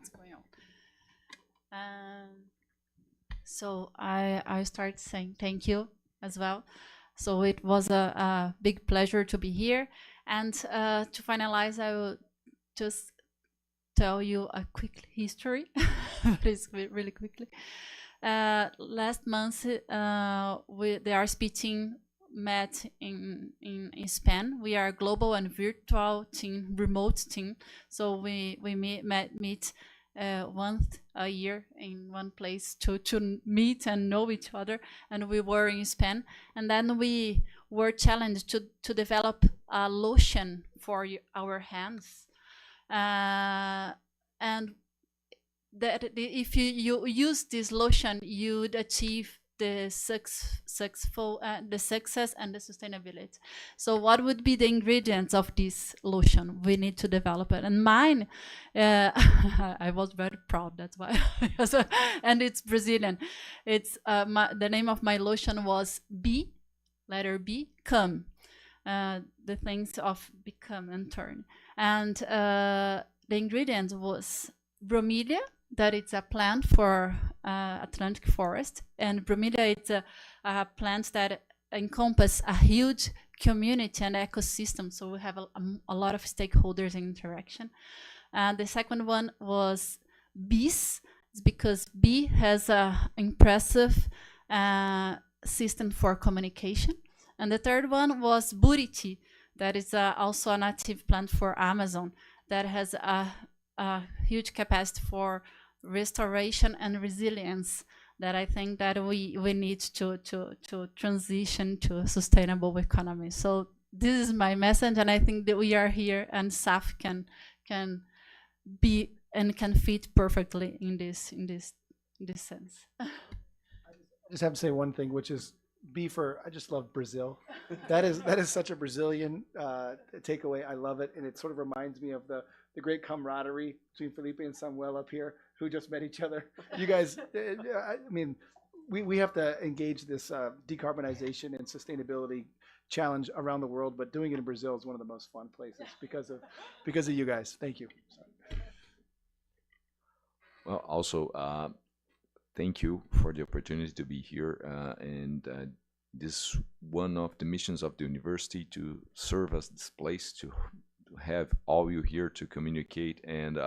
espanhol. So I start saying thank you as well. So it was a big pleasure to be here. And to finalize, I will just tell you a quick history, really quickly. Last month, the RSP team met in Spain. We are a global and virtual team, remote team. So we meet once a year in one place to meet and know each other. And we were in Spain. And then we were challenged to develop a lotion for our hands. And that if you use this lotion, you would achieve the success and the sustainability. So what would be the ingredients of this lotion? We need to develop it. And mine, I was very proud, that's why. And it's Brazilian. It's the name of my lotion was B, letter B, come. The things of become and turn. And the ingredient was bromelia, that it's a plant for Atlantic forest, and bromelia it's a plant that encompasses a huge community and ecosystem, so we have a lot of stakeholders in interaction. The second one was bees, because bee has an impressive system for communication. And the third one was buriti, that is also a native plant for Amazon, that has a huge capacity for restoration and resilience, that I think that we need to transition to a sustainable economy. So this is my message, and I think that we are here, and SAF can be and can fit perfectly in this sense. I just have to say one thing, which is I just love Brazil. That is such a Brazilian takeaway. I love it, and it sort of reminds me of the great camaraderie between Felipe and Samuel up here, who just met each other. You guys, I mean, we have to engage this decarbonization and sustainability challenge around the world, but doing it in Brazil is one of the most fun places because of you guys. Thank you. Well, also, thank you for the opportunity to be here, and this one of the missions of the university to serve as this place to have all you here to communicate. And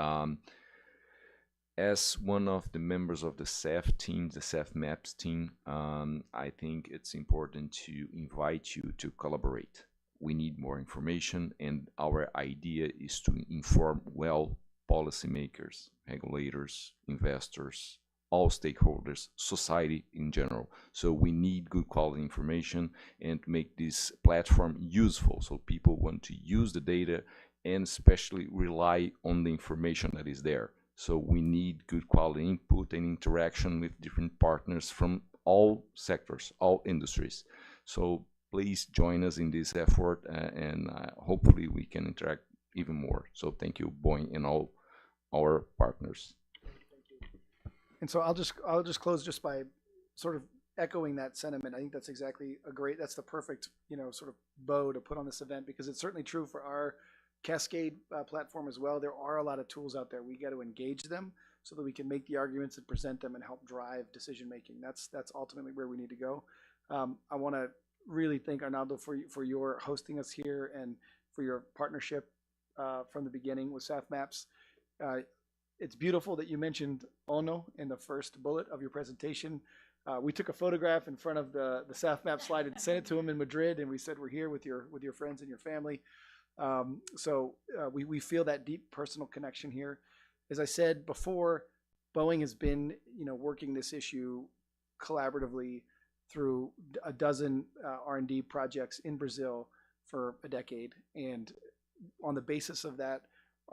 as one of the members of the SAF team, the SAFmaps team, I think it's important to invite you to collaborate. We need more information, and our idea is to inform well policymakers, regulators, investors, all stakeholders, society in general. So we need good quality information and make this platform useful, so people want to use the data and especially rely on the information that is there. So we need good quality input and interaction with different partners from all sectors, all industries. So please join us in this effort, and hopefully we can interact even more. So thank you, Boeing, and all our partners. And so I'll just close just by sort of echoing that sentiment. I think that's exactly that's the perfect, sort of bow to put on this event, because it's certainly true for our Cascade platform as well. There are a lot of tools out there. We got to engage them so that we can make the arguments and present them and help drive decision making. That's ultimately where we need to go. I want to really thank Arnaldo for your hosting us here and for your partnership from the beginning with SAFmaps. It's beautiful that you mentioned Ono in the first bullet of your presentation. We took a photograph in front of the SAFmap slide and sent it to him in Madrid, and we said, we're here with your friends and your family. So we feel that deep personal connection here. As I said before, Boeing has been working this issue collaboratively through a dozen R&D projects in Brazil for a decade, and on the basis of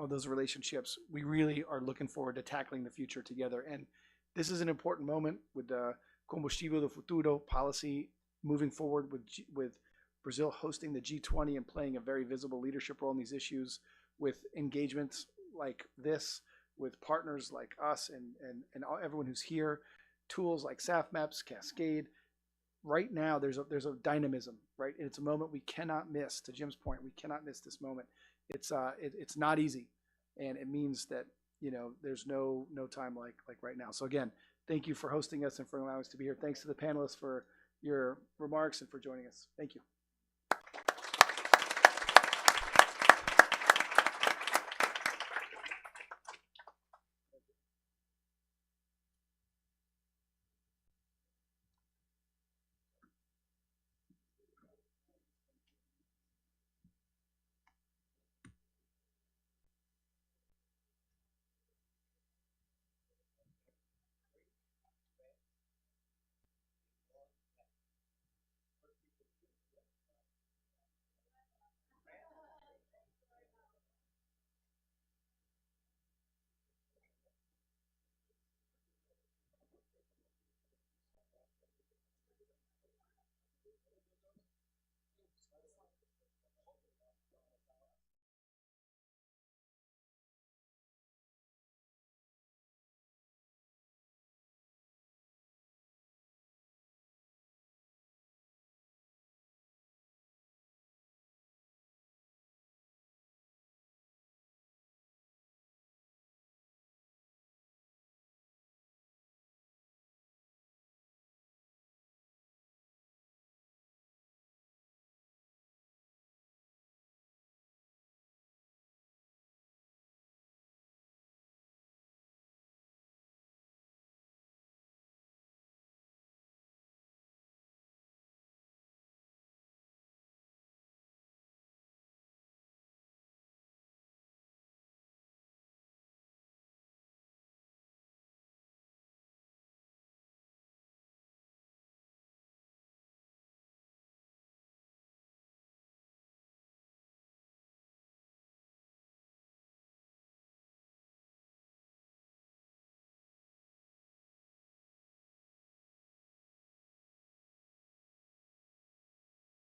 those relationships, we really are looking forward to tackling the future together. And this is an important moment with the Combustível do Futuro policy moving forward, with Brazil hosting the G20 and playing a very visible leadership role in these issues, with engagements like this, with partners like us and everyone who's here, tools like SAFmaps, Cascade. Right now, there's a dynamism, right? And it's a moment we cannot miss. To Jim's point, we cannot miss this moment. It's not easy, and it means that there's no time like right now. So again, thank you for hosting us and for allowing us to be here. Thanks to the panelists for your remarks and for joining us. Thank you.